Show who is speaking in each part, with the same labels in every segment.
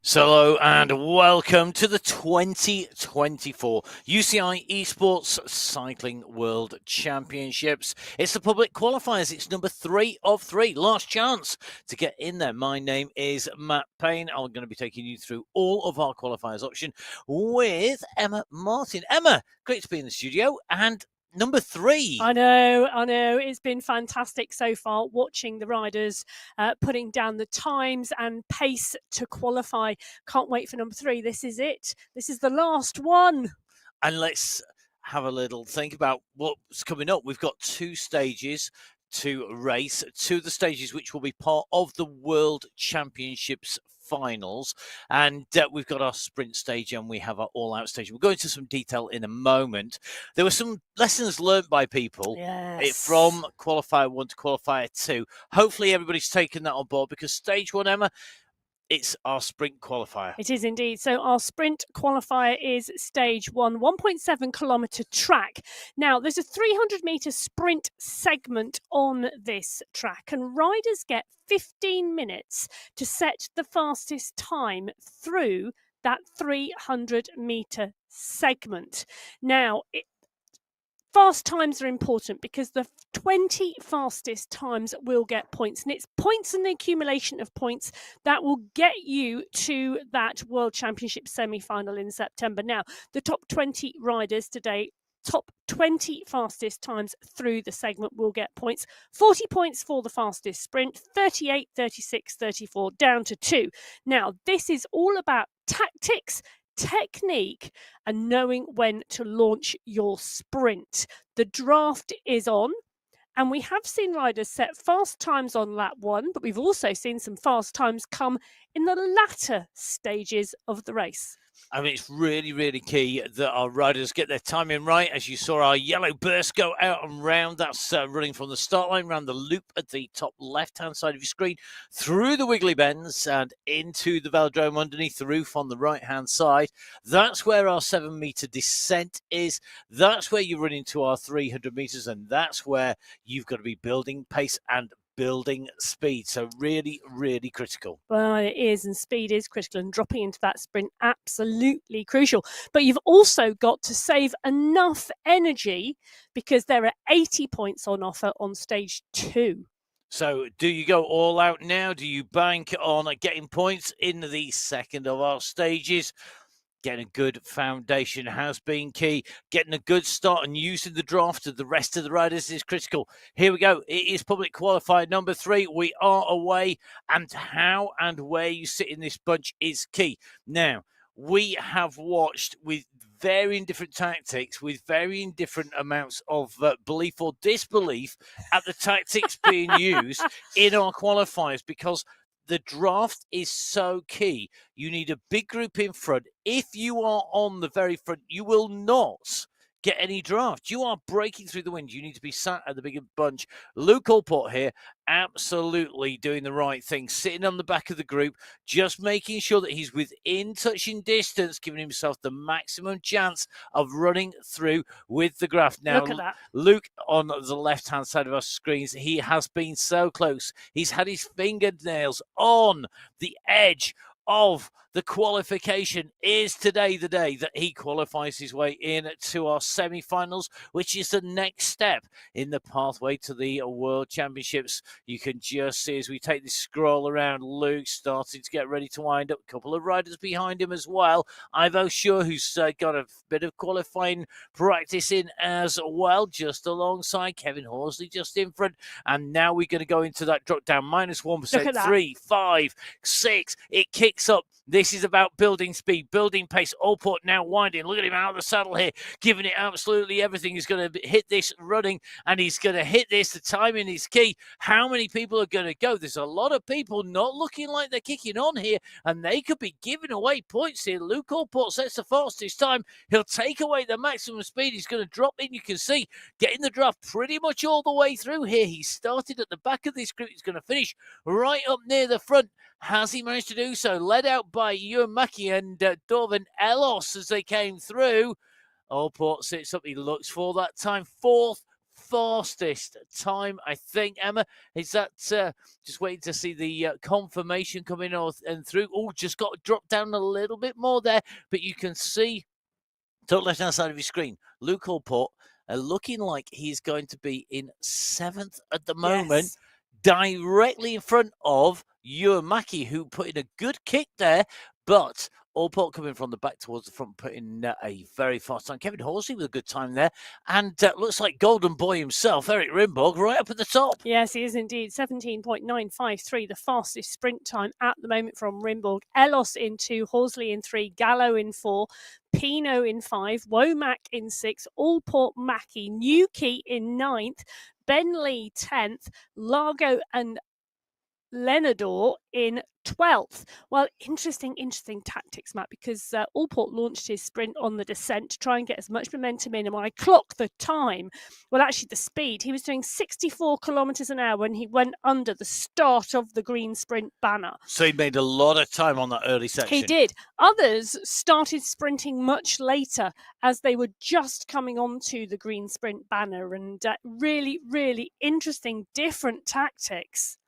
Speaker 1: So hello and welcome to the 2024 UCI Esports Cycling World Championships. It's the public qualifiers. It's number 3 of 3. Last chance to get in there. My name is Matt Payne. I'm going to be taking you through all of our qualifiers option with Emma Martin. Emma, great to be in the studio. And number 3.
Speaker 2: I know. It's been fantastic so far watching the riders putting down the times and pace to qualify. Can't wait for number 3. This is it. This is the last one.
Speaker 1: And let's have a little think about what's coming up. We've got 2 stages to race, 2 of the stages which will be part of the World Championships finals, and we've got our sprint stage and we have our all-out stage. We'll go into some detail in a moment. There were some lessons learned by people from qualifier 1 to qualifier 2. Hopefully everybody's taken that on board, because stage 1, Emma, it's our sprint qualifier.
Speaker 2: It is indeed. So our sprint qualifier is stage 1, 1.7 kilometre track. Now, there's a 300-metre sprint segment on this track, and riders get 15 minutes to set the fastest time through that 300-metre segment. Now, fast times are important because the 20 fastest times will get points, and it's points and the accumulation of points that will get you to that World Championship semi-final in September. Now, the top 20 riders today, top 20 fastest times through the segment will get points. 40 points for the fastest sprint, 38, 36, 34, down to 2. Now, this is all about tactics, technique, and knowing when to launch your sprint. The draft is on, and we have seen riders set fast times on lap 1, but we've also seen some fast times come in the latter stages of the race.
Speaker 1: I mean, it's really, really key that our riders get their timing right. As you saw, our yellow burst go out and round. That's running from the start line, around the loop at the top left-hand side of your screen, through the wiggly bends and into the velodrome underneath the roof on the right-hand side. That's where our 7-metre descent is. That's where you run into our 300 metres, and that's where you've got to be building pace and building speed. So really, really critical.
Speaker 2: Well, it is, and speed is critical, and dropping into that sprint, absolutely crucial. But you've also got to save enough energy, because there are 80 points on offer on stage 2.
Speaker 1: So do you go all out now? Do you bank on getting points in the second of our stages? Getting a good foundation has been key. Getting a good start and using the draft of the rest of the riders is critical. Here we go. It is public qualifier number 3. We are away, and how and where you sit in this bunch is key. Now, we have watched with varying different tactics, with varying different amounts of belief or disbelief at the tactics being used in our qualifiers, because the draft is so key. You need a big group in front. If you are on the very front, you will not get any draft. You are breaking through the wind. You need to be sat at the bigger bunch. Luke Allport here, absolutely doing the right thing, sitting on the back of the group, just making sure that he's within touching distance, giving himself the maximum chance of running through with the graph. Now,
Speaker 2: look at that.
Speaker 1: Luke on the left-hand side of our screens, he has been so close. He's had his fingernails on the edge of the qualification. Is today the day that he qualifies his way in to our semi-finals, which is the next step in the pathway to the World Championships. You can just see as we take this scroll around, Luke starting to get ready to wind up. A couple of riders behind him as well. Ivo Sure, who's got a bit of qualifying practice in as well, just alongside Kevin Horsley just in front. And now we're going to go into that drop down, -1%, 3, 5, 6. It kicks up. This is about building speed, building pace. Allport now winding. Look at him out of the saddle here, giving it absolutely everything. He's going to hit this running, and he's going to hit this. The timing is key. How many people are going to go? There's a lot of people not looking like they're kicking on here, and they could be giving away points here. Luke Allport sets the fastest time. He'll take away the maximum speed. He's going to drop in. You can see getting the draft pretty much all the way through here. He started at the back of this group. He's going to finish right up near the front. Has he managed to do so? Led out by Ewan Mackie and Dorvan Ellos as they came through. Allport sits up. He looks for that time. 4th, fastest time, I think. Emma, is that just waiting to see the confirmation coming and through? Oh, just got to drop down a little bit more there, but you can see top left-hand side of your screen, Luke Allport looking like he's going to be in 7th at the moment, directly in front of Ewan Mackey, who put in a good kick there, but Allport coming from the back towards the front, putting a very fast time. Kevin Horsley with a good time there, and looks like Golden Boy himself, Eric Rimborg, right up at the top.
Speaker 2: Yes, he is indeed. 17.953, the fastest sprint time at the moment from Rimborg. Ellos in 2, Horsley in 3, Gallo in 4, Pino in 5, Womack in 6, Allport Mackey, Newkey in 9th, Ben Lee 10th, Largo and Lenador in 12th. Well, interesting tactics, Matt, because Allport launched his sprint on the descent to try and get as much momentum in. And when I clocked the time, well, actually the speed, he was doing 64 kilometres an hour when he went under the start of the green sprint banner.
Speaker 1: So he made a lot of time on that early section.
Speaker 2: He did. Others started sprinting much later as they were just coming onto the green sprint banner, and really, really interesting, different tactics.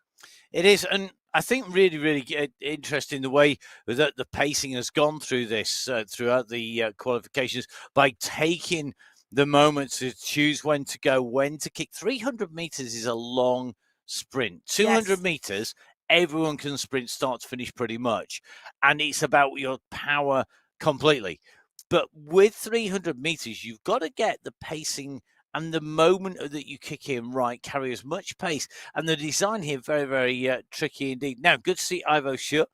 Speaker 1: It is, and I think really, really interesting the way that the pacing has gone through this throughout the qualifications by taking the moment to choose when to go, when to kick. 300 meters is a long sprint. 200 meters, everyone can sprint start to finish pretty much, and it's about your power completely. But with 300 meters, you've got to get the pacing and the moment that you kick in right, carry as much pace. And the design here, very, very tricky indeed. Now, good to see Ivo Schutt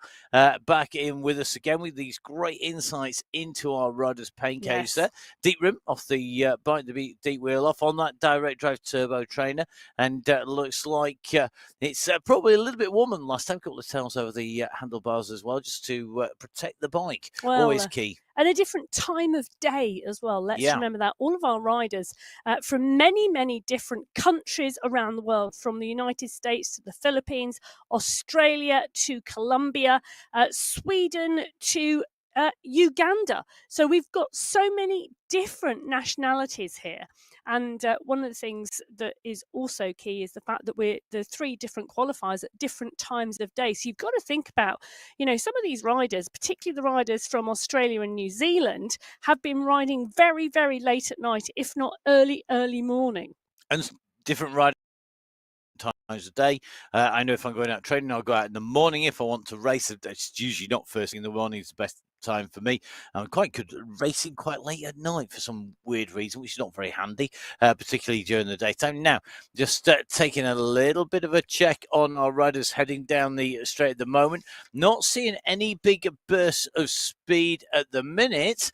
Speaker 1: back in with us again with these great insights into our riders' pain caves there. Deep rim off the bike, the deep wheel off on that direct drive turbo trainer. And looks like it's probably a little bit warmer than last time. A couple of tails over the handlebars as well, just to protect the bike. Well, always key.
Speaker 2: And a different time of day as well. Let's remember that. All of our riders from many, many different countries around the world, from the United States to the Philippines, Australia to Colombia, Sweden to Uganda. So we've got so many different nationalities here. And one of the things that is also key is the fact that we're the 3 different qualifiers at different times of day. So you've got to think about, you know, some of these riders, particularly the riders from Australia and New Zealand, have been riding very, very late at night, if not early morning.
Speaker 1: And different riders times a day. I know if I'm going out training, I'll go out in the morning. If I want to race, it's usually not first thing in the morning. It's the best time for me. I'm quite good at racing quite late at night for some weird reason, which is not very handy, particularly during the daytime. Now, just taking a little bit of a check on our riders heading down the straight at the moment. Not seeing any big bursts of speed at the minute,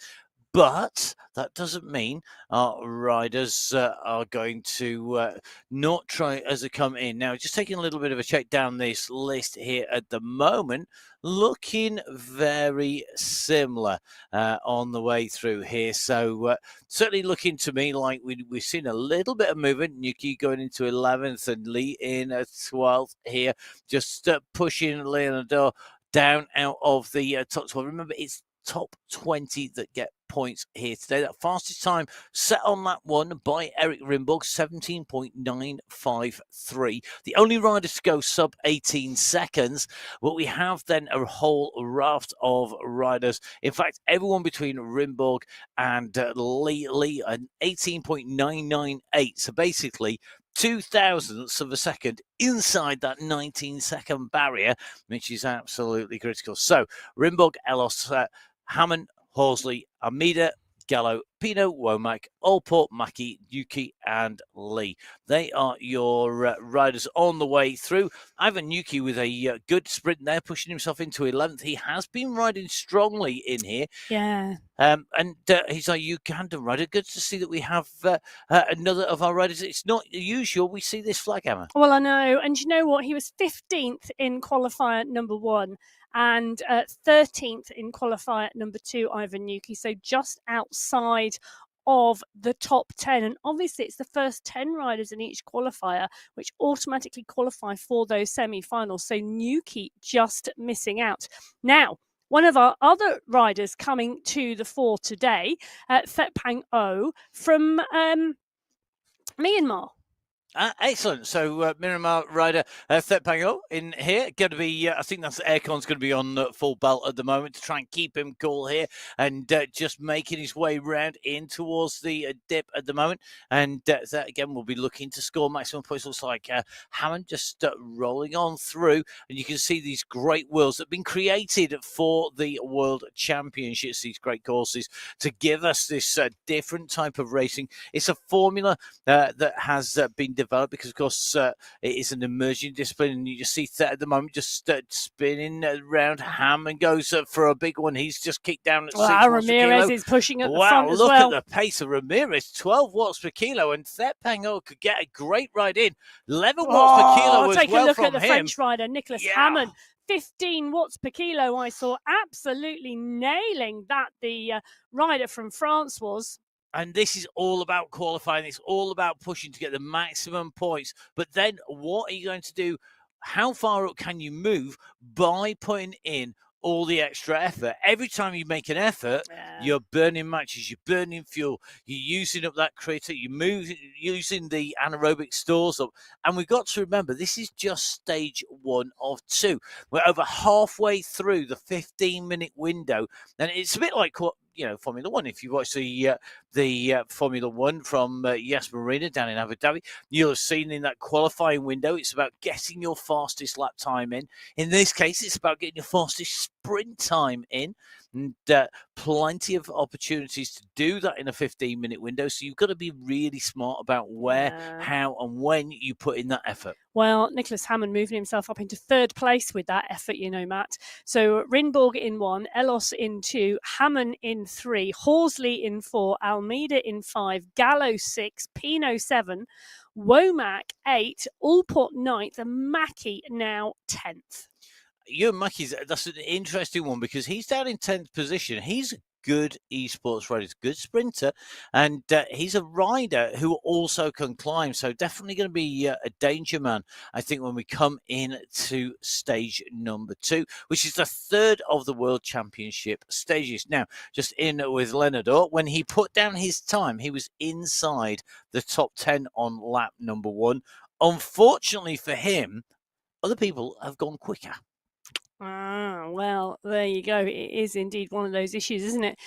Speaker 1: but that doesn't mean our riders are going to not try as they come in. Now, just taking a little bit of a check down this list here at the moment, looking very similar on the way through here. So certainly looking to me like we've seen a little bit of movement. Yuki going into 11th and Lee in at 12th here, just pushing Leonardo down out of the top 12. Remember, it's top 20 that get points here today. That fastest time set on that one by Eric Rimborg, 17.953. The only rider to go sub 18 seconds, but we have then a whole raft of riders. In fact, everyone between Rimborg and Lee, an 18.998. So basically, 0.02 of a second inside that 19-second barrier, which is absolutely critical. So, Rimborg, Ellos, Hammond, Horsley, Amida, Gallo, Pino, Womack, Allport, Mackey, Yuki, and Lee. They are your riders on the way through. Ivan Yuki with a good sprint there, pushing himself into 11th. He has been riding strongly in here.
Speaker 2: Yeah.
Speaker 1: And he's a Ugandan rider. Good to see that we have another of our riders. It's not usual we see this flag, Emma.
Speaker 2: Well, I know. And you know what? He was 15th in qualifier number 1 and 13th in qualifier number 2, Ivan Yuki. So just outside of the top 10. And obviously it's the first 10 riders in each qualifier which automatically qualify for those semi-finals. So Yuki just missing out. Now, one of our other riders coming to the fore today, Thepang O from Myanmar.
Speaker 1: Excellent. So, Miramar rider Theppango in here. Going to be, I think that's aircon's going to be on full belt at the moment to try and keep him cool here, and just making his way round in towards the dip at the moment. And that again will be looking to score maximum points. Looks like Hammond just rolling on through, and you can see these great wheels that have been created for the World Championships. These great courses to give us this different type of racing. It's a formula that has been developed because, of course, it is an emerging discipline, and you just see that at the moment just spinning around. Hammond goes for a big one. He's just kicked down at 6 watts
Speaker 2: Ramirez
Speaker 1: per kilo.
Speaker 2: is pushing at the
Speaker 1: wow,
Speaker 2: front as
Speaker 1: look
Speaker 2: well.
Speaker 1: at the pace of Ramirez, 12 watts per kilo, and Theppango could get a great ride in. 11 watts per kilo as
Speaker 2: take
Speaker 1: well
Speaker 2: a look
Speaker 1: from
Speaker 2: at the
Speaker 1: him.
Speaker 2: French rider, Nicholas Hammond. 15 watts per kilo, I saw, absolutely nailing that, the rider from France was.
Speaker 1: And this is all about qualifying. It's all about pushing to get the maximum points. But then what are you going to do? How far up can you move by putting in all the extra effort? Every time you make an effort, you're burning matches, you're burning fuel, you're using up that critter, you're using the anaerobic stores up. And we've got to remember, this is just stage 1 of 2. We're over halfway through the 15-minute window. And it's a bit like Formula One. If you watch the Formula One from Yas Marina down in Abu Dhabi, you'll have seen in that qualifying window, it's about getting your fastest lap time in. In this case, it's about getting your fastest sprint time in, and plenty of opportunities to do that in a 15-minute window. So you've got to be really smart about where, how, and when you put in that effort.
Speaker 2: Well, Nicholas Hammond moving himself up into 3rd place with that effort, Matt. So Rinborg in 1, Elos in 2, Hammond in 3, Horsley in 4, Almeida in 5, Gallo 6, Pino 7, Womack 8, Allport 9th, and Mackie now 10th.
Speaker 1: Ewan Mackey's, that's an interesting one because he's down in 10th position. He's a good esports rider, he's a good sprinter, and he's a rider who also can climb. So definitely going to be a danger man, I think, when we come into stage number 2, which is the 3rd of the World Championship stages. Now, just in with Leonard, when he put down his time, he was inside the top 10 on lap number 1. Unfortunately for him, other people have gone quicker.
Speaker 2: Well, there you go. It is indeed one of those issues, isn't it?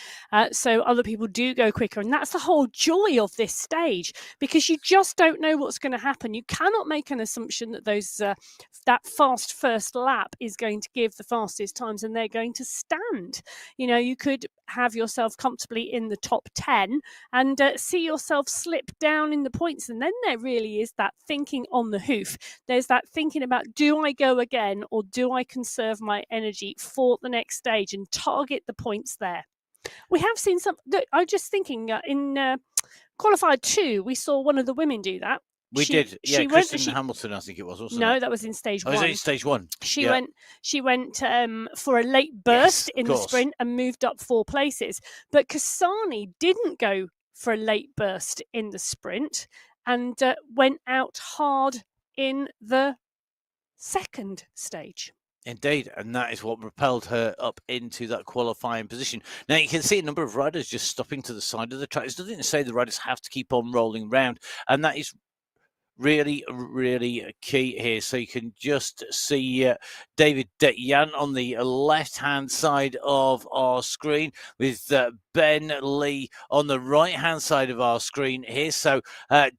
Speaker 2: So other people do go quicker, and that's the whole joy of this stage, because you just don't know what's going to happen. You cannot make an assumption that that fast first lap is going to give the fastest times and they're going to stand. You could have yourself comfortably in the top 10 and see yourself slip down in the points, and then there really is that thinking on the hoof. There's that thinking about, do I go again, or do I conserve my energy for the next stage and target the points there? We have seen some. I'm just thinking in Qualifier 2, we saw one of the women do that.
Speaker 1: We did, yeah. Kristen Hamilton, I think it was, wasn't it?
Speaker 2: No, that was in stage 1.
Speaker 1: Was it in stage 1?
Speaker 2: She went for a late burst in the sprint and moved up 4 places. But Kasani didn't go for a late burst in the sprint and went out hard in the 2nd stage.
Speaker 1: Indeed, and that is what propelled her up into that qualifying position. Now, you can see a number of riders just stopping to the side of the track. There's nothing to say the riders have to keep on rolling round, and that is really, really key here. So you can just see David Yan on the left-hand side of our screen with Ben Lee on the right-hand side of our screen here. So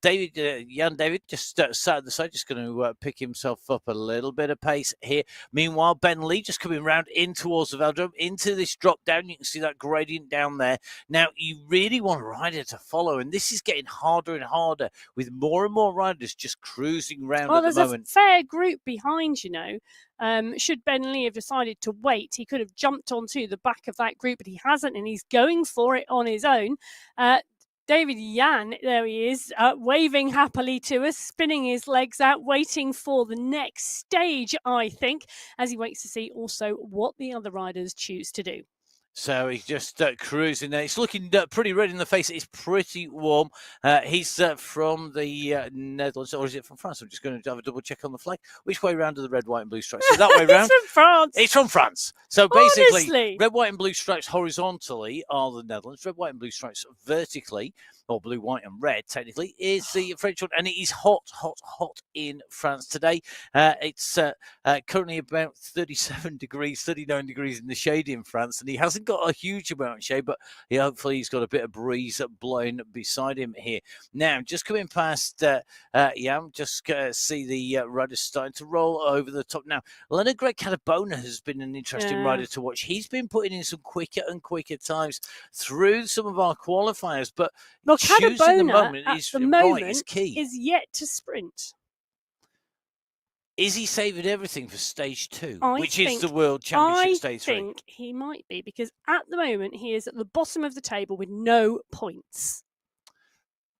Speaker 1: David just sat at the side, just going to pick himself up a little bit of pace here. Meanwhile, Ben Lee just coming round in towards the velodrome, into this drop down. You can see that gradient down there. Now, you really want a rider to follow, and this is getting harder and harder with more and more riders just cruising around at the moment.
Speaker 2: There's a fair group behind, should Ben Lee have decided to wait, he could have jumped onto the back of that group, but he hasn't, and he's going for it on his own. David Yan, there he is, waving happily to us, spinning his legs out, waiting for the next stage, I think, as he waits to see also what the other riders choose to do.
Speaker 1: So he's just cruising there. It's looking pretty red in the face. It's pretty warm. He's from the Netherlands, or is it from France? I'm just going to have a double check on the flag. Which way round are the red, white, and blue stripes? So that way round.
Speaker 2: It's from France.
Speaker 1: It's from France. So basically,
Speaker 2: Honestly.
Speaker 1: red, white, and blue stripes horizontally are the Netherlands. Red, white, and blue stripes vertically, or blue, white, and red, technically, is the French one. And it is hot, hot, hot in France today. It's currently about 37 degrees, 39 degrees in the shade in France. And he hasn't got a huge amount of shade, but hopefully he's got a bit of breeze blowing beside him here. Now, just coming past just see the riders starting to roll over the top. Now, Leonard Greg Cadabona has been an interesting rider to watch. He's been putting in some quicker and quicker times through some of our qualifiers, but choosing the moment is key.
Speaker 2: Is yet to sprint.
Speaker 1: Is he saving everything for stage 2, which is the World Championship stage 3?
Speaker 2: I think he might be, because at the moment he is at the bottom of the table with no points.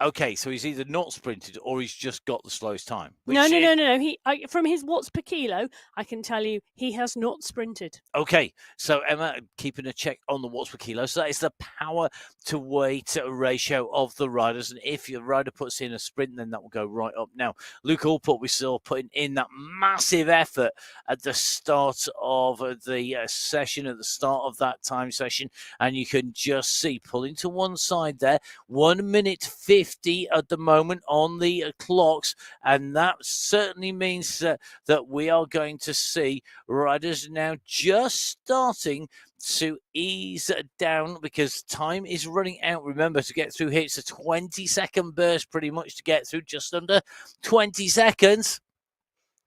Speaker 1: Okay, so he's either not sprinted or he's just got the slowest time.
Speaker 2: No. From his watts per kilo, I can tell you he has not sprinted.
Speaker 1: Okay, so Emma keeping a check on the watts per kilo. So that is the power to weight ratio of the riders. And if your rider puts in a sprint, then that will go right up. Now, Luke Allport, we saw putting in that massive effort at the start of the session, at the start of that time session. And you can just see pulling to one side there, 1 minute 50 at the moment on the clocks, and that certainly means that we are going to see riders now just starting to ease down because time is running out. Remember, to get through here, it's a 20-second burst pretty much to get through, just under 20 seconds.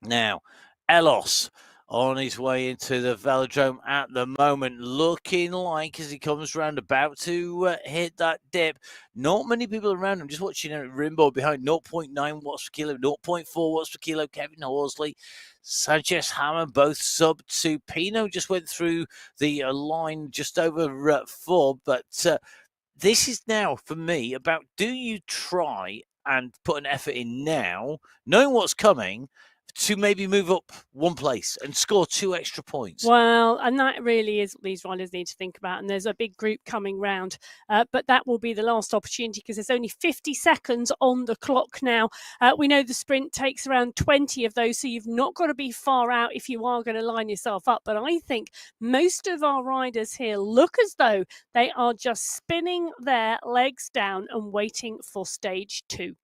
Speaker 1: Now, Elos on his way into the velodrome at the moment, looking like as he comes round about to hit that dip. Not many people around him, just watching Eric Rimbaud behind 0.9 watts per kilo, 0.4 watts per kilo, Kevin Horsley, Sanchez Hammond, both sub 2. Pino just went through the line just over 4, but this is now, for me, about do you try and put an effort in now, knowing what's coming, to maybe move up one place and score 2 extra points?
Speaker 2: Well, and that really is what these riders need to think about. And there's a big group coming round, but that will be the last opportunity because there's only 50 seconds on the clock now. We know the sprint takes around 20 of those, so you've not got to be far out if you are going to line yourself up. But I think most of our riders here look as though they are just spinning their legs down and waiting for stage 2.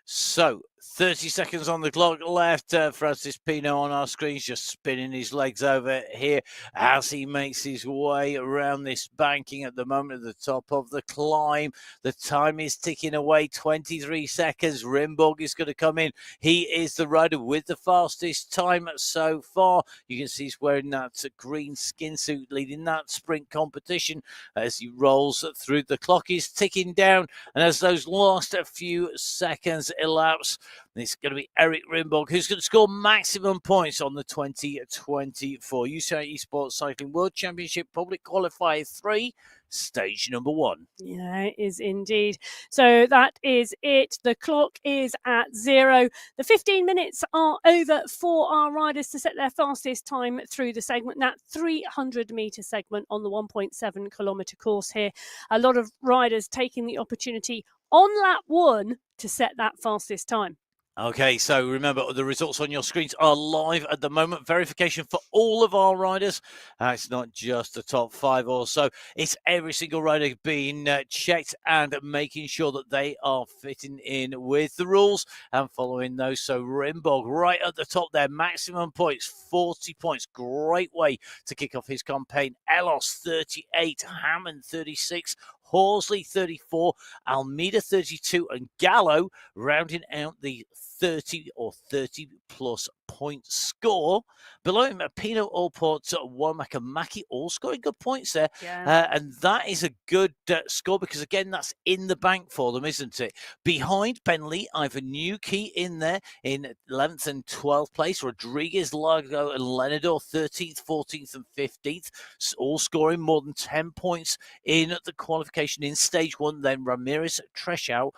Speaker 1: So, 30 seconds on the clock left. Francis Pino on our screens just spinning his legs over here as he makes his way around this banking at the moment at the top of the climb. The time is ticking away, 23 seconds. Rimbaud is going to come in. He is the rider with the fastest time so far. You can see he's wearing that green skin suit leading that sprint competition as he rolls through. The clock is ticking down, and as those last few seconds elapse, it's going to be Eric Rimbaud who's going to score maximum points on the 2024 UCI Esports Cycling World Championship Public Qualifier 3, stage number 1.
Speaker 2: Yeah, it is indeed. So that is it. The clock is at 0. The 15 minutes are over for our riders to set their fastest time through the segment, that 300-metre segment on the 1.7 kilometre course here. A lot of riders taking the opportunity on lap 1 to set that fastest time.
Speaker 1: Okay, so remember, the results on your screens are live at the moment. Verification for all of our riders. It's not just the top 5 or so. It's every single rider being checked and making sure that they are fitting in with the rules and following those. So Rimbaud right at the top there. Maximum points, 40 points. Great way to kick off his campaign. Elos, 38. Hammond, 36. Horsley 34, Almeida 32, and Gallo rounding out the 30 or 30 plus point score. Below him, Pino, Allport, Womack and Mackie all scoring good points there.
Speaker 2: Yeah.
Speaker 1: And that is a good score because, again, that's in the bank for them, isn't it? Behind Bentley, I have a new key in there in 11th and 12th place. Rodriguez, Largo and Lenador, 13th, 14th and 15th, all scoring more than 10 points in the qualification in stage 1. Then Ramirez, Treschau,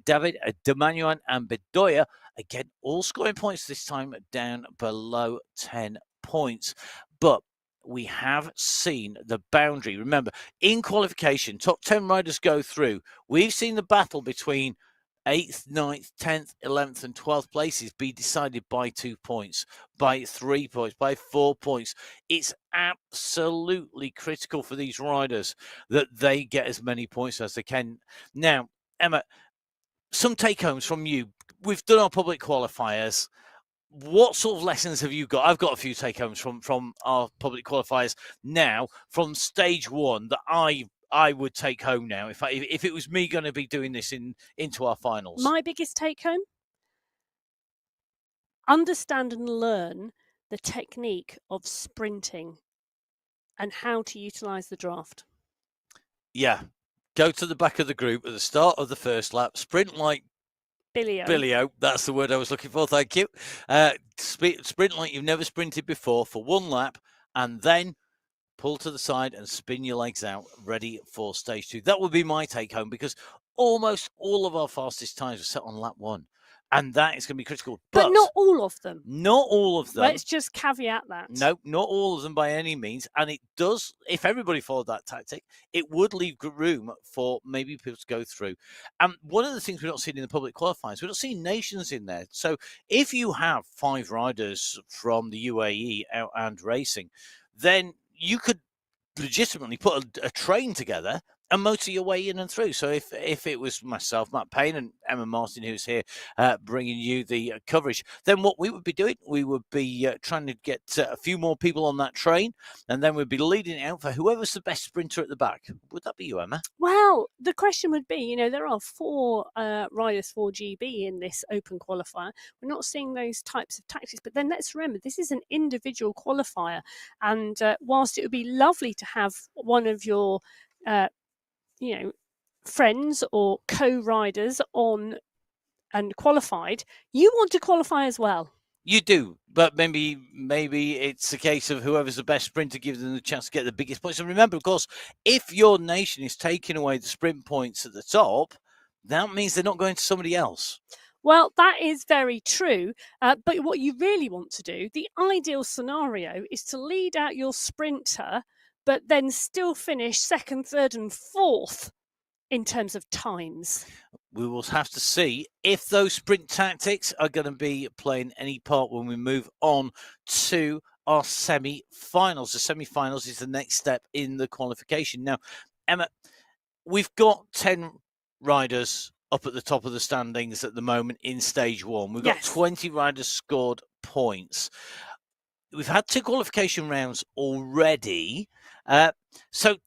Speaker 1: David, Demanuan and Bedoya, again, all scoring points this time down below 10 points. But we have seen the boundary. Remember, in qualification, top 10 riders go through. We've seen the battle between 8th, 9th, 10th, 11th, and 12th places be decided by 2 points, by 3 points, by 4 points. It's absolutely critical for these riders that they get as many points as they can. Now, Emma, some take homes from you. We've done our public qualifiers. What sort of lessons have you got? I've got a few take homes from our public qualifiers now, from stage 1 that I would take home now if it was me going to be doing this into our finals.
Speaker 2: My biggest take home: understand and learn the technique of sprinting and how to utilize the draft.
Speaker 1: Yeah, go to the back of the group at the start of the first lap, sprint like Billy-O. That's the word I was looking for. Thank you. Sprint like you've never sprinted before for 1 lap, and then pull to the side and spin your legs out, ready for stage 2. That would be my take home, because almost all of our fastest times were set on lap 1, and that is going to be critical.
Speaker 2: But not all of them.
Speaker 1: Not all of them.
Speaker 2: Let's just caveat that.
Speaker 1: No, not all of them by any means. And it does, if everybody followed that tactic, it would leave room for maybe people to go through. And one of the things we're not seeing in the public qualifiers, we're not seeing nations in there. So if you have 5 riders from the UAE out and racing, then you could legitimately put a train together and motor your way in and through. So if it was myself, Matt Payne, and Emma Martin, who's here bringing you the coverage, then what we would be doing, we would be trying to get a few more people on that train, and then we'd be leading it out for whoever's the best sprinter at the back. Would that be you, Emma?
Speaker 2: Well, the question would be, there are 4 riders for GB in this open qualifier. We're not seeing those types of tactics, but then let's remember, this is an individual qualifier, and whilst it would be lovely to have one of your friends or co-riders on and qualified, you want to qualify as well.
Speaker 1: You do, but maybe it's a case of whoever's the best sprinter gives them the chance to get the biggest points. And remember, of course, if your nation is taking away the sprint points at the top, that means they're not going to somebody else.
Speaker 2: Well, that is very true. But what you really want to do, the ideal scenario, is to lead out your sprinter, but then still finish 2nd, 3rd, and 4th in terms of times.
Speaker 1: We will have to see if those sprint tactics are going to be playing any part when we move on to our semi-finals. The semi-finals is the next step in the qualification. Now, Emma, we've got 10 riders up at the top of the standings at the moment in stage 1. We've got 20 riders scored points. We've had 2 qualification rounds already. So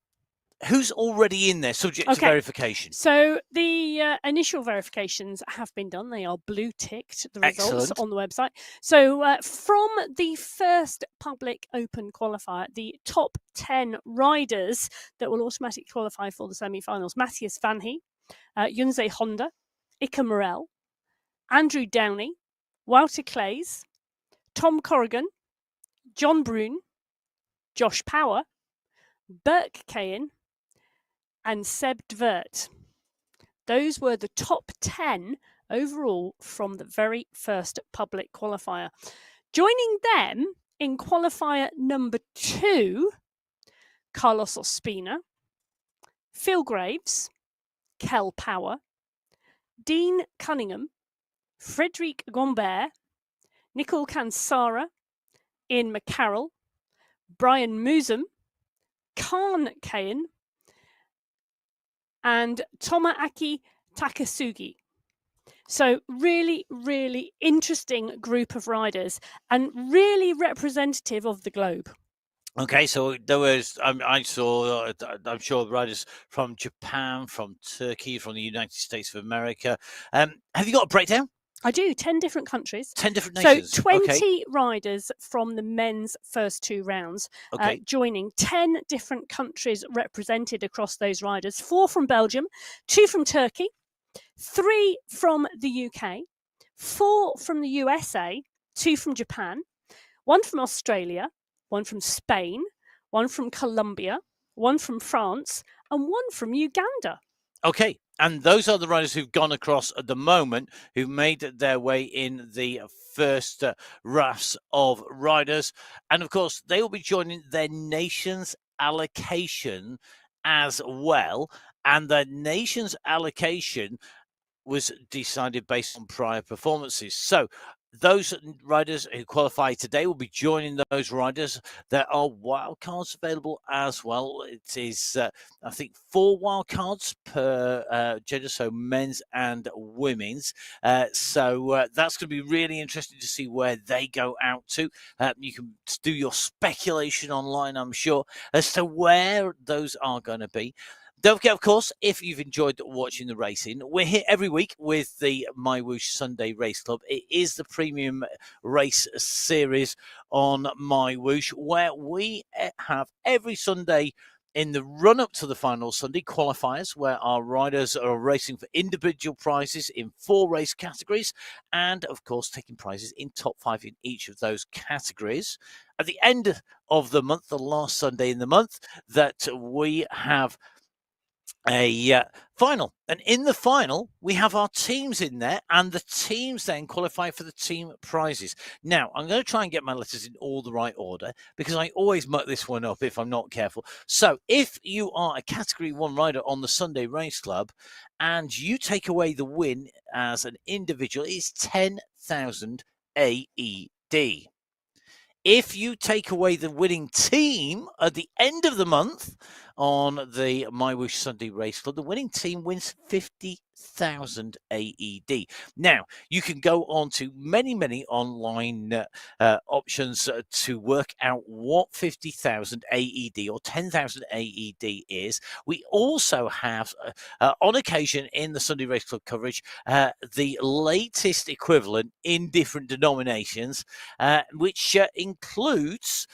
Speaker 1: who's already in there, subject to verification?
Speaker 2: So the initial verifications have been done. They are blue ticked, the results on the website. So from the first public open qualifier, the top 10 riders that will automatically qualify for the semi-finals: Matthias Vanhey, Yunze Honda, Ika Morel, Andrew Downey, Wouter Clays, Tom Corrigan, John Brune, Josh Power, Burke Kayan, and Seb Dvert. Those were the top 10 overall from the very first public qualifier. Joining them in qualifier number 2, Carlos Ospina, Phil Graves, Kel Power, Dean Cunningham, Frederic Gombert, Nicole Kansara, Ian McCarroll, Brian Musum, Khan Kayan, and Tomoaki Takasugi. So really, really interesting group of riders and really representative of the globe.
Speaker 1: Okay, so there was, I saw, I'm sure, riders from Japan, from Turkey, from the United States of America. Have you got a breakdown?
Speaker 2: I do. 10 different countries.
Speaker 1: 10 different nations.
Speaker 2: So 20 riders from the men's first 2 rounds joining. 10 different countries represented across those riders. 4 from Belgium, 2 from Turkey, 3 from the UK, 4 from the USA, 2 from Japan, 1 from Australia, 1 from Spain, 1 from Colombia, 1 from France, and 1 from Uganda.
Speaker 1: Okay. And those are the riders who've gone across at the moment, who've made their way in the first rafts of riders. And of course, they will be joining their nation's allocation as well. And the nation's allocation was decided based on prior performances. So those riders who qualify today will be joining those riders. There are wildcards available as well. It is, I think, 4 wildcards per gender, so men's and women's. So that's going to be really interesting to see where they go out to. You can do your speculation online, I'm sure, as to where those are going to be. Don't forget, of course, if you've enjoyed watching the racing, we're here every week with the MyWhoosh Sunday Race Club. It is the premium race series on MyWhoosh, where we have every Sunday in the run-up to the final Sunday qualifiers, where our riders are racing for individual prizes in 4 race categories, and, of course, taking prizes in top 5 in each of those categories. At the end of the month, the last Sunday in the month, that we have a final, and in the final we have our teams in there, and the teams then qualify for the team prizes. Now I'm going to try and get my letters in all the right order, because I always muck this one up if I'm not careful. So if you are a category 1 rider on the Sunday Race Club and you take away the win as an individual, it's 10,000 AED. If you take away the winning team at the end of the month on the MyWhoosh Sunday Race Club, the winning team wins 50,000 AED. Now, you can go on to many online options to work out what 50,000 AED or 10,000 AED is. We also have, on occasion in the Sunday Race Club coverage, the latest equivalent in different denominations, which includes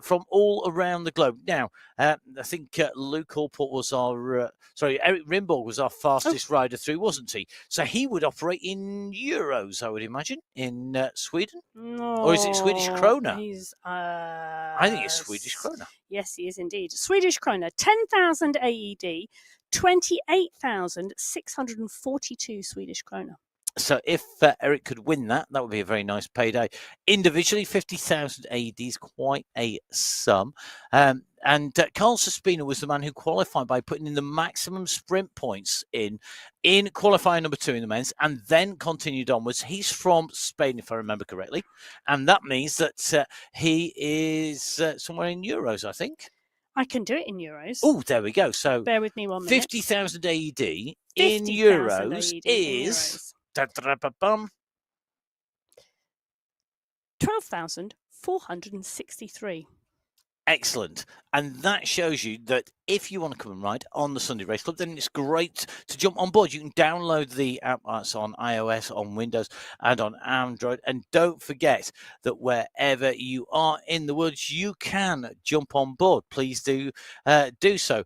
Speaker 1: from all around the globe. Now, I think Luke Allport was our, Eric Rimborg was our fastest rider through, wasn't he? So he would operate in euros, I would imagine, in Sweden. Or is it Swedish krona? I think it's Swedish krona.
Speaker 2: Yes, he is indeed. Swedish krona, 10,000 AED, 28,642 Swedish krona.
Speaker 1: So if Eric could win that, that would be a very nice payday. Individually, 50,000 AED is quite a sum. And Carl Suspina was the man who qualified by putting in the maximum sprint points in qualifier number 2 in the men's, and then continued onwards. He's from Spain, if I remember correctly. And that means that he is somewhere in euros, I think.
Speaker 2: I can do it in euros.
Speaker 1: Oh, there we go. So
Speaker 2: bear with me 1 minute.
Speaker 1: 50,000 AED in euros is...
Speaker 2: 12,463.
Speaker 1: Excellent. And that shows you that if you want to come and ride on the Sunday Race Club, then it's great to jump on board. You can download the app. That's on iOS, on Windows, and on Android. And don't forget that wherever you are in the world, you can jump on board. Please do so.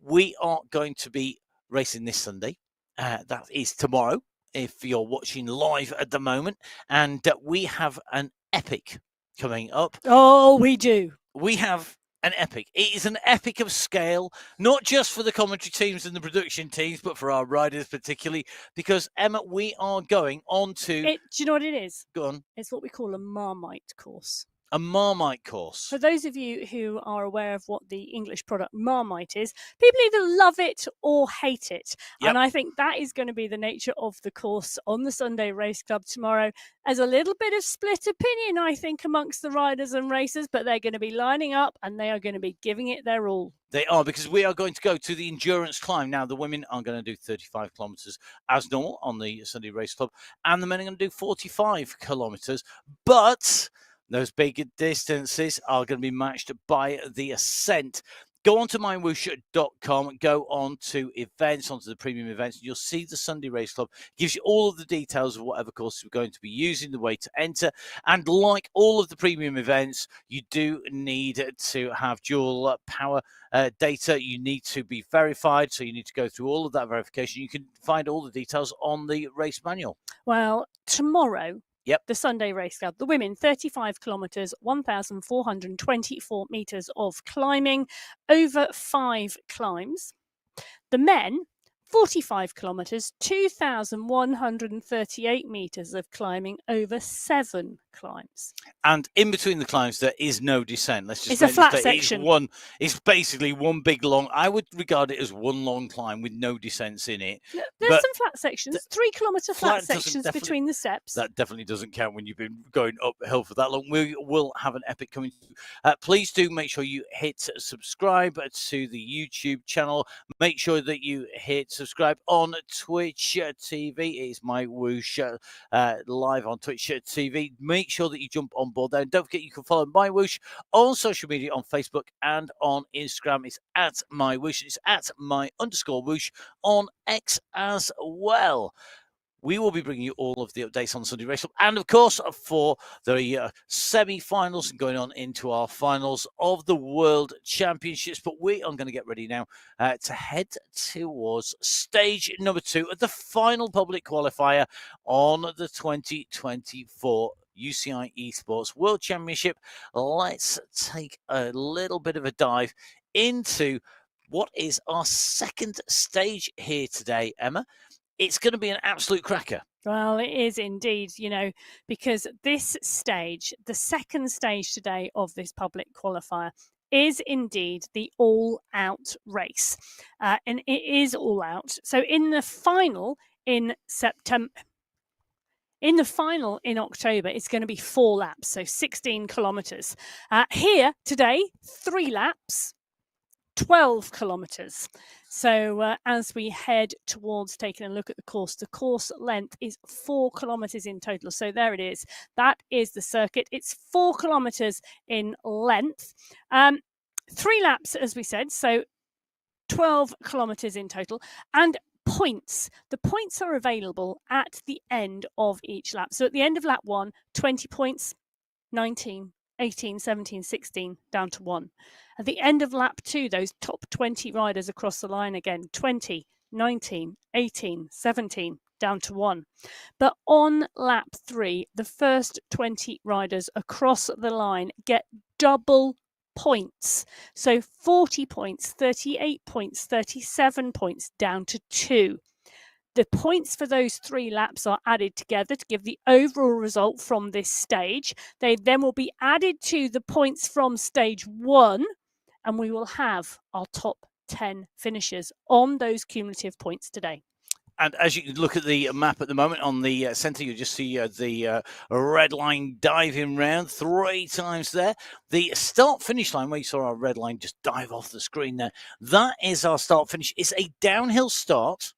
Speaker 1: We are going to be racing this Sunday. That is tomorrow, if you're watching live at the moment. And we have an epic coming up.
Speaker 2: Oh, we do.
Speaker 1: We have an epic. It is an epic of scale, not just for the commentary teams and the production teams, but for our riders particularly. Because, Emma, we are going on to...
Speaker 2: Do you know what it is?
Speaker 1: Go on.
Speaker 2: It's what we call a Marmite course.
Speaker 1: A Marmite course.
Speaker 2: For those of you who are aware of what the English product Marmite is, people either love it or hate it. Yep. And I think that is going to be the nature of the course on the Sunday Race Club tomorrow. There's a little bit of split opinion, I think, amongst the riders and racers, but they're going to be lining up and they are going to be giving it their all.
Speaker 1: They are, because we are going to go to the endurance climb. Now, the women are going to do 35 kilometres as normal on the Sunday Race Club, and the men are going to do 45 kilometres. But those bigger distances are going to be matched by the ascent. Go on to mywhoosh.com, go on to events, onto the premium events, and you'll see the Sunday Race Club. It gives you all of the details of whatever course we're going to be using, the way to enter. And like all of the premium events, you do need to have dual power data. You need to be verified, so you need to go through all of that verification. You can find all the details on the race manual.
Speaker 2: Well, tomorrow,
Speaker 1: yep,
Speaker 2: the Sunday Race Club, the women, 35 kilometres, 1,424 metres of climbing over 5 climbs. The men, 45 kilometres, 2,138 metres of climbing over 7 climbs.
Speaker 1: And in between the climbs, there is no descent. Let's just
Speaker 2: It's a
Speaker 1: make this
Speaker 2: flat
Speaker 1: clear.
Speaker 2: section.
Speaker 1: It's basically one big long. I would regard it as one long climb with no descents in it.
Speaker 2: There's some flat sections, 3 kilometre flat sections between the steps.
Speaker 1: That definitely doesn't count when you've been going uphill for that long. We will have an epic coming. Please do make sure you hit subscribe to the YouTube channel. Make sure that you hit subscribe on Twitch TV. It is MyWhoosh live on Twitch TV. Make sure that you jump on board there. And don't forget, you can follow MyWhoosh on social media, on Facebook and on Instagram. It's at MyWhoosh. It's at my_whoosh on X as well. We will be bringing you all of the updates on Sunday Race Up. And, of course, for the semi-finals and going on into our finals of the World Championships. But we are going to get ready now to head towards stage number 2 of the final public qualifier on the 2024 UCI Esports World Championship. Let's take a little bit of a dive into what is our second stage here today, Emma. It's going to be an absolute cracker.
Speaker 2: Well, it is indeed, because this stage, the second stage today of this public qualifier, is indeed the all-out race. And it is all out. So in the final in September, in October, it's going to be 4 laps, so 16 kilometres. Here today, 3 laps, 12 kilometres. So as we head towards taking a look at the course length is 4 kilometres in total. So there it is. That is the circuit. It's 4 kilometres in length. 3 laps, as we said, so 12 kilometres in total. And points. The points are available at the end of each lap. So at the end of lap 1, 20 points, 19, 18, 17, 16, down to 1. At the end of lap 2, those top 20 riders across the line again, 20, 19, 18, 17, down to 1. But on lap 3, the first 20 riders across the line get double points. So 40 points, 38 points, 37 points, down to 2. The points for those 3 laps are added together to give the overall result from this stage. They then will be added to the points from stage 1, and we will have our top 10 finishers on those cumulative points today.
Speaker 1: And as you look at the map at the moment on the centre, you just see the red line diving round 3 times there. The start-finish line, where you saw our red line just dive off the screen there, that is our start-finish. It's a downhill start.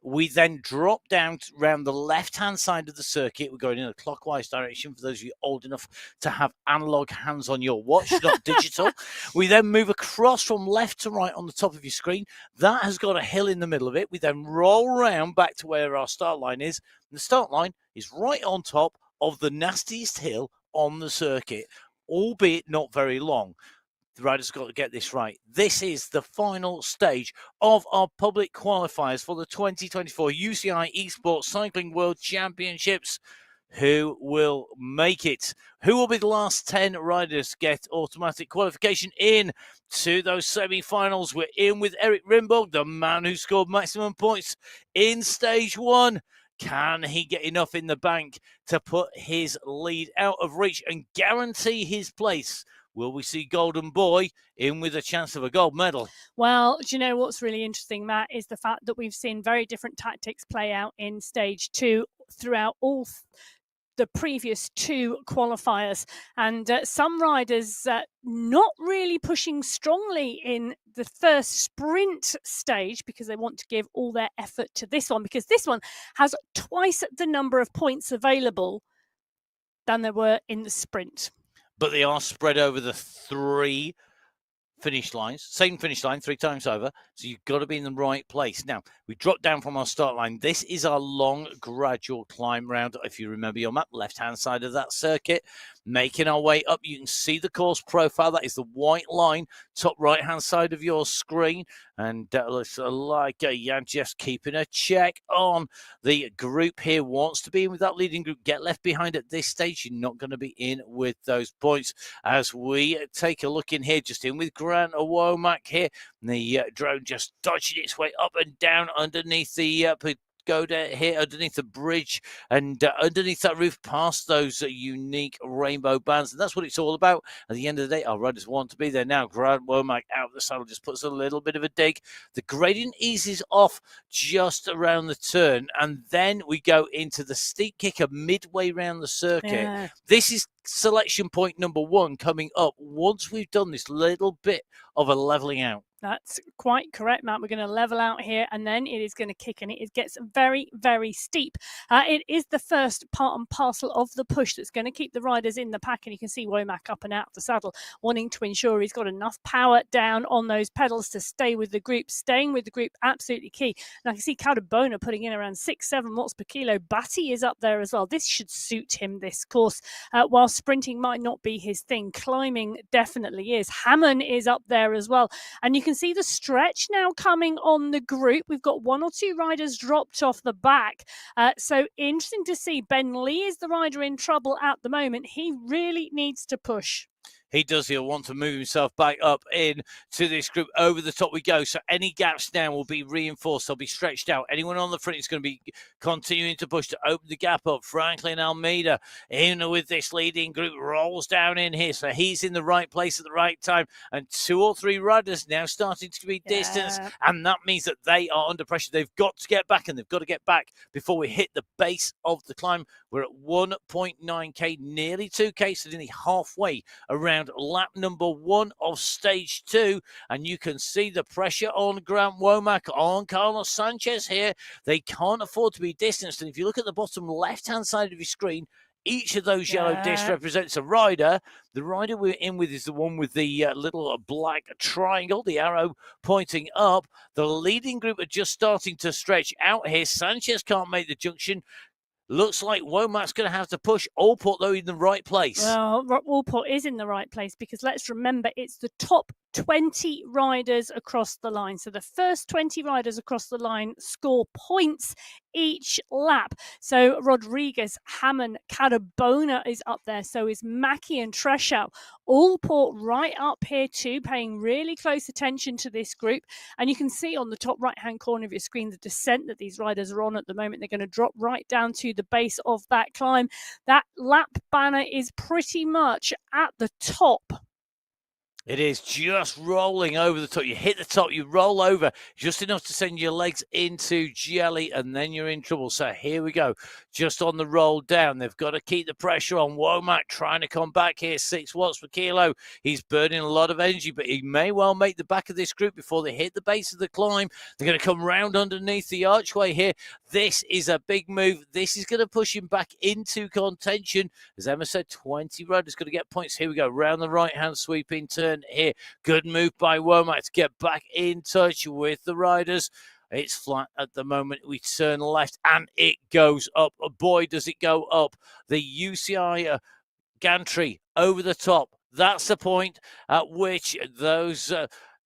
Speaker 1: We then drop down around the left-hand side of the circuit. We're going in a clockwise direction for those of you old enough to have analog hands on your watch, not digital. We then move across from left to right on the top of your screen. That has got a hill in the middle of it. We then roll around back to where our start line is. And the start line is right on top of the nastiest hill on the circuit, albeit not very long. The riders have got to get this right. This is the final stage of our public qualifiers for the 2024 UCI Esports Cycling World Championships. Who will make it? Who will be the last 10 riders to get automatic qualification in to those semi-finals? We're in with Eric Rimborg, the man who scored maximum points in stage 1. Can he get enough in the bank to put his lead out of reach and guarantee his place? Will we see Golden Boy in with a chance of a gold medal?
Speaker 2: Well, do you know what's really interesting, Matt, is the fact that we've seen very different tactics play out in stage 2 throughout all the previous 2 qualifiers. And some riders not really pushing strongly in the first sprint stage because they want to give all their effort to this one, because this one has twice the number of points available than there were in the sprint.
Speaker 1: But they are spread over the 3 finish lines, same finish line 3 times over. So you've got to be in the right place. Now, we drop down from our start line. This is our long, gradual climb round. If you remember your map, left-hand side of that circuit. making our way up. You can see the course profile. That is the white line, top right-hand side of your screen. And looks like Jan just keeping a check on the group here. Wants to be in with that leading group. Get left behind at this stage. You're not going to be in with those points. As we take a look in here, just in with Grant Womack here. The drone just dodging its way up and down underneath the pagoda here, underneath the bridge, and underneath that roof, past those unique rainbow bands. And that's what it's all about. At the end of the day, our riders want to be there now. Grant Womack out of the saddle, just puts a little bit of a dig. The gradient eases off just around the turn, and then we go into the steep kicker midway around the circuit.
Speaker 2: Yeah.
Speaker 1: This is selection point number 1 coming up once we've done this little bit of a leveling out.
Speaker 2: That's quite correct, Matt. We're going to level out here, and then it is going to kick, and it gets very, very steep. It is the first part and parcel of the push that's going to keep the riders in the pack, and you can see Womack up and out of the saddle, wanting to ensure he's got enough power down on those pedals to stay with the group. Staying with the group, absolutely key. And I can see Cadabona putting in around 6-7 watts per kilo. Batty is up there as well. This should suit him, this course. While sprinting might not be his thing, climbing definitely is. Hammond is up there as well. And you can see the stretch now coming on the group. We've got 1 or 2 riders dropped off the back. So interesting to see. Ben Lee is the rider in trouble at the moment. He really needs to push.
Speaker 1: He does. He'll want to move himself back up in to this group. Over the top we go. So any gaps now will be reinforced. They'll be stretched out. Anyone on the front is going to be continuing to push to open the gap up. Franklin Almeida in with this leading group, rolls down in here. So he's in the right place at the right time. And 2 or 3 riders now starting to be distanced. And that means that they are under pressure. They've got to get back, and they've got to get back before we hit the base of the climb. We're at 1.9k, nearly 2k, so nearly halfway around lap number 1 of stage 2, and you can see the pressure on Grant Womack, on Carlos Sanchez here. They can't afford to be distanced, and if you look at the bottom left-hand side of your screen, each of those yellow discs represents a rider. The rider we're in with is the one with the little black triangle, the arrow pointing up. The leading group are just starting to stretch out here. Sanchez can't make the junction. Looks like Womack's going to have to push. Allport, though, in the right place.
Speaker 2: Well, Allport is in the right place, because let's remember it's the top 20 riders across the line. So the first 20 riders across the line score points each lap. So Rodriguez, Hammond, Cadabona is up there. So is Mackie and Treshout. Allport right up here too, paying really close attention to this group. And you can see on the top right-hand corner of your screen the descent that these riders are on at the moment. They're going to drop right down to the base of that climb. That lap banner is pretty much at the top.
Speaker 1: It is just rolling over the top. You hit the top, you roll over just enough to send your legs into jelly, and then you're in trouble. So here we go, just on the roll down. They've got to keep the pressure on. Womack trying to come back here, 6 watts per kilo. He's burning a lot of energy, but he may well make the back of this group before they hit the base of the climb. They're going to come round underneath the archway here. This is a big move. This is going to push him back into contention. As Emma said, 20 riders going to get points. Here we go, round the right-hand sweeping turn here. Good move by Womack to get back in touch with the riders. It's flat at the moment. We turn left and it goes up. Boy, does it go up. The UCI gantry over the top. That's the point at which those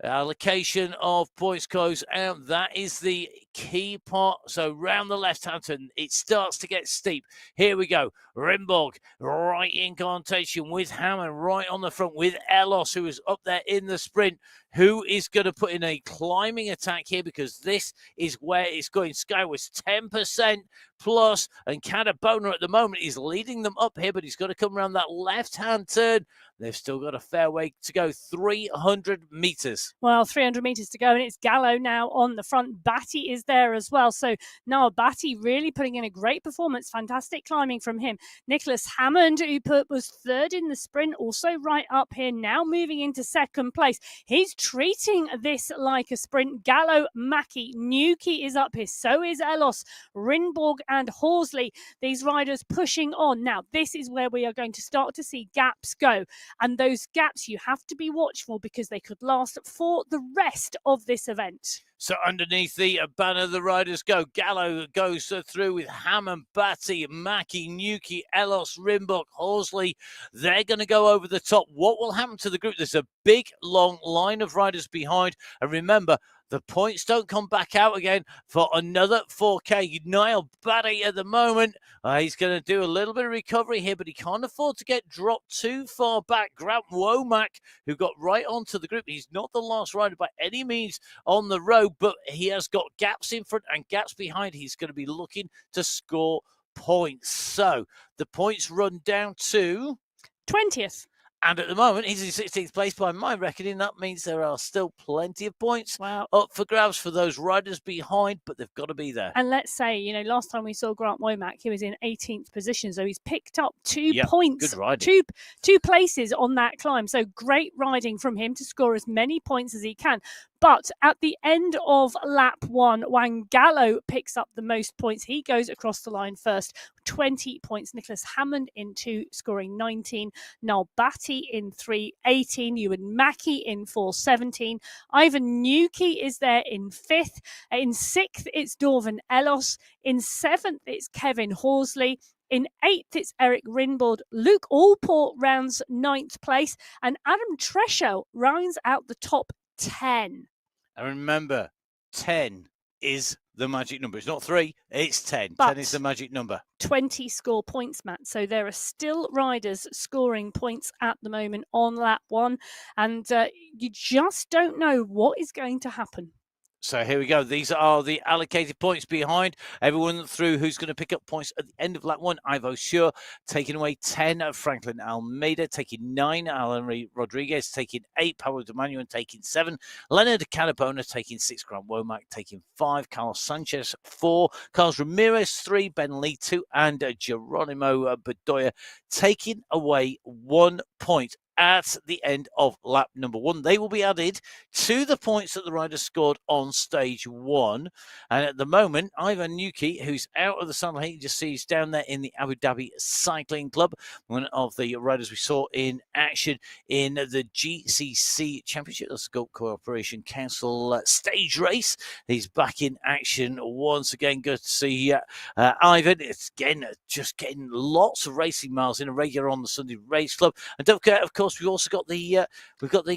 Speaker 1: allocation of points goes out. That is the key part. So round the left-hand turn, it starts to get steep. Here we go. Rimborg right in contention with Hammond right on the front with Elos, who is up there in the sprint. Who is going to put in a climbing attack here, because this is where it's going skywards. 10% plus, and Cadabona at the moment is leading them up here, but he's got to come around that left-hand turn. They've still got a fair way to go, 300 meters.
Speaker 2: Well, 300 meters to go, and it's Gallo now on the front. Batty is there as well. So now Batty really putting in a great performance. Fantastic climbing from him. Nicholas Hammond, who was 3rd in the sprint, also right up here, now moving into 2nd place. He's treating this like a sprint. Gallo, Mackie, Nuki is up here. So is Elos, Rinborg and Horsley. These riders pushing on. Now, this is where we are going to start to see gaps go. And those gaps you have to be watchful, because they could last for the rest of this event.
Speaker 1: So underneath the banner, the riders go. Gallo goes through with Hammond, Batty, Mackie, Nuki, Elos, Rimbuck, Horsley. They're going to go over the top. What will happen to the group? There's a big, long line of riders behind. And remember, the points don't come back out again for another 4K. Niall Batty at the moment. He's going to do a little bit of recovery here, but he can't afford to get dropped too far back. Grant Womack, who got right onto the group. He's not the last rider by any means on the road, but he has got gaps in front and gaps behind. He's going to be looking to score points. So the points run down to
Speaker 2: 20th.
Speaker 1: And at the moment, he's in 16th place by my reckoning. That means there are still plenty of points up for grabs for those riders behind, but they've got to be there.
Speaker 2: And let's say, last time we saw Grant Womack, he was in 18th position. So he's picked up 2 points,
Speaker 1: good riding.
Speaker 2: two places on that climb. So great riding from him to score as many points as he can. But at the end of lap 1, Wangallo picks up the most points. He goes across the line first, 20 points. Nicholas Hammond in 2, scoring 19. Niall Batty in 3, 18. Ewan Mackey in 4, 17. Ivan Nuki is there in 5th. In 6th, it's Dorvan Ellos. In 7th, it's Kevin Horsley. In 8th, it's Eric Rinbold. Luke Allport rounds 9th place. And Adam Treschel rounds out the top 10.
Speaker 1: And remember, 10 is the magic number. It's not 3, it's 10.
Speaker 2: But
Speaker 1: 10 is the magic number.
Speaker 2: 20 score points, Matt. So there are still riders scoring points at the moment on lap 1. And you just don't know what is going to happen.
Speaker 1: So here we go. These are the allocated points behind. Everyone through who's going to pick up points at the end of lap 1. Ivo Sure taking away 10. Franklin Almeida taking 9. Alan Rodriguez taking 8. Pablo de Manuel taking 7. Leonard Canabona taking 6. Grant Womack taking 5. Carlos Sanchez 4. Carlos Ramirez 3. Ben Lee 2. And Geronimo Bedoya taking away 1 point at the end of lap number 1. They will be added to the points that the riders scored on stage 1. And at the moment, Ivan Nuki, who's out of the sunlight, you just see he's down there in the Abu Dhabi Cycling Club, one of the riders we saw in action in the GCC Championship. That's the Gulf Cooperation Council stage race. He's back in action once again. Good to see Ivan. It's again just getting lots of racing miles in a regular on the Sunday Race Club. And don't forget, of course, we've also got the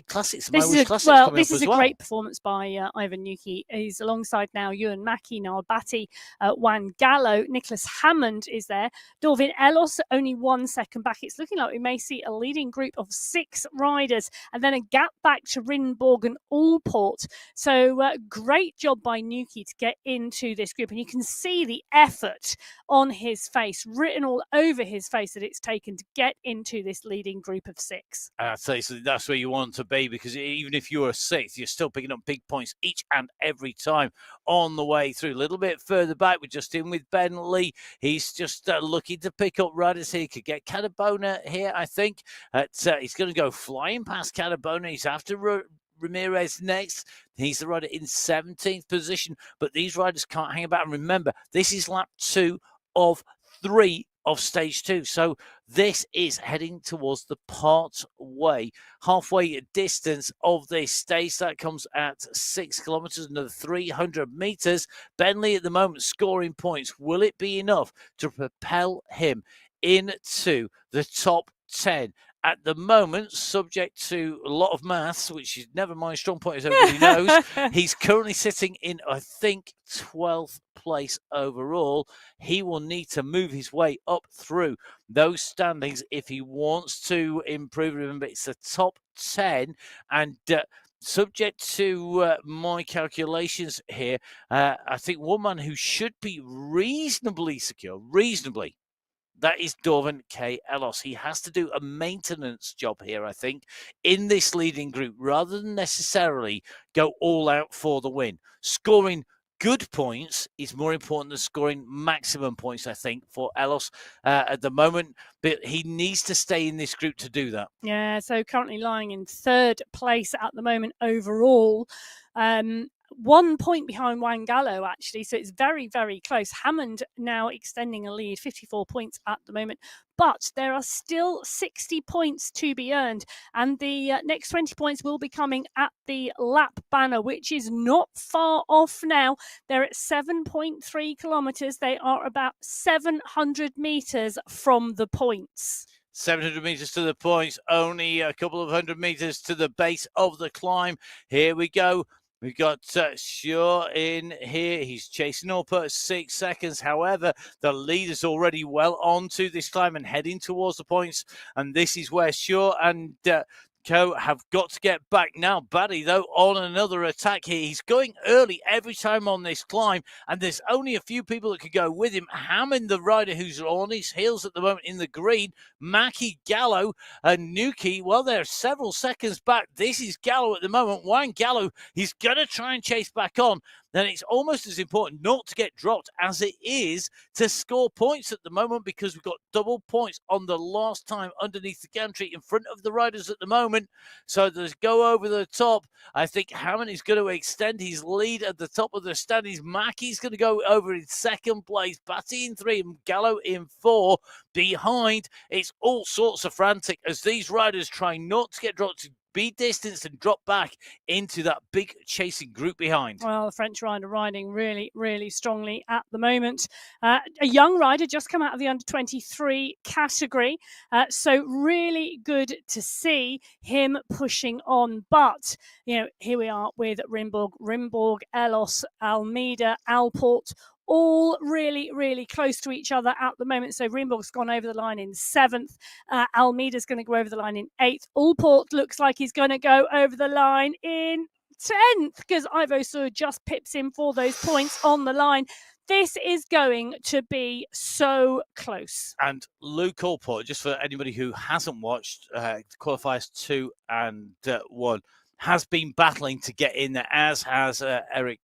Speaker 1: classics.
Speaker 2: This is a great performance by Ivan Nuki. He's alongside now Ewan Mackey, Niall Batty, Wangallo. Nicholas Hammond is there. Dorvin Ellos only 1 second back. It's looking like we may see a leading group of 6 riders and then a gap back to Rinborg and Allport. So great job by Nuki to get into this group. And you can see the effort on his face, written all over his face, that it's taken to get into this leading group of 6.
Speaker 1: I'd say so that's where you want to be, because even if you're a 6th, you're still picking up big points each and every time on the way through. A little bit further back, we're just in with Ben Lee. He's just looking to pick up riders here. He could get Canabona here, I think. He's going to go flying past Canabona. He's after Ramirez next. He's the rider in 17th position, but these riders can't hang about. And remember, this is lap 2 of 3 of stage 2. So this is heading towards the halfway distance of this stage. That comes at 6 kilometers, another 300 meters. Bentley at the moment scoring points. Will it be enough to propel him into the top 10? At the moment, subject to a lot of maths, which is never my strong point, as everybody knows, he's currently sitting in, I think, 12th place overall. He will need to move his way up through those standings if he wants to improve. Remember, it's the top 10, and subject to my calculations here, I think one man who should be reasonably secure, that is Dorvan K. Ellos. He has to do a maintenance job here, I think, in this leading group, rather than necessarily go all out for the win. Scoring good points is more important than scoring maximum points, I think, for Ellos at the moment. But he needs to stay in this group to do that.
Speaker 2: Yeah, so currently lying in 3rd place at the moment overall. 1 point behind Wangallo, actually. So it's very, very close. Hammond now extending a lead, 54 points at the moment. But there are still 60 points to be earned. And the next 20 points will be coming at the lap banner, which is not far off now. They're at 7.3 kilometres. They are about 700 metres from the points.
Speaker 1: 700 meters to the points, only a couple of 100 meters to the base of the climb. Here we go. We've got Shaw in here. He's chasing up at 6 seconds. However, the lead is already well onto this climb and heading towards the points. And this is where Shaw and Co have got to get back now. Batty, though, on another attack here. He's going early every time on this climb, and there's only a few people that could go with him. Hammond, the rider who's on his heels at the moment in the green. Mackie, Gallo, and Nuki, well, they're several seconds back. This is Gallo at the moment. Juan Gallo, he's going to try and chase back on. Then it's almost as important not to get dropped as it is to score points at the moment, because we've got double points on the last time underneath the gantry in front of the riders at the moment. So there's go over the top. I think Hammond is going to extend his lead at the top of the standings. Mackey's going to go over in second place. Batty in 3 and Gallo in 4. Behind, it's all sorts of frantic as these riders try not to get dropped, to be distanced and drop back into that big chasing group behind.
Speaker 2: Well, the French rider riding really, really strongly at the moment. A young rider just come out of the under-23 category. So really good to see him pushing on. But, you know, here we are with Rimborg, Elos, Almeida, Alport, all really, really close to each other at the moment. So Rimborg's gone over the line in 7th. Almeida's going to go over the line in 8th. Allport looks like he's going to go over the line in 10th, because Ivo Sur just pips him for those points on the line. This is going to be so close.
Speaker 1: And Luke Allport, just for anybody who hasn't watched Qualifiers 2 and 1, has been battling to get in there, as has Eric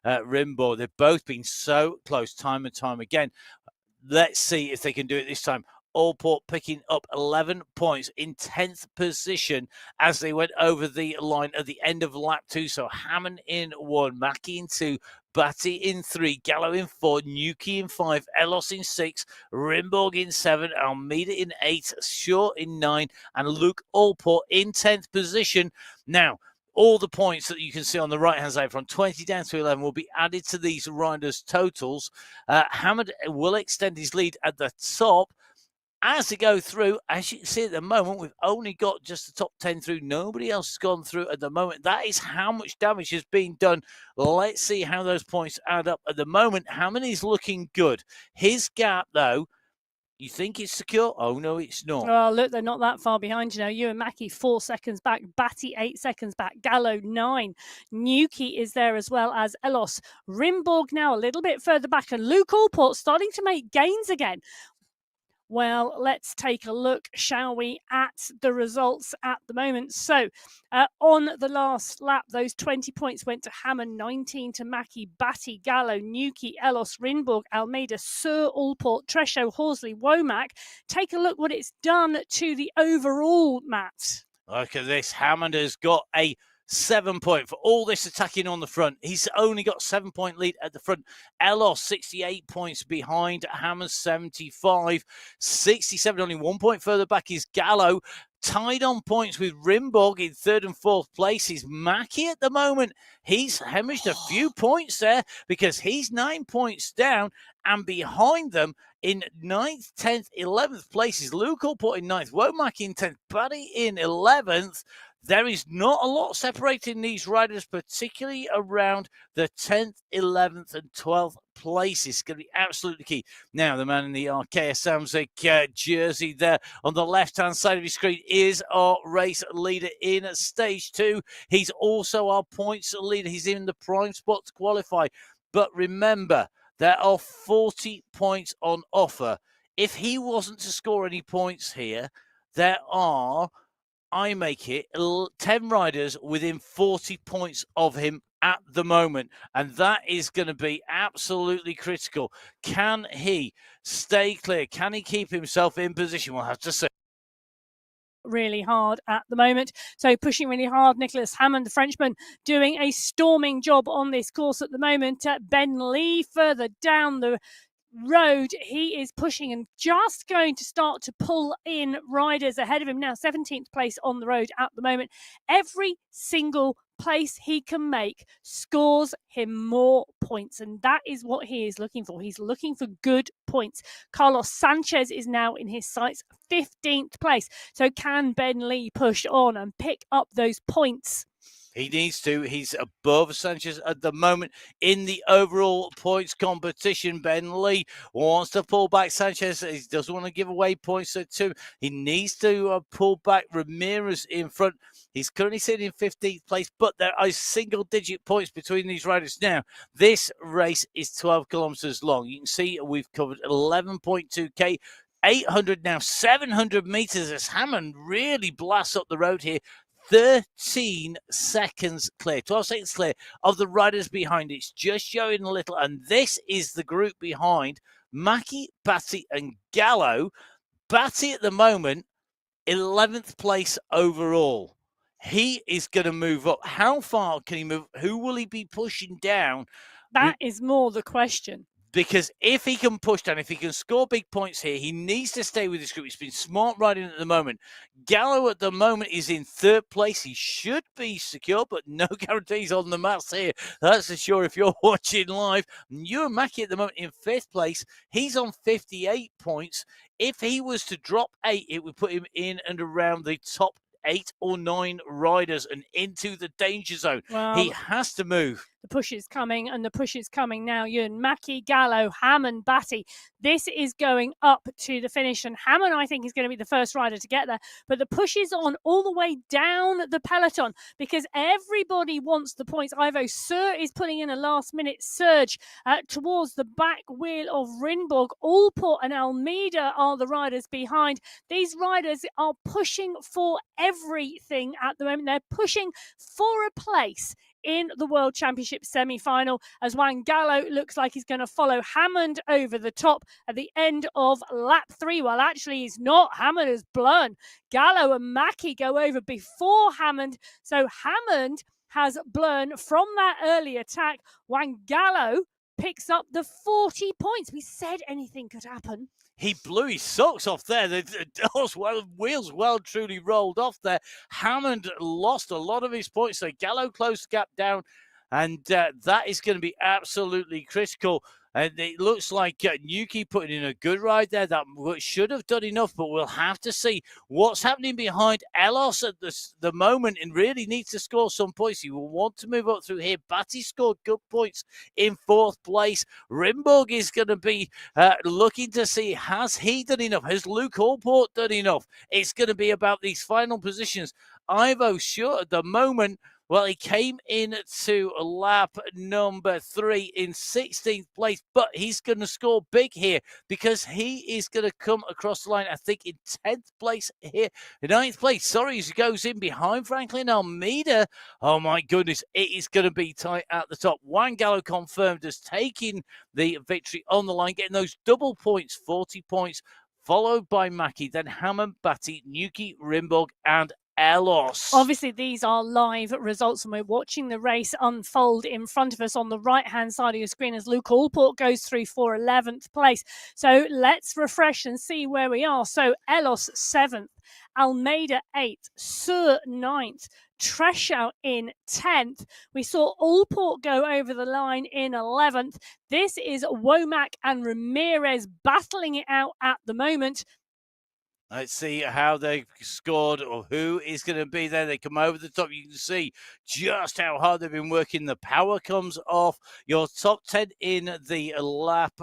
Speaker 1: Rimbaud. They've both been so close time and time again. Let's see if they can do it this time. Allport picking up 11 points in 10th position as they went over the line at the end of lap 2. So Hammond in 1, Mackie in 2, Batty in 3, Gallo in 4, Nuki in 5, Elos in 6, Rimborg in 7, Almeida in 8, Shaw in 9, and Luke Allport in 10th position. Now, all the points that you can see on the right-hand side from 20 down to 11 will be added to these riders' totals. Hammond will extend his lead at the top. As they go through, as you can see at the moment, we've only got just the top 10 through. Nobody else has gone through at the moment. That is how much damage has been done. Let's see how those points add up. At the moment, Hammond is looking good. His gap, though, you think it's secure? Oh, no, it's not.
Speaker 2: Oh, look, they're not that far behind. You know, you and Mackie 4 seconds back. Batty 8 seconds back. Gallo 9. Nuki is there as well as Elos. Rimborg now a little bit further back. And Luke Allport starting to make gains again. Well, let's take a look, shall we, at the results at the moment. So, on the last lap, those 20 points went to Hammond, 19 to Mackie, Batty, Gallo, Nuki, Elos, Rimborg, Almeida, Sur, Allport, Tresho, Horsley, Womack. Take a look what it's done to the overall, Matt.
Speaker 1: Look at this. Hammond has got a 7-point for all this attacking on the front. He's only got 7-point lead at the front. Elos 68 points behind. Hammond 75. 67, only 1 point further back is Gallo. Tied on points with Rimborg in 3rd and 4th places. Mackie at the moment, he's hemorrhaged a few points there because he's 9 points down, and behind them in 9th, 10th, 11th places, Luke Allport in 9th, Womack in 10th, Buddy in 11th. There is not a lot separating these riders, particularly around the 10th, 11th, and 12th places. It's going to be absolutely key. Now, the man in the Arkea Samsic jersey there on the left-hand side of your screen is our race leader in stage 2. He's also our points leader. He's in the prime spot to qualify. But remember, there are 40 points on offer. If he wasn't to score any points here, there are, I make it, 10 riders within 40 points of him at the moment. And that is going to be absolutely critical. Can he stay clear? Can he keep himself in position? We'll have to see.
Speaker 2: really hard at the moment. So pushing really hard. Nicholas Hammond, the Frenchman, doing a storming job on this course at the moment. Ben Lee further down the road, he is pushing and just going to start to pull in riders ahead of him now. 17th place on the road at the moment. Every single place he can make scores him more points, and that is what he is looking for. He's looking for good points. Carlos Sanchez is now in his sights, 15th place. So can Ben Lee push on and pick up those points?
Speaker 1: He needs to. He's above Sanchez at the moment in the overall points competition. Ben Lee wants to pull back Sanchez. He doesn't want to give away points to him. He needs to pull back Ramirez in front. He's currently sitting in 15th place, but there are single-digit points between these riders. Now, this race is 12 kilometers long. You can see we've covered 11.2K. 800 now, 700 meters as Hammond really blasts up the road here. 13 seconds clear, 12 seconds clear of the riders behind. It's just showing a little, and this is the group behind Mackie, Batty, and Gallo. Batty at the moment, 11th place overall. He is going to move up. How far can he move? Who will he be pushing down?
Speaker 2: That is more the question.
Speaker 1: Because if he can push down, if he can score big points here, he needs to stay with this group. He's been smart riding at the moment. Gallo at the moment is in 3rd place. He should be secure, but no guarantees on the maths here. That's for sure if you're watching live. Ewan Mackie at the moment in 5th place. He's on 58 points. If he was to drop 8, it would put him in and around the top 8 or 9 riders and into the danger zone. Well, he has to move.
Speaker 2: The push is coming, and the push is coming now. Ewan Mackie, Gallo, Hammond, Batty. This is going up to the finish, and Hammond, I think, is going to be the first rider to get there. But the push is on all the way down the peloton because everybody wants the points. Ivo Sir is putting in a last-minute surge towards the back wheel of Rinborg. Allport and Almeida are the riders behind. These riders are pushing for everything at the moment. They're pushing for a place in the World Championship semi-final as Juan Gallo looks like he's going to follow Hammond over the top at the end of lap 3. Well, actually, he's not. Hammond has blown. Gallo and Mackie go over before Hammond. So Hammond has blown from that early attack. Juan Gallo picks up the 40 points. We said anything could happen.
Speaker 1: He blew his socks off there. Those wheels well truly rolled off there. Hammond lost a lot of his points. So Gallo closed the gap down. And that is going to be absolutely critical. And it looks like Nuki putting in a good ride there. That should have done enough, but we'll have to see what's happening behind Elos at the moment and really needs to score some points. He will want to move up through here. Batty scored good points in 4th place. Rimborg is going to be looking to see, has he done enough? Has Luke Allport done enough? It's going to be about these final positions. Ivo Sure at the moment, well, he came in to lap number 3 in 16th place, but he's going to score big here because he is going to come across the line, I think, in 10th place here. 9th place, sorry, he goes in behind Franklin Almeida. Oh, my goodness, it is going to be tight at the top. Juan Gallo confirmed as taking the victory on the line, getting those double points, 40 points, followed by Mackie, then Hammond, Batty, Nuki, Rimborg, and Elos.
Speaker 2: Obviously, these are live results, and we're watching the race unfold in front of us on the right-hand side of your screen as Luke Allport goes through for 11th place. So let's refresh and see where we are. So Elos 7th, Almeida 8th, Sur 9th, Treschau in 10th. We saw Allport go over the line in 11th. This is Womack and Ramirez battling it out at the moment.
Speaker 1: Let's see how they scored or who is going to be there. They come over the top. You can see just how hard they've been working. The power comes off. Your top 10 in the lap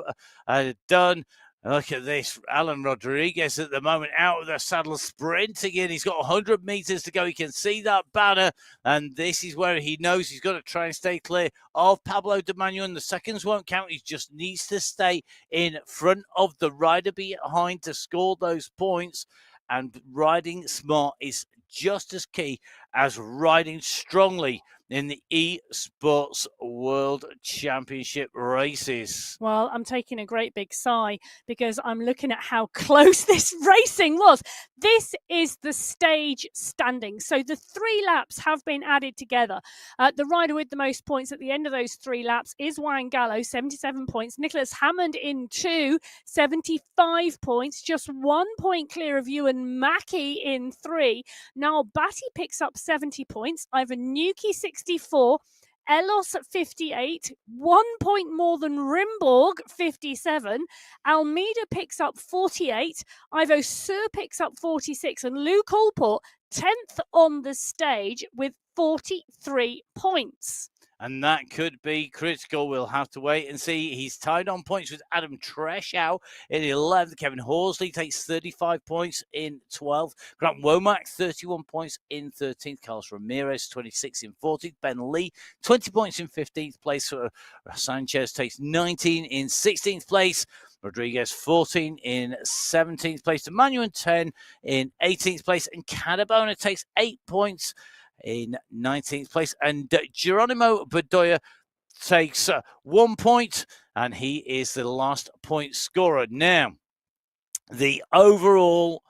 Speaker 1: done. Look at this. Alan Rodriguez at the moment out of the saddle sprinting in. He's got 100 meters to go. You can see that banner. And this is where he knows he's got to try and stay clear of Pablo de Manuel. And the seconds won't count. He just needs to stay in front of the rider behind to score those points. And riding smart is just as key as riding strongly in the Esports World Championship races.
Speaker 2: Well, I'm taking a great big sigh because I'm looking at how close this racing was. This is the stage standing. So the 3 laps have been added together. The rider with the most points at the end of those 3 laps is Juan Gallo, 77 points. Nicholas Hammond in 2, 75 points. Just 1 point clear of Ewan Mackey in 3. Now Batty picks up 70 points. Ivan Nuki, 64. Elos at 58, 1 point more than Rimborg, 57. Almeida picks up 48. Ivo Sur picks up 46. And Luke Allport, 10th on the stage with 43 points.
Speaker 1: And that could be critical. We'll have to wait and see. He's tied on points with Adam Treshow in 11th. Kevin Horsley takes 35 points in 12th. Grant Womack, 31 points in 13th. Carlos Ramirez, 26 in 14th. Ben Lee, 20 points in 15th place. Sanchez takes 19 in 16th place. Rodriguez, 14 in 17th place. Emmanuel, 10 in 18th place. And Cadabona takes 8 points in 19th place, and Geronimo Bedoya takes 1 point, and he is the last point scorer. Now, the overall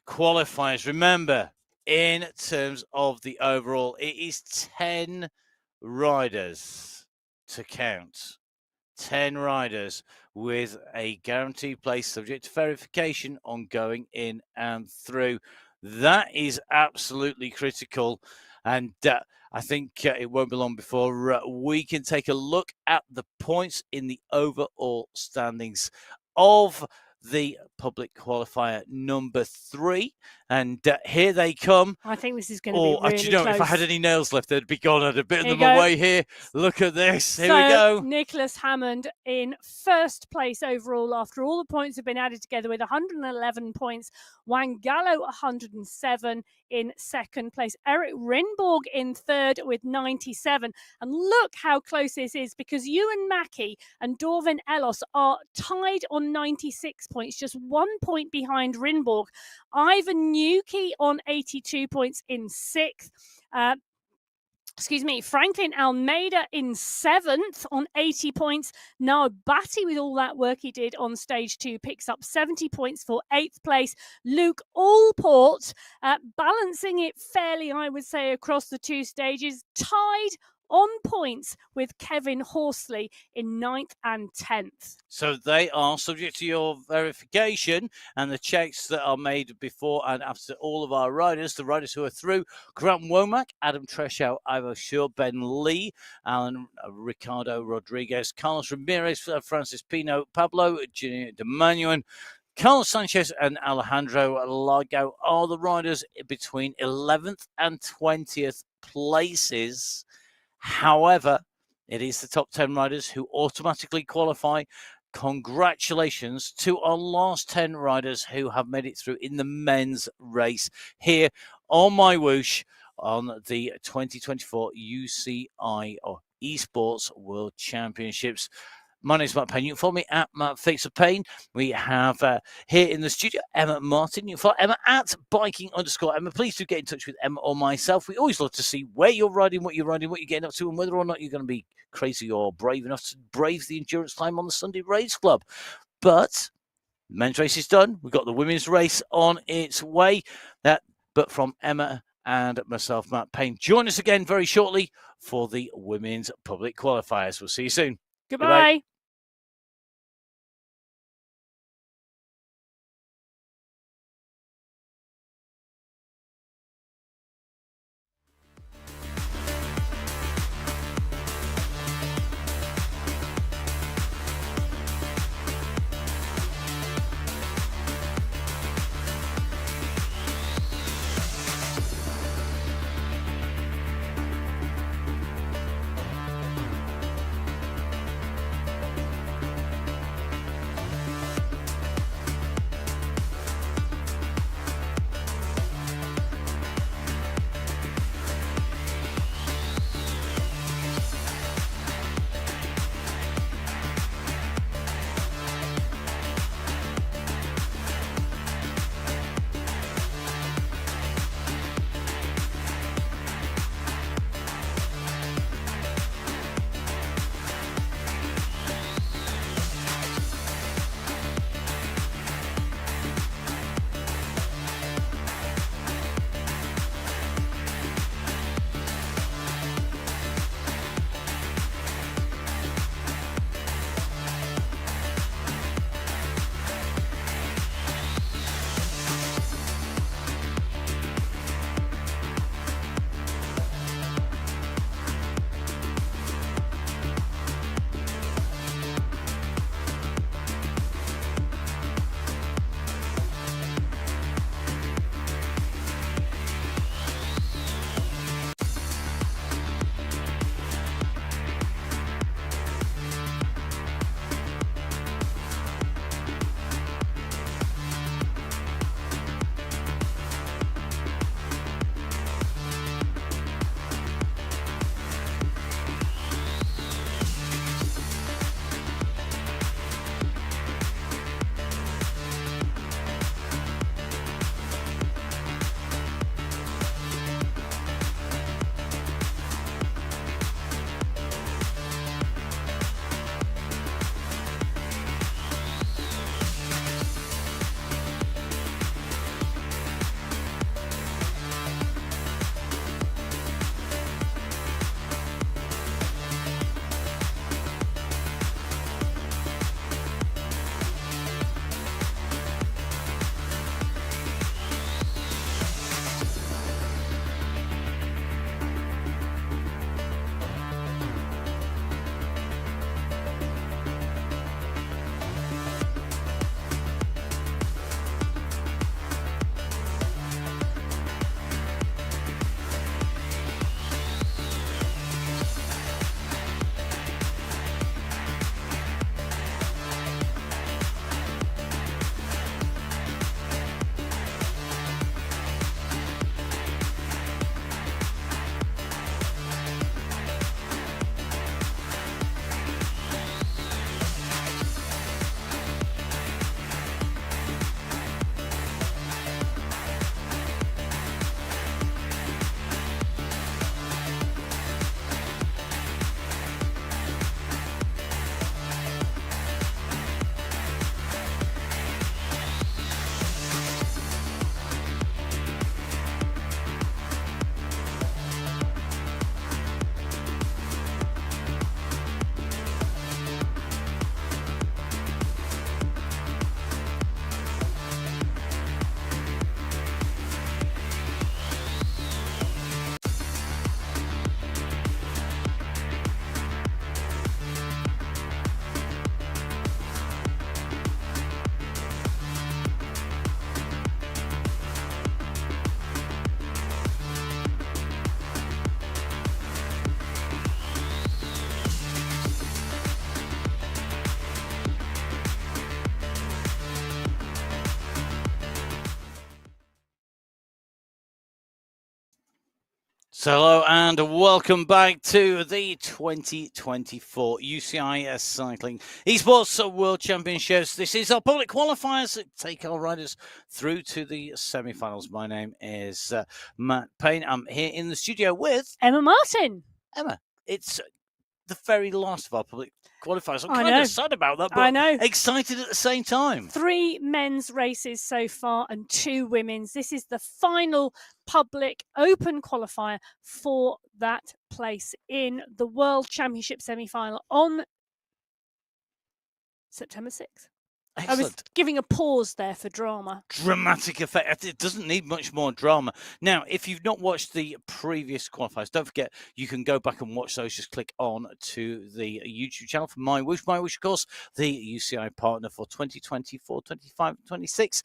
Speaker 1: qualifiers, remember, in terms of the overall, it is 10 riders to count. 10 riders with a guaranteed place subject to verification on going in and through. That is absolutely critical, and I think it won't be long before we can take a look at the points in the overall standings of the public qualifier number 3, and here they come.
Speaker 2: I think this is going to be really close.
Speaker 1: If I had any nails left, they'd be gone. I'd have bitten them away here. Look at this. Here we go.
Speaker 2: Nicholas Hammond in first place overall after all the points have been added together with 111 points. Juan Gallo, 107 in second place. Eric Rinborg in third with 97. And look how close this is, because Ewan Mackey and Dorvin Ellos are tied on 96 points, just 1 point behind Rinborg. Ivan Nuki on 82 points in sixth. Franklin Almeida in 7th on 80 points. Now Batty, with all that work he did on stage 2, picks up 70 points for 8th place. Luke Allport, balancing it fairly, I would say, across the 2 stages, tied on points with Kevin Horsley in 9th and 10th.
Speaker 1: So they are subject to your verification and the checks that are made before and after all of our riders. The riders who are through: Grant Womack, Adam Treshow, Ivo Shore, Ben Lee, Alan Ricardo Rodriguez, Carlos Ramirez, Francis Pino, Pablo Junior de Manuel, Carlos Sanchez and Alejandro Largo are the riders between 11th and 20th places. However, it is the top 10 riders who automatically qualify. Congratulations to our last 10 riders who have made it through in the men's race here on MyWhoosh on the 2024 UCI or Esports World Championships. My name is Matt Payne. You can follow me at Matt Fakes of Pain. We have here in the studio Emma Martin. You can follow Emma at biking_Emma. Please do get in touch with Emma or myself. We always love to see where you're riding, what you're getting up to, and whether or not you're going to be crazy or brave enough to brave the endurance climb on the Sunday Race Club. But the men's race is done. We've got the women's race on its way. But from Emma and myself, Matt Payne. Join us again very shortly for the women's public qualifiers. We'll see you soon.
Speaker 2: Goodbye.
Speaker 1: So hello and welcome back to the 2024 UCI Cycling Esports World Championships. This is our public qualifiers that take our riders through to the semi-finals. My name is Matt Payne. I'm here in the studio with
Speaker 2: Emma Martin.
Speaker 1: Emma. It's the very last of our public qualifiers. I'm
Speaker 2: I
Speaker 1: kind
Speaker 2: know.
Speaker 1: of sad about that,
Speaker 2: I
Speaker 1: but
Speaker 2: know.
Speaker 1: excited at the same time.
Speaker 2: 3 men's races so far and 2 women's. This is the final public open qualifier for that place in the World Championship semi-final on September 6th.
Speaker 1: Excellent.
Speaker 2: I was giving a pause there for drama.
Speaker 1: Dramatic effect. It doesn't need much more drama. Now, if you've not watched the previous qualifiers, don't forget you can go back and watch those. Just click on to the YouTube channel for MyWhoosh. MyWhoosh, of course, the UCI partner for 2024, 25, 26.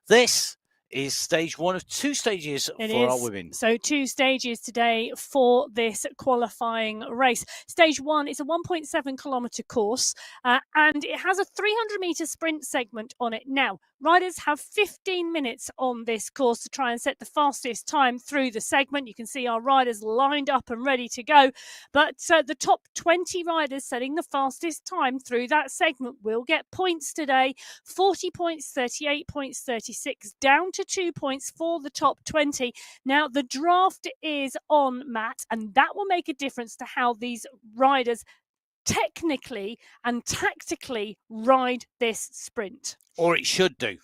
Speaker 1: This is stage 1 of 2 stages for our women.
Speaker 2: So 2 stages today for this qualifying race. Stage 1 is a 1.7 kilometre course and it has a 300 metre sprint segment on it. Now, riders have 15 minutes on this course to try and set the fastest time through the segment. You can see our riders lined up and ready to go. But the top 20 riders setting the fastest time through that segment will get points today. 40 points, 38 points, 36, down to 2 points for the top 20. Now, the draft is on, Matt, and that will make a difference to how these riders technically and tactically ride this sprint.
Speaker 1: Or it should do.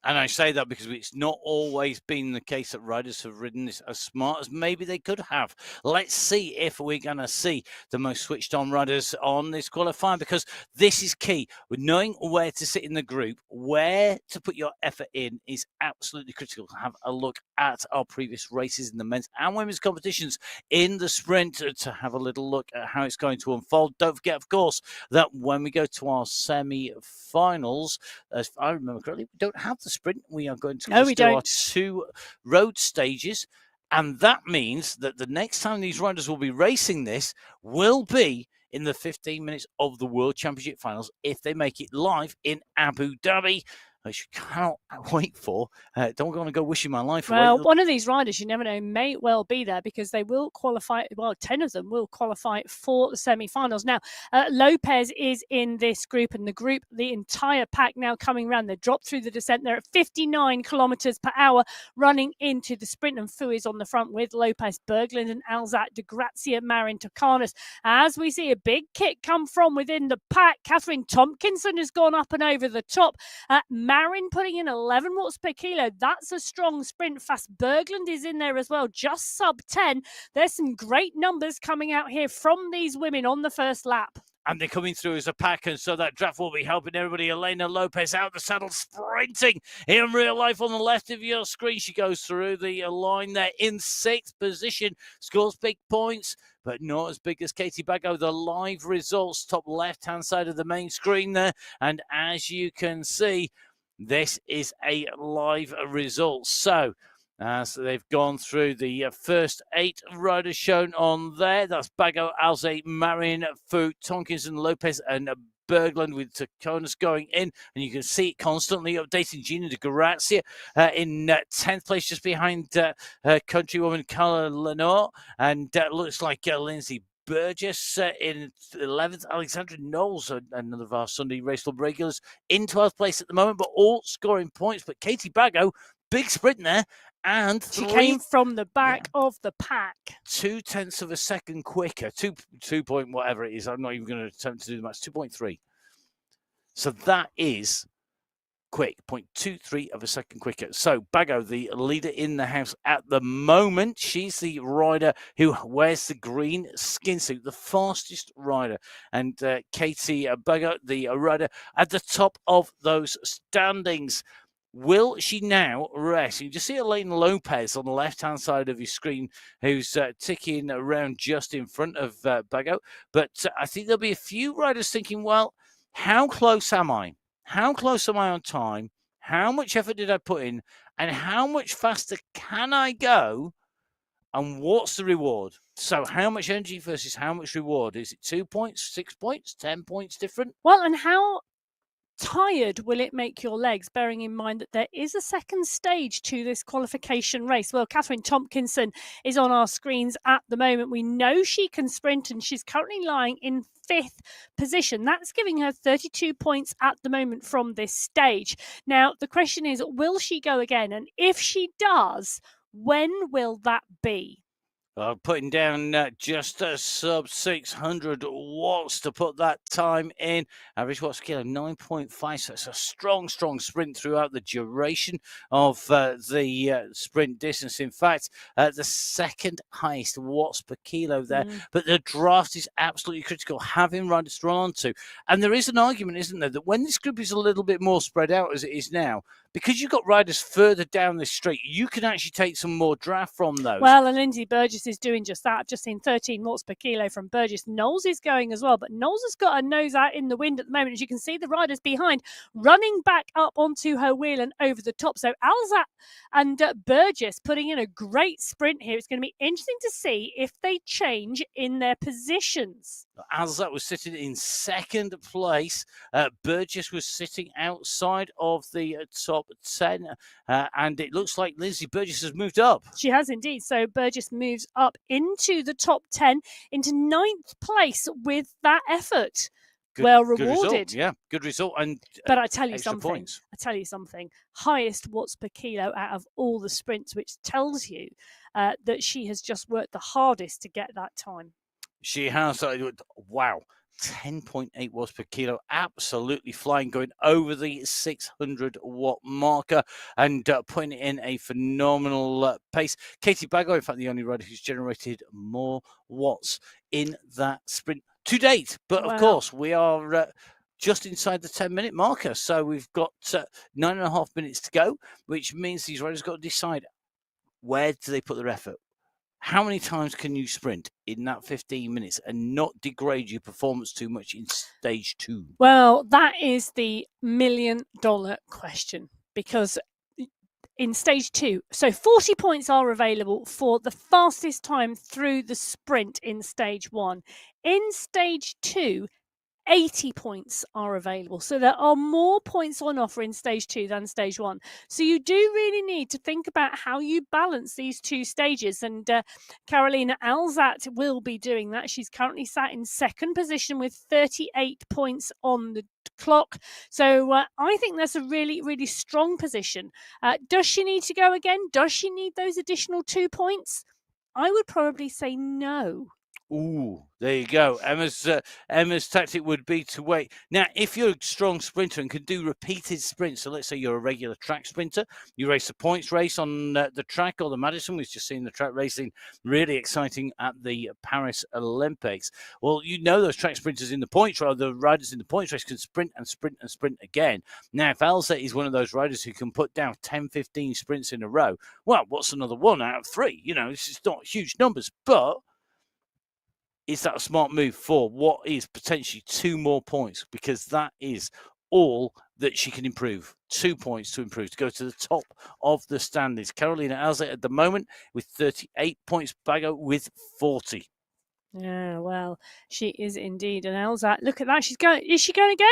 Speaker 1: And I say that because it's not always been the case that riders have ridden this as smart as maybe they could have. Let's see if we're going to see the most switched on riders on this qualifier, because this is key. With knowing where to sit in the group, where to put your effort in is absolutely critical. Have a look at our previous races in the men's and women's competitions in the sprint to have a little look at how it's going to unfold. Don't forget, of course, that when we go to our semi-finals, if I remember correctly, we don't have the sprint. We are going to do our 2 road stages, and that means that the next time these riders will be racing this will be in the 15 minutes of the World Championship finals if they make it live in Abu Dhabi, which I cannot wait for. Don't want to go wishing my life away.
Speaker 2: Well, one of these riders, you never know, may well be there because they will qualify. Well, 10 of them will qualify for the semi-finals. Now, Lopez is in this group, and the entire pack now coming around. They dropped through the descent. They're at 59 kilometers per hour running into the sprint, and Fu is on the front with Lopez, Berglund and Alzat, De Grazia, Marin, Tokarnas. As we see a big kick come from within the pack, Catherine Tompkinson has gone up and over the top. Marin putting in 11 watts per kilo. That's a strong sprint fast. Berglund is in there as well, just sub 10. There's some great numbers coming out here from these women on the first lap.
Speaker 1: And they're coming through as a pack, and so that draft will be helping everybody. Elena Lopez out the saddle, sprinting in real life on the left of your screen. She goes through the line there in 6th position, scores big points, but not as big as Katie Bago. The live results, top left-hand side of the main screen there. And as you can see, this is a live result. So they've gone through the first 8 riders shown on there. That's Bago, Alze, Marin, Fu, Tompkinson, Lopez, and Berglund with Tokarnas going in. And you can see it constantly updating. Gina De Grazia in 10th place, just behind her countrywoman Carla Lenore. And looks like Lindsay Burgess in 11th, Alexandra Knowles, another of our Sunday Race Club regulars, in 12th place at the moment, but all scoring points. But Katie Bago, big sprint there, and
Speaker 2: she came from the back of the pack.
Speaker 1: 0.2 of a second quicker, 2 point whatever it is. I'm not even going to attempt to do the maths. 2.3. So that is quick, 0.23 of a second quicker. So Bago, the leader in the house at the moment. She's the rider who wears the green skin suit, the fastest rider. And Katie Bago, the rider at the top of those standings. Will she now rest? You just see Elena Lopez on the left-hand side of your screen, who's ticking around just in front of Bago. But I think there'll be a few riders thinking, well, how close am I? How close am I on time? How much effort did I put in? And how much faster can I go? And what's the reward? So how much energy versus how much reward? Is it 2 points, 6 points, 10 points different?
Speaker 2: Well, and how tired will it make your legs, bearing in mind that there is a second stage to this qualification race? Well, Catherine Tompkinson is on our screens at the moment. We know she can sprint, and she's currently lying in 5th position. That's giving her 32 points at the moment from this stage. Now, the question is, will she go again? And if she does, when will that be?
Speaker 1: Putting down just a sub 600 watts to put that time in. Average watts per kilo 9.5. So it's a strong sprint throughout the duration of the sprint distance. In fact, the second highest watts per kilo there. But the draft is absolutely critical, having riders to run onto. And there is an argument, isn't there, that when this group is a little bit more spread out as it is now, because you've got riders further down this straight, you can actually take some more draft from those.
Speaker 2: Well, and Lindsay Burgess is doing just that. I've just seen 13 watts per kilo from Burgess. Knowles is going as well, but Knowles has got her nose out in the wind at the moment. As you can see, the riders behind running back up onto her wheel and over the top. So Alzat and Burgess putting in a great sprint here. It's going to be interesting to see if they change in their positions.
Speaker 1: Alzat was sitting in 2nd place. Burgess was sitting outside of the top 10. And it looks like Lindsay Burgess has moved up.
Speaker 2: She has indeed. So Burgess moves up into the top 10, into 9th place with that effort. Well rewarded.
Speaker 1: Good result. And
Speaker 2: but I tell you something.
Speaker 1: Points.
Speaker 2: Highest watts per kilo out of all the sprints, which tells you that she has just worked the hardest to get that time.
Speaker 1: She has. Wow. 10.8 watts per kilo, absolutely flying, going over the 600 watt marker and putting it in a phenomenal pace. Katie Bago, in fact, the only rider who's generated more watts in that sprint to date. But of course, we are just inside the 10-minute marker. So we've got 9.5 minutes to go, which means these riders got to decide, where do they put their effort? How many times can you sprint in that 15 minutes and not degrade your performance too much in stage 2?
Speaker 2: Well, that is the $1 million question, because in stage 2, so 40 points are available for the fastest time through the sprint in stage 1. In stage 2, 80 points are available. So there are more points on offer in stage 2 than stage 1. So you do really need to think about how you balance these two stages. And Carolina Alzat will be doing that. She's currently sat in 2nd position with 38 points on the clock. So I think that's a really, really strong position. Does she need to go again? Does she need those additional 2 points? I would probably say no.
Speaker 1: Ooh, there you go. Emma's tactic would be to wait. Now, if you're a strong sprinter and can do repeated sprints, so let's say you're a regular track sprinter, you race the points race on the track or the Madison. We've just seen the track racing, really exciting at the Paris Olympics. Well, you know those track sprinters in the points race, the riders in the points race can sprint and sprint and sprint again. Now, if Alza is one of those riders who can put down 10, 15 sprints in a row, well, what's another 1 out of 3? You know, it's not huge numbers, but is that a smart move for what is potentially 2 more points? Because that is all that she can improve. 2 points to improve, to go to the top of the standings. Carolina Alzat at the moment with 38 points, Bago with 40.
Speaker 2: Yeah, well, she is indeed an Alzat. Look at that. She's going. Is she going again?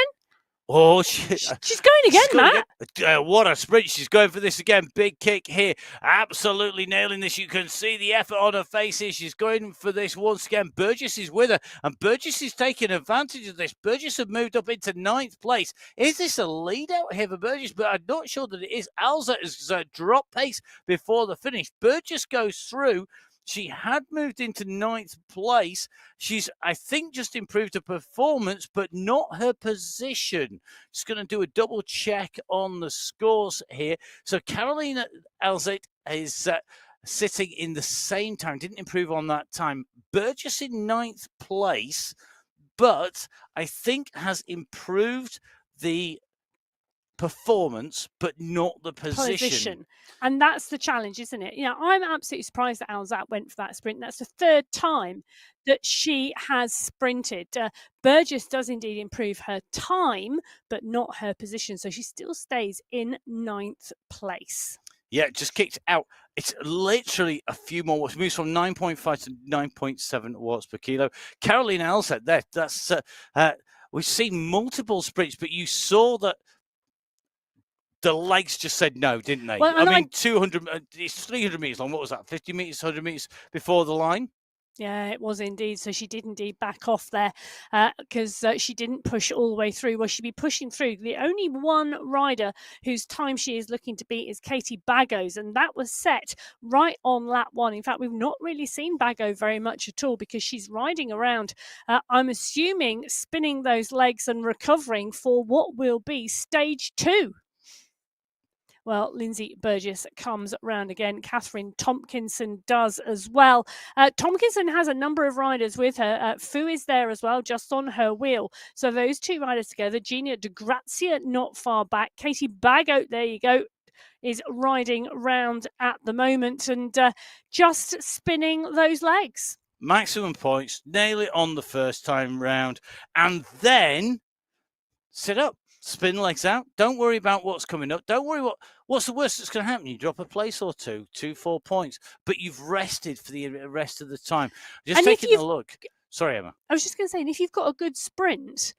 Speaker 1: Oh,
Speaker 2: she's going again, Matt.
Speaker 1: What a sprint. She's going for this again. Big kick here. Absolutely nailing this. You can see the effort on her face here. She's going for this once again. Burgess is with her, and Burgess is taking advantage of this. Burgess have moved up into 9th place. Is this a lead out here for Burgess? But I'm not sure that it is. Alza has dropped pace before the finish. Burgess goes through. She had moved into 9th place. She's, I think, just improved her performance, but not her position. Just going to do a double check on the scores here. So Carolina Alzat is sitting in the same time, didn't improve on that time. Burgess in 9th place, but I think has improved the performance, but not the position.
Speaker 2: And that's the challenge, isn't it? You know, I'm absolutely surprised that Alzat went for that sprint. That's the 3rd time that she has sprinted. Burgess does indeed improve her time, but not her position. So she still stays in 9th place.
Speaker 1: Yeah, just kicked out. It's literally a few more watts. Moves from 9.5 to 9.7 watts per kilo. Carolina Alzat there. That's we've seen multiple sprints, but you saw that the legs just said no, didn't they?
Speaker 2: Well,
Speaker 1: I mean, 200, it's 300 meters long. What was that? 50 meters, 100 meters before the line?
Speaker 2: Yeah, it was indeed. So she did indeed back off there because she didn't push all the way through. Well, she'd be pushing through. The only one rider whose time she is looking to beat is Katie Bagos, and that was set right on lap 1. In fact, we've not really seen Bago very much at all because she's riding around, I'm assuming, spinning those legs and recovering for what will be stage 2. Well, Lindsay Burgess comes round again. Catherine Tompkinson does as well. Tompkinson has a number of riders with her. Fu is there as well, just on her wheel. So those two riders together. Gina De Grazia not far back. Katie Bago, there you go, is riding round at the moment and just spinning those legs.
Speaker 1: Maximum points, nail it on the first time round, and then sit up. Spin legs out. Don't worry about what's coming up. Don't worry what's the worst that's going to happen. You drop a place or two, 4 points, but you've rested for the rest of the time. Just taking a look. Sorry, Emma.
Speaker 2: I was just going to say, and if you've got a good sprint,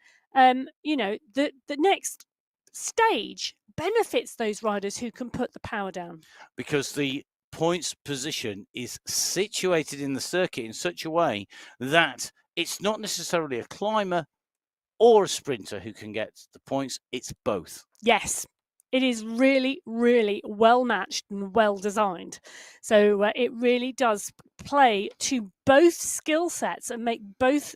Speaker 2: you know, the next stage benefits those riders who can put the power down.
Speaker 1: Because the points position is situated in the circuit in such a way that it's not necessarily a climber or a sprinter who can get the points. It's both.
Speaker 2: Yes, it is really, really well matched and well designed. So it really does play to both skill sets and make both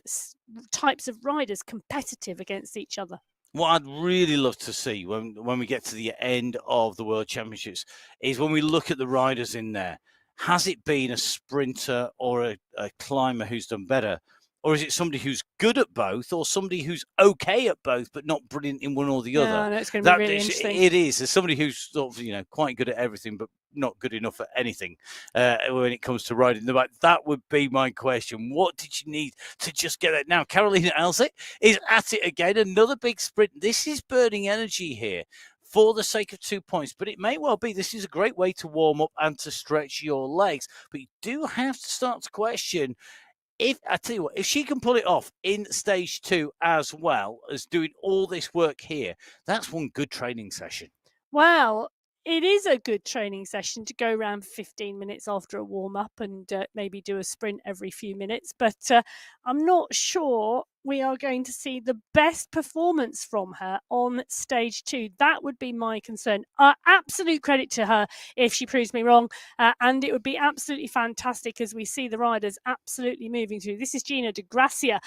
Speaker 2: types of riders competitive against each other.
Speaker 1: What I'd really love to see when we get to the end of the World Championships is when we look at the riders in there, has it been a sprinter or a climber who's done better? Or is it somebody who's good at both, or somebody who's okay at both, but not brilliant in one or the other?
Speaker 2: No, it's going to be really interesting.
Speaker 1: It is. There's somebody who's sort of, quite good at everything, but not good enough at anything when it comes to riding the bike. That would be my question. What did you need to just get it? Now, Carolina Elsick is at it again. Another big sprint. This is burning energy here for the sake of 2 points, but it may well be this is a great way to warm up and to stretch your legs. But you do have to start to question, I tell you what, if she can pull it off in stage 2 as well as doing all this work here, that's one good training session.
Speaker 2: Well, it is a good training session to go around 15 minutes after a warm-up and maybe do a sprint every few minutes. But I'm not sure we are going to see the best performance from her on stage 2. That would be my concern. Absolute credit to her if she proves me wrong. And it would be absolutely fantastic as we see the riders absolutely moving through. This is Gina De Grazia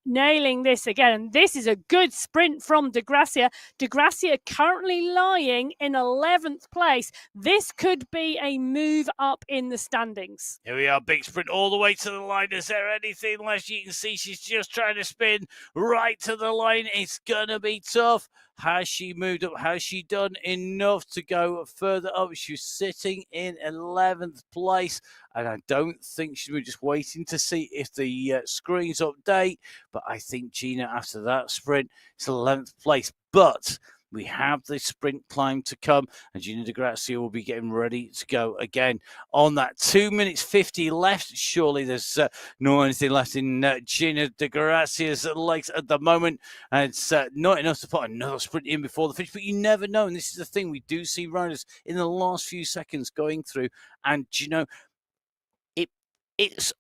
Speaker 2: nailing this again. And this is a good sprint from De Grazia. De Grazia currently lying in 11th place. This could be a move up in the standings.
Speaker 1: Here we are, big sprint all the way to the line. Is there anything left? You can see she's just trying to spin right to the line. It's gonna be tough. Has she moved up? Has she done enough to go further up? She's sitting in 11th place, and I don't think she's just waiting to see if the screens update. But I think Gina, after that sprint, it's 11th place. But we have the sprint climb to come, and Gina De Grazia will be getting ready to go again on that. 2 minutes 50 left. Surely there's no anything left in Gina De Grazia's legs at the moment, and it's not enough to put another sprint in before the finish. But you never know, and this is the thing. We do see riders in the last few seconds going through, and it's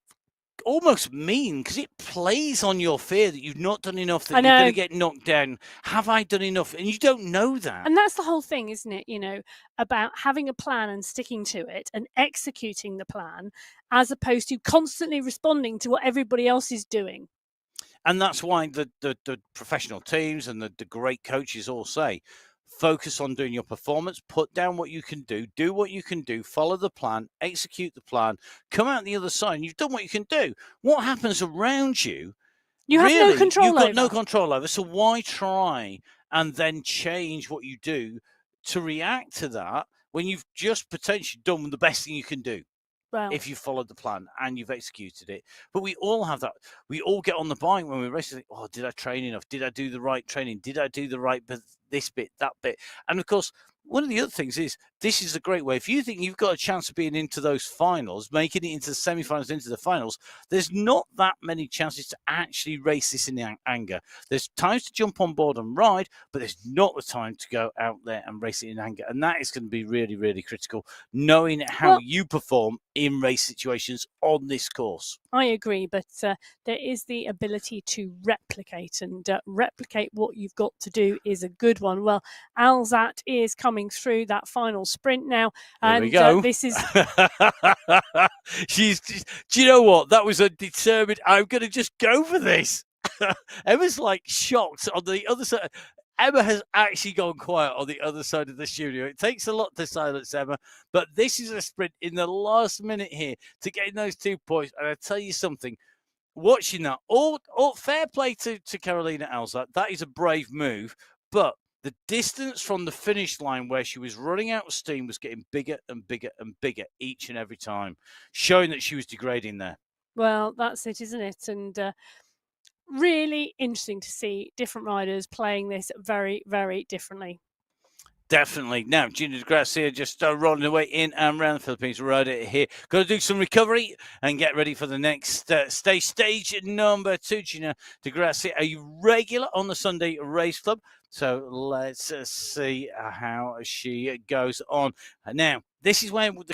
Speaker 1: almost mean because it plays on your fear that you've not done enough, that you're going to get knocked down. Have I done enough? And you don't know that.
Speaker 2: And that's the whole thing, isn't it? About having a plan and sticking to it and executing the plan, as opposed to constantly responding to what everybody else is doing.
Speaker 1: And that's why the professional teams and the great coaches all say, focus on doing your performance, put down what you can do what you can do, follow the plan, execute the plan, come out the other side, and you've done what you can do. What happens around you,
Speaker 2: you have no control over.
Speaker 1: You've got no control over. So why try and then change what you do to react to that when you've just potentially done the best thing you can do? Well, if you followed the plan and you've executed it. But we all have that. We all get on the bike when we're racing. Oh, did I train enough? Did I do the right training? Did I do the right this bit, that bit? And of course, one of the other things is this is a great way. If you think you've got a chance of being into those finals, making it into the semi-finals, into the finals, there's not that many chances to actually race this in anger. There's times to jump on board and ride, but there's not the time to go out there and race it in anger. And that is going to be really, really critical, knowing how you perform in race situations on this course.
Speaker 2: I agree, but there is the ability to replicate, and replicate what you've got to do is a good one. Well, Alzat is coming through that final sprint now, and this is.
Speaker 1: Do you know what? That was a determined. I'm going to just go for this. Emma's like shocked on the other side. Emma has actually gone quiet on the other side of the studio. It takes a lot to silence Emma, but this is a sprint in the last minute here to get those 2 points. And I tell you something, watching that, all fair play to Carolina Alzat. That is a brave move, but the distance from the finish line where she was running out of steam was getting bigger and bigger and bigger each and every time, showing that she was degrading there.
Speaker 2: Well, that's it, isn't it? And really interesting to see different riders playing this very, very differently.
Speaker 1: Definitely. Now, Gina Gracia just rolling away in and around the Philippines. Right here. Got to do some recovery and get ready for the next stage. Stage number 2, Gina Gracia, a regular on the Sunday Race Club. So let's see how she goes on. Now, this is when the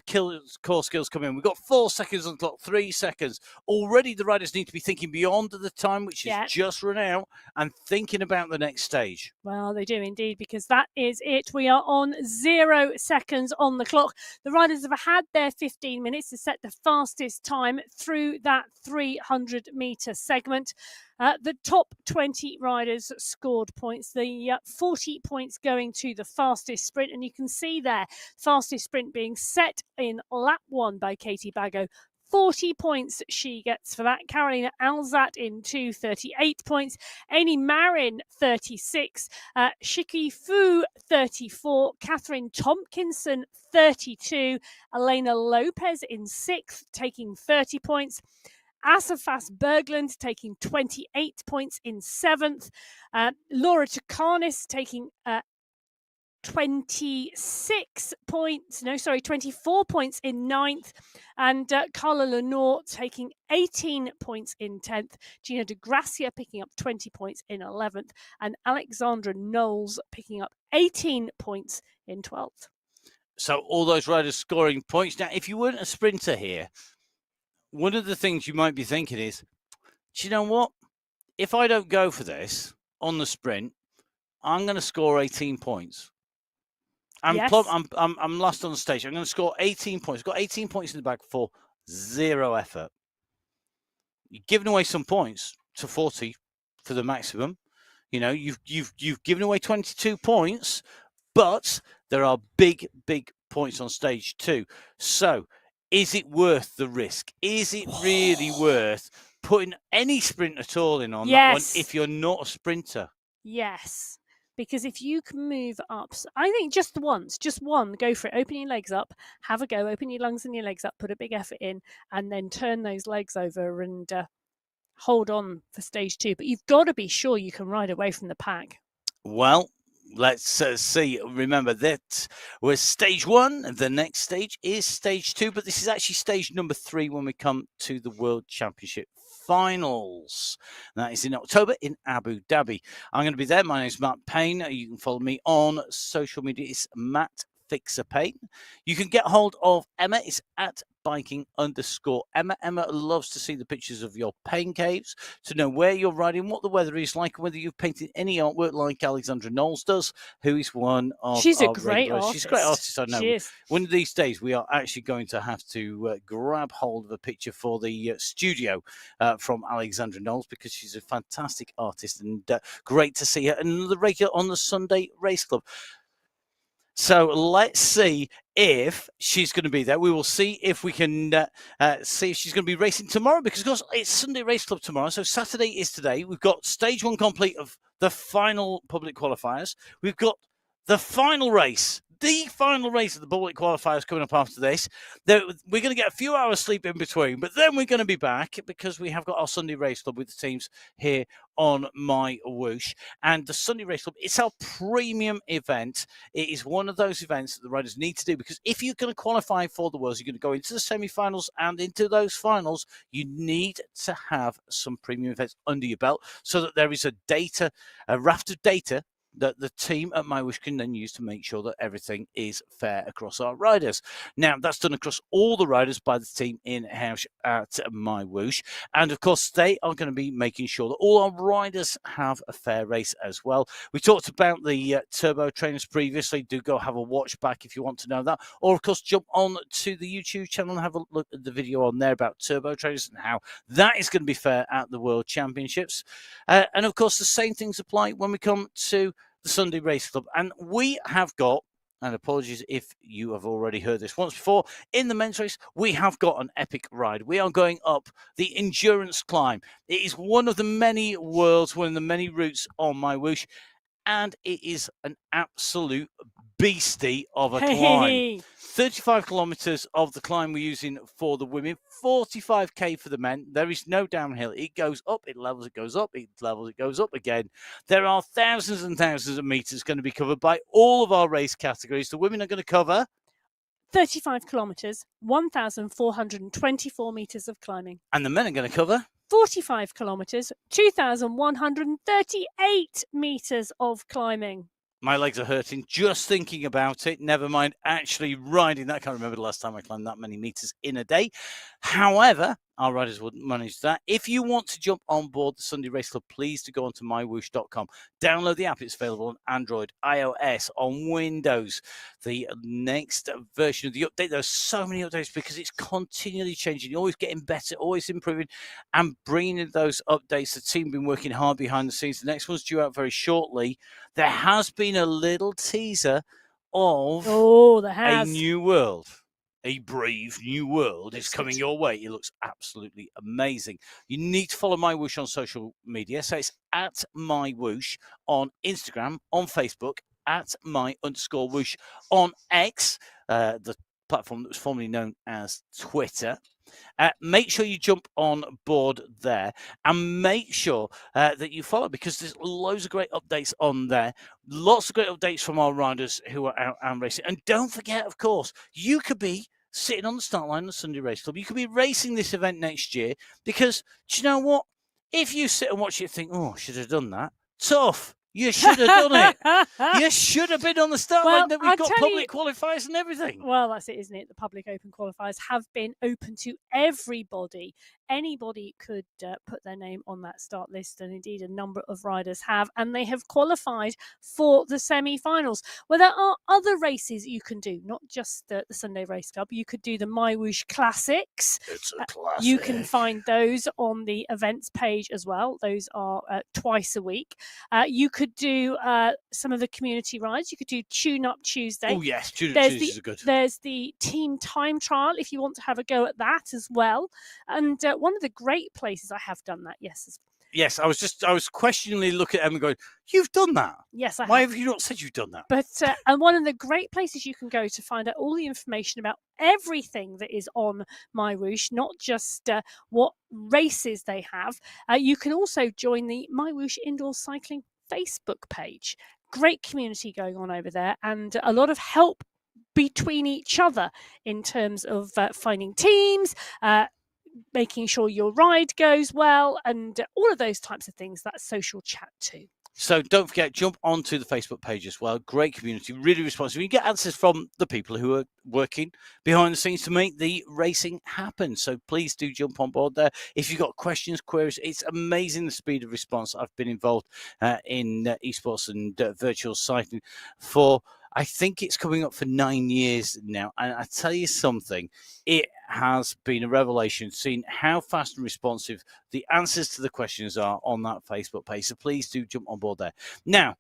Speaker 1: core skills come in. We've got 4 seconds on the clock, 3 seconds. Already the riders need to be thinking beyond the time, which is just run out, and thinking about the next stage.
Speaker 2: Well, they do indeed, because that is it. We are on 0 seconds on the clock. The riders have had their 15 minutes to set the fastest time through that 300-metre segment. The top 20 riders scored points, the 40 points going to the fastest sprint. And you can see there, fastest sprint being set in lap 1 by Katie Bago. 40 points she gets for that. Carolina Alzat in 2, 38 points. Amy Marin, 36. Shiki Fu, 34. Catherine Tompkinson, 32. Elena Lopez in 6th, taking 30 points. Asafas Berglund taking 28 points in 7th. Laura Tukanis taking 24 points in 9th. And Carla Lenore taking 18 points in 10th. Gina De Gracia picking up 20 points in 11th. And Alexandra Knowles picking up 18 points in 12th.
Speaker 1: So all those riders scoring points. Now, if you weren't a sprinter here, one of the things you might be thinking is, do you know what? If I don't go for this on the sprint, I'm going to score 18 points. I'm last on the stage. I'm going to score 18 points. I've got 18 points in the bag for 0 effort. You've given away some points to 40 for the maximum. You know, you've given away 22 points, but there are big points on stage 2. So, is it worth the risk? Is it really worth putting any sprint at all in on that one if you're not a sprinter?
Speaker 2: Yes. Because if you can move up, I think just one, go for it. Open your legs up, have a go, open your lungs and your legs up, put a big effort in, and then turn those legs over and hold on for stage 2. But you've got to be sure you can ride away from the pack.
Speaker 1: Well, let's see. Remember that was stage 1. The next stage is stage 2, but this is actually stage number 3 when we come to the World Championship Finals. That is in October in Abu Dhabi. I'm going to be there. My name is Matt Payne. You can follow me on social media. It's Matt Fixer Payne. You can get hold of Emma. It's at biking_Emma. Emma loves to see the pictures of your pain caves, to know where you're riding, what the weather is like, and whether you've painted any artwork like Alexandra Knowles does, who is one of
Speaker 2: She's a great artist.
Speaker 1: She's a great artist, I know.
Speaker 2: She is.
Speaker 1: One of these days, we are actually going to have to grab hold of a picture for the studio from Alexandra Knowles, because she's a fantastic artist and great to see her. And another regular on the Sunday Race Club. So let's see if she's going to be there. We will see if we can see if she's going to be racing tomorrow, because of course it's Sunday Race Club tomorrow. So Saturday is today. We've got stage 1 complete of the final public qualifiers. We've got the final race the final race of the public qualifiers coming up after this. We're going to get a few hours sleep in between, but then we're going to be back because we have got our Sunday Race Club with the teams here on MyWhoosh. And the Sunday Race Club, it's our premium event. It is one of those events that the riders need to do, because if you're going to qualify for the Worlds, you're going to go into the semi-finals, and into those finals, you need to have some premium events under your belt so that there is a raft of data that the team at MyWhoosh can then use to make sure that everything is fair across our riders. Now, that's done across all the riders by the team in-house at MyWhoosh. And, of course, they are going to be making sure that all our riders have a fair race as well. We talked about the turbo trainers previously. Do go have a watch back if you want to know that. Or, of course, jump on to the YouTube channel and have a look at the video on there about turbo trainers and how that is going to be fair at the World Championships. And, of course, the same things apply when we come to the Sunday Race Club. And we have got, and apologies if you have already heard this once before, in the men's race, we have got an epic ride. We are going up the endurance climb. It is one of the many worlds, one of the many routes on MyWhoosh, and it is an absolute beastie of a climb. 35 kilometers of the climb we're using for the women, 45k for the men. There is no downhill. It goes up, it levels, it goes up, it levels, it goes up again. There are thousands and thousands of meters going to be covered by all of our race categories. The women are going to cover
Speaker 2: 35 kilometres, 1,424 metres of climbing.
Speaker 1: And the men are going to cover
Speaker 2: 45 kilometres, 2,138 metres of climbing.
Speaker 1: My legs are hurting just thinking about it. Never mind actually riding that. I can't remember the last time I climbed that many meters in a day. However, our riders wouldn't manage that. If you want to jump on board the Sunday Race Club, please do go on to mywhoosh.com. Download the app. It's available on Android, iOS, on Windows. The next version of the update, there's so many updates because it's continually changing. You're always getting better, always improving, and bringing in those updates. The team have been working hard behind the scenes. The next one's due out very shortly. There has been a little teaser of a new world. A brave new world is coming your way. It looks absolutely amazing. You need to follow MyWhoosh on social media. So it's at MyWhoosh on Instagram, on Facebook, at my_whoosh on X, the platform that was formerly known as Twitter. Make sure you jump on board there and make sure that you follow, because there's loads of great updates on there. Lots of great updates from our riders who are out and racing. And don't forget, of course, you could be sitting on the start line of the Sunday Race Club. You could be racing this event next year, because do you know what? If you sit and watch it and think, oh, should have done that. Tough. You should have done it. You should have been on the start line. That we've got public qualifiers and everything.
Speaker 2: Well, that's it, isn't it? The public open qualifiers have been open to everybody. Anybody could put their name on that start list, and indeed a number of riders have, and they have qualified for the semi-finals. Well, there are other races you can do, not just the Sunday Race Club. You could do the MyWhoosh Classics.
Speaker 1: It's a classic.
Speaker 2: You can find those on the events page as well. Those are twice a week. You could do some of the community rides. You could do Tune Up Tuesday.
Speaker 1: Oh, yes, Tune Up Tuesdays are good.
Speaker 2: There's the team time trial if you want to have a go at that as well. And one of the great places I have done that, yes.
Speaker 1: Yes, I was questioningly looking at them and going, you've done that?
Speaker 2: Yes, I have.
Speaker 1: Why have you not said you've done that?
Speaker 2: But and one of the great places you can go to find out all the information about everything that is on MyWhoosh, not just what races they have. You can also join the MyWhoosh Indoor Cycling Facebook page. Great community going on over there, and a lot of help between each other in terms of finding teams, making sure your ride goes well, and all of those types of things. That social chat too.
Speaker 1: So don't forget, jump onto the Facebook page as well. Great community, really responsive. You get answers from the people who are working behind the scenes to make the racing happen. So please do jump on board there. If you've got questions, queries, it's amazing the speed of response. I've been involved in esports and virtual cycling for, I think it's coming up for 9 years now. And I tell you something, it has been a revelation seeing how fast and responsive the answers to the questions are on that Facebook page. So please do jump on board there. Now,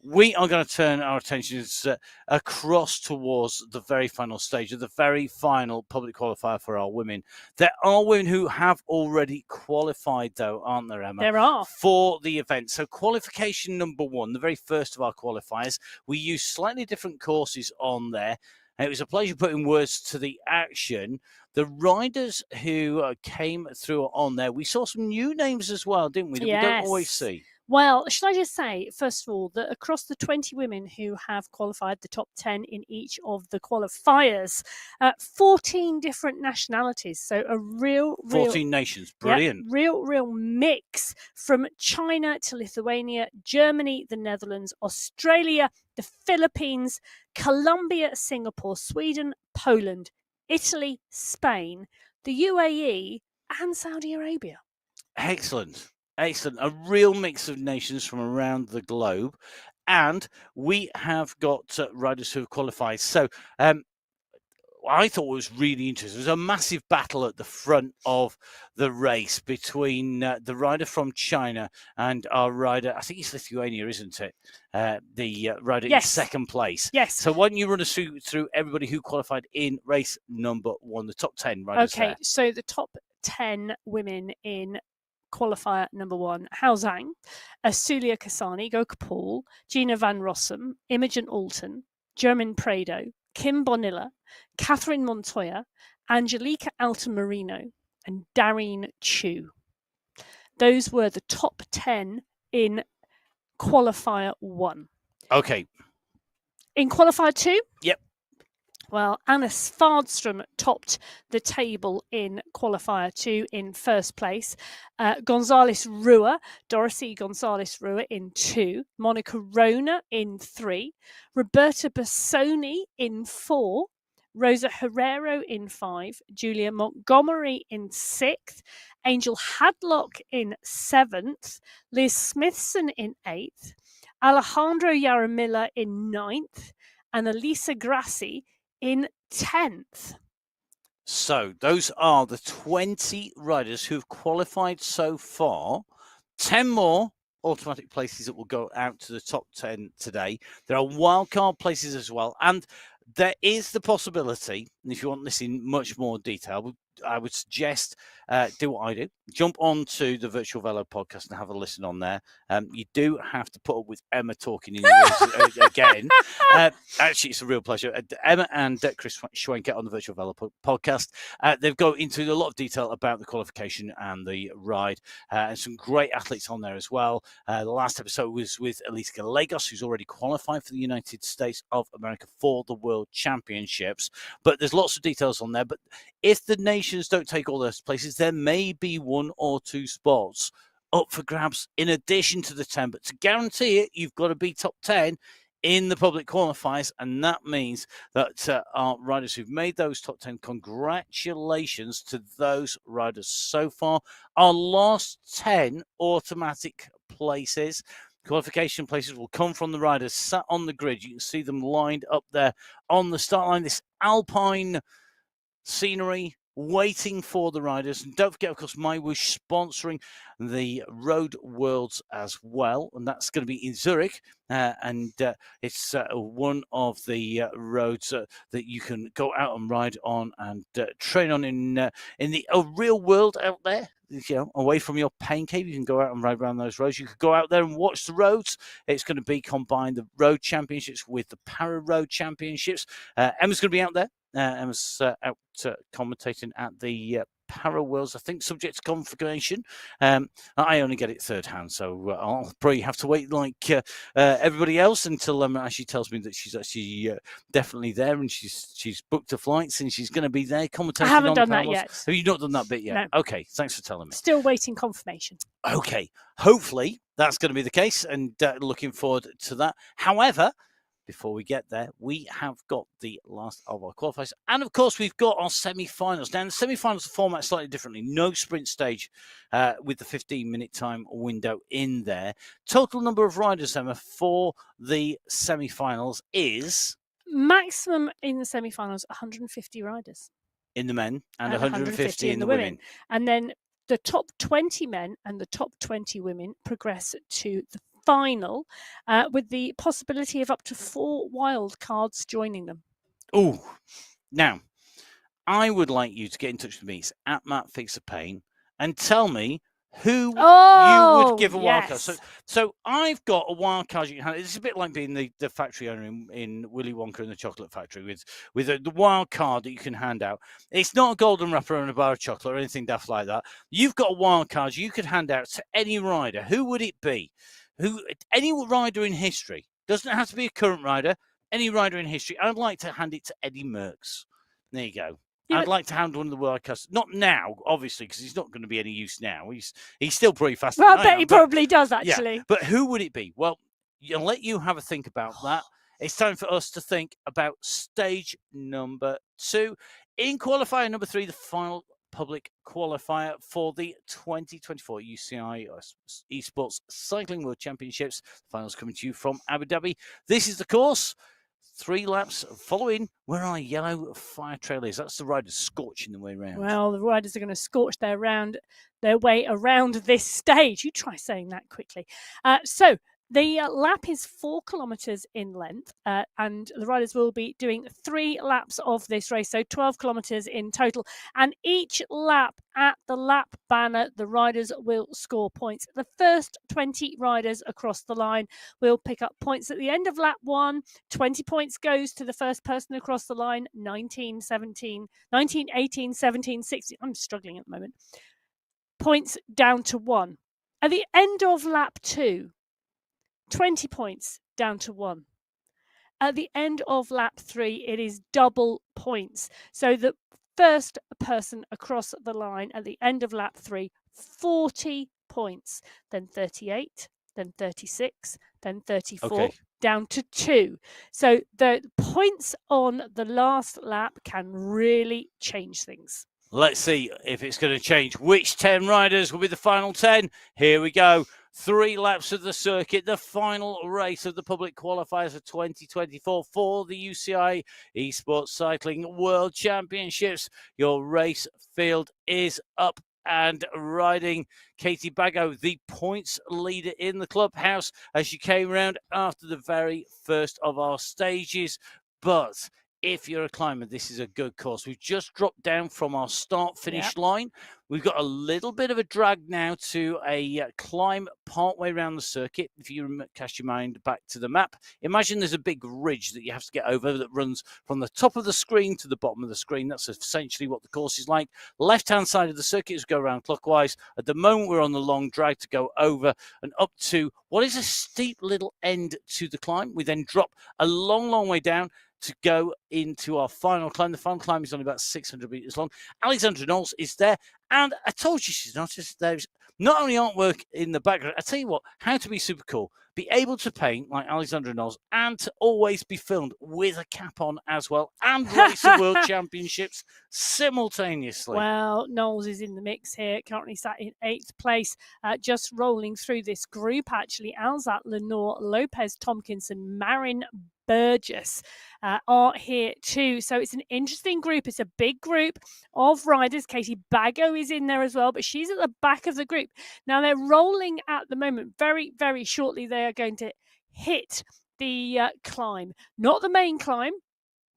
Speaker 1: we are going to turn our attentions across towards the very final stage of the very final public qualifier for our women. There are women who have already qualified, though, aren't there, Emma?
Speaker 2: There are.
Speaker 1: For the event. So qualification number 1, the very first of our qualifiers, we use slightly different courses on there. And it was a pleasure putting words to the action. The riders who came through on there, we saw some new names as well, didn't we? That we don't always see.
Speaker 2: Well, should I just say, first of all, that across the 20 women who have qualified, the top 10 in each of the qualifiers, 14 different nationalities. So a real
Speaker 1: 14 nations. Brilliant.
Speaker 2: Yeah, real mix from China to Lithuania, Germany, the Netherlands, Australia, the Philippines, Colombia, Singapore, Sweden, Poland, Italy, Spain, the UAE, and Saudi Arabia.
Speaker 1: Excellent. A real mix of nations from around the globe. And we have got riders who have qualified. So I thought it was really interesting. There was a massive battle at the front of the race between the rider from China and our rider, I think it's Lithuania, isn't it? The rider in second place.
Speaker 2: Yes.
Speaker 1: So why don't you run us through everybody who qualified in race number 1, the top 10 riders there.
Speaker 2: So the top 10 women in qualifier number 1, Hao Zhang, Asulia Kasani, Goka Paul, Gina Van Rossum, Imogen Alton, German Prado, Kim Bonilla, Catherine Montoya, Angelica Altamarino, and Darine Chu. Those were the top 10 in qualifier 1.
Speaker 1: Okay.
Speaker 2: In qualifier 2?
Speaker 1: Yep.
Speaker 2: Well, Anna Svardström topped the table in qualifier 2 in first place. Gonzalez Rua, Dorothy Gonzalez Rua in 2. Monica Rona in 3. Roberta Bassoni in 4. Rosa Herrero in 5. Julia Montgomery in 6th. Angel Hadlock in 7th. Liz Smithson in 8th. Alejandro Yaramilla in 9th. And Elisa Grassi in 10th.
Speaker 1: So those are the 20 riders who've qualified so far. 10 more automatic places that will go out to the top 10 today. There are wildcard places as well. And there is the possibility, and if you want this in much more detail, I would suggest do what I do. Jump onto the Virtual Velo podcast and have a listen on there. You do have to put up with Emma talking in your ears again. Actually, it's a real pleasure. Emma and Chris Schwenker on the Virtual Velo podcast, they've gone into a lot of detail about the qualification and the ride, and some great athletes on there as well. The last episode was with Elisa Gallegos, who's already qualified for the United States of America for the World Championships. But there's lots of details on there. But if the nations don't take all those places, there may be 1 or 2 spots up for grabs in addition to the 10. But to guarantee it, you've got to be top 10 in the public qualifiers. And that means that our riders who've made those top 10, congratulations to those riders so far. Our last 10 automatic places, qualification places, will come from the riders sat on the grid. You can see them lined up there on the start line. This alpine scenery waiting for the riders. And don't forget, of course, MyWhoosh sponsoring the Road Worlds as well. And that's going to be in Zurich. And it's one of the roads that you can go out and ride on and train on in the real world out there. You know, away from your pain cave, you can go out and ride around those roads. You could go out there and watch the roads. It's going to be combined the road championships with the para road championships. Emma's going to be out there. Emma's out commentating at the Para Worlds, I think, subject to confirmation. I only get it third hand, so I'll probably have to wait like everybody else until Emma actually tells me that she's actually definitely there and she's booked her flights and she's going to be there commentating.
Speaker 2: I haven't
Speaker 1: on
Speaker 2: done
Speaker 1: the
Speaker 2: that yet.
Speaker 1: Have you not done that bit yet?
Speaker 2: No.
Speaker 1: Okay, thanks for telling me.
Speaker 2: Still waiting confirmation.
Speaker 1: Okay, hopefully that's going to be the case, and looking forward to that. However, before we get there, we have got the last of our qualifiers. And, of course, we've got our semi-finals. Now, the semi-finals format slightly differently. No sprint stage with the 15-minute time window in there. Total number of riders, Emma, for the semi-finals is?
Speaker 2: Maximum in the semi-finals, 150 riders.
Speaker 1: In the men and 150 in the women.
Speaker 2: And then the top 20 men and the top 20 women progress to the final with the possibility of up to 4 wild cards joining them.
Speaker 1: Oh, now, I would like you to get in touch with me. It's at Matt Fixer Pain and tell me who you would give a wild card. So I've got a wild card you can have. It's a bit like being the factory owner in Willy Wonka and the Chocolate Factory with the wild card that you can hand out. It's not a golden wrapper and a bar of chocolate or anything daft like that. You've got a wild card you could hand out to any rider. Who would it be? Any rider in history. Doesn't have to be a current rider. Any rider in history. I'd like to hand it to Eddie Merckx. There you go. Yeah, I'd like to hand one of the wild cards. Not now, obviously, because he's not going to be any use now. He's still pretty fast.
Speaker 2: Well, I bet he probably does, actually.
Speaker 1: Yeah, but who would it be? Well, I'll let you have a think about that. It's time for us to think about stage number 2. In qualifier number 3, the final public qualifier for the 2024 UCI Esports Cycling World Championships. The finals coming to you from Abu Dhabi. This is the course. 3 laps following where our yellow fire trail is. That's the riders scorching their way around.
Speaker 2: Well, the riders are going to scorch their way around this stage. You try saying that quickly. So the lap is 4 kilometres in length, and the riders will be doing 3 laps of this race, so 12 kilometres in total. And each lap at the lap banner, the riders will score points. The first 20 riders across the line will pick up points at the end of lap 1. 20 points goes to the first person across the line, 19, 18, 17, 16. I'm struggling at the moment. Points down to 1. At the end of lap 2, 20 points down to 1. At the end of lap 3, it is double points. So the first person across the line at the end of lap 3, 40 points, then 38, then 36, then 34, down to 2. So the points on the last lap can really change things.
Speaker 1: Let's see if it's going to change. Which 10 riders will be the final 10? Here we go. 3 laps of the circuit, the final race of the public qualifiers of 2024 for the UCI Esports Cycling World Championships. Your race field is up and riding. Katie Bago, the points leader in the clubhouse as she came round after the very first of our stages. But if you're a climber, this is a good course. We've just dropped down from our start-finish line. We've got a little bit of a drag now to a climb partway around the circuit. If you cast your mind back to the map, imagine there's a big ridge that you have to get over that runs from the top of the screen to the bottom of the screen. That's essentially what the course is like. Left-hand side of the circuit is go around clockwise. At the moment, we're on the long drag to go over and up to what is a steep little end to the climb. We then drop a long, long way down to go into our final climb. The final climb is only about 600 meters long. Alexandra Knowles is there, and I told you she's not just there. Not only artwork in the background, I tell you what, how to be super cool. Be able to paint like Alexandra Knowles and to always be filmed with a cap on as well and race the World Championships simultaneously.
Speaker 2: Well, Knowles is in the mix here, currently sat in 8th place, just rolling through this group, actually. Alzat, Lenore, Lopez, Tompkinson, Marin, Burgess are here too. So it's an interesting group. It's a big group of riders. Katie Bago is in there as well, but she's at the back of the group. Now they're rolling at the moment. Very, very shortly they are going to hit the climb. Not the main climb.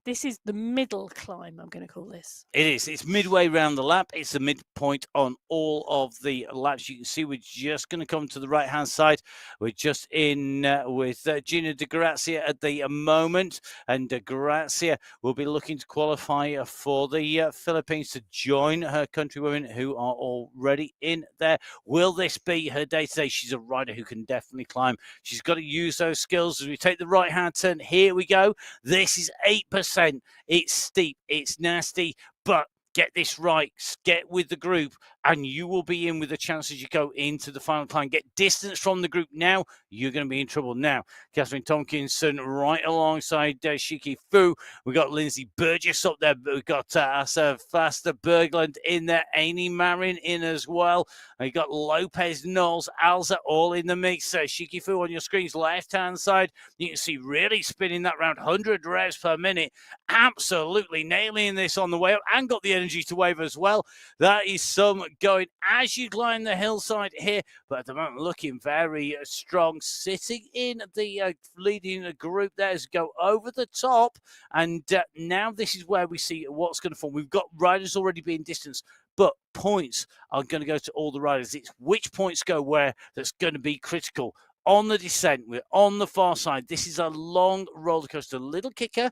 Speaker 2: This is the middle climb, I'm going to call this.
Speaker 1: It is. It's midway around the lap. It's the midpoint on all of the laps. You can see we're just going to come to the right-hand side. We're just in with Gina De Grazia at the moment. And De Grazia will be looking to qualify for the Philippines to join her countrywomen who are already in there. Will this be her day today? She's a rider who can definitely climb. She's got to use those skills as we take the right-hand turn. Here we go. This is 8%. It's steep, it's nasty, but get this right, get with the group, and you will be in with the chance as you go into the final climb. Get distance from the group now, you're going to be in trouble now. Catherine Tompkinson right alongside Shiki Fu. We've got Lindsay Burgess up there. We've got Asa Faster Bergland in there. Amy Marin in as well. And you've got Lopez, Knowles, Alza all in the mix. Shiki Fu on your screen's left-hand side. You can see really spinning that round 100 revs per minute. Absolutely nailing this on the way up and got the energy energy to wave as well. That is some going as you climb the hillside here, but at the moment looking very strong, sitting in the leading group there as go over the top. And now this is where we see what's going to form. We've got riders already being distanced, but points are going to go to all the riders. It's which points go where that's going to be critical. On the descent, we're on the far side. This is a long roller coaster. Little kicker,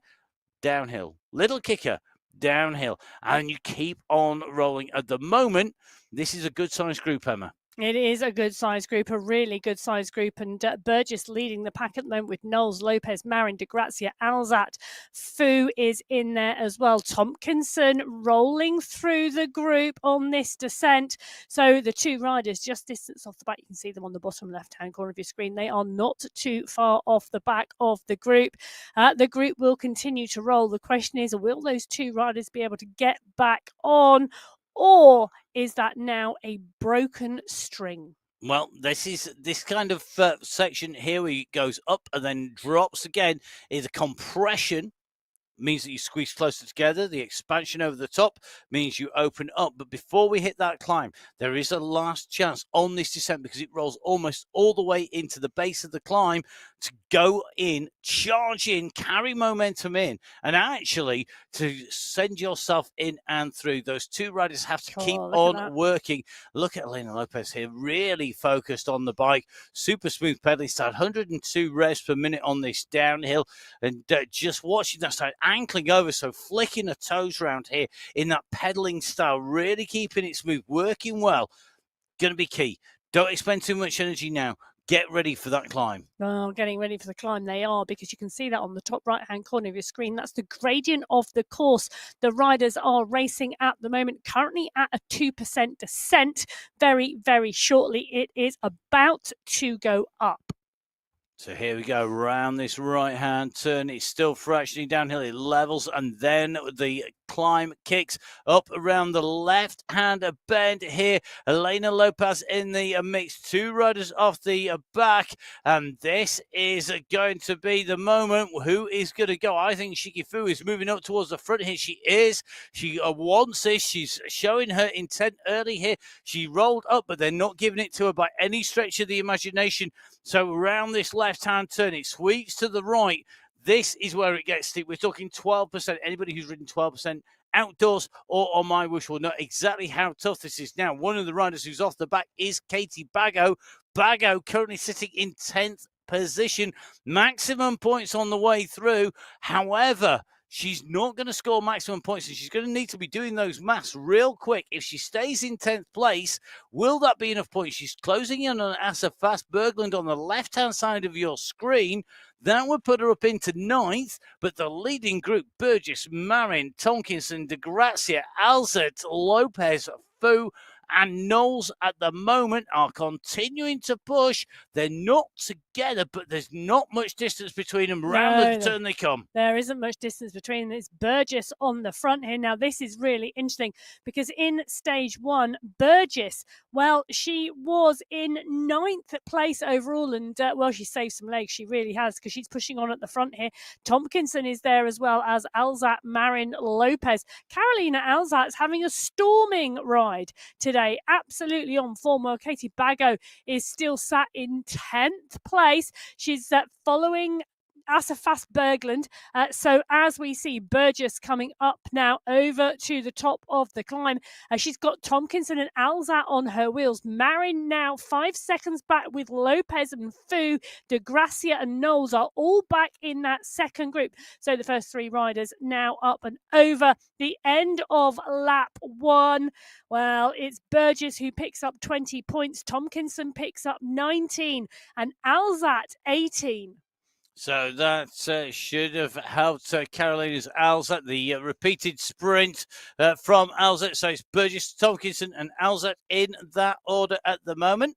Speaker 1: downhill. Little kicker, downhill. And you keep on rolling. At the moment, this is a good sized group, Emma.
Speaker 2: It is a good size group, a really good size group, and Burgess leading the pack at the moment with Knowles, Lopez, Marin, De Grazia, Alzat. Fu is in there as well. Tompkinson rolling through the group on this descent. So the two riders just distance off the back. You can see them on the bottom left-hand corner of your screen. They are not too far off the back of the group. The group will continue to roll. The question is, will those two riders be able to get back on? Or is that now a broken string?
Speaker 1: Well, this kind of section here where it goes up and then drops again is a compression. Means that you squeeze closer together. The expansion over the top means you open up. But before we hit that climb, there is a last chance on this descent because it rolls almost all the way into the base of the climb to go in, charge in, carry momentum in, and actually to send yourself in and through. Those two riders have to keep on working. Look at Elena Lopez here, really focused on the bike. Super smooth pedaling style, 102 revs per minute on this downhill, and just watching that side, ankling over, so flicking her toes around here in that pedaling style, really keeping it smooth, working well. Going to be key. Don't expend too much energy now. Get ready for that climb.
Speaker 2: Well, getting ready for the climb they are, because you can see that on the top right-hand corner of your screen. That's the gradient of the course. The riders are racing at the moment, currently at a 2% descent. Very, very shortly, it is about to go up.
Speaker 1: So here we go, round this right-hand turn. It's still fractionally downhill. It levels, and then the climb kicks up around the left-hand bend here. Elena Lopez in the mix. Two riders off the back, and this is going to be the moment. Who is going to go? I think Shiki Fu is moving up towards the front here. She is. She wants this. She's showing her intent early here. She rolled up, but they're not giving it to her by any stretch of the imagination. So around this left-hand turn, it sweeps to the right. This is where it gets steep. We're talking 12%. Anybody who's ridden 12% outdoors or on MyWhoosh will know exactly how tough this is. Now, one of the riders who's off the back is Katie Bago. Bago currently sitting in 10th position. Maximum points on the way through. However, she's not going to score maximum points, and she's going to need to be doing those maths real quick. If she stays in 10th place, will that be enough points? She's closing in on Asa Fast Berglund on the left-hand side of your screen. That would put her up into 9th, but the leading group, Burgess, Marin, Tompkinson, De Grazia, Alzet, Lopez, Fu, and Knowles at the moment are continuing to push. They're not together, but there's not much distance between them. Round the turn they come.
Speaker 2: There isn't much distance between them. It's Burgess on the front here. Now, this is really interesting because in stage one, Burgess, well, she was in 9th place overall, and, well, she saved some legs. She really has, because she's pushing on at the front here. Tompkinson is there as well as Alzat, Marin, Lopez. Carolina Alzat's having a storming ride today. Absolutely on form. Well, Katie Bago is still sat in 10th place. She's following Asa Fast Berglund. So as we see Burgess coming up now over to the top of the climb, she's got Tompkinson and Alzat on her wheels. Marin now 5 seconds back with Lopez and Fu. De Grazia and Knowles are all back in that second group. So the first three riders now up and over. The end of lap 1. Well, it's Burgess who picks up 20 points. Tompkinson picks up 19 and Alzat 18.
Speaker 1: So that should have helped Carolina's Alzat, the repeated sprint from Alzat. So it's Burgess, Tompkinson and Alzat in that order at the moment.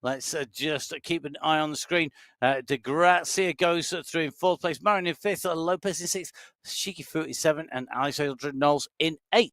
Speaker 1: Let's just keep an eye on the screen. De Grazia goes through in 4th place. Marin in 5th, Lopez in 6th, Shiki Fu in 7th, and Alexandra Knowles in 8th.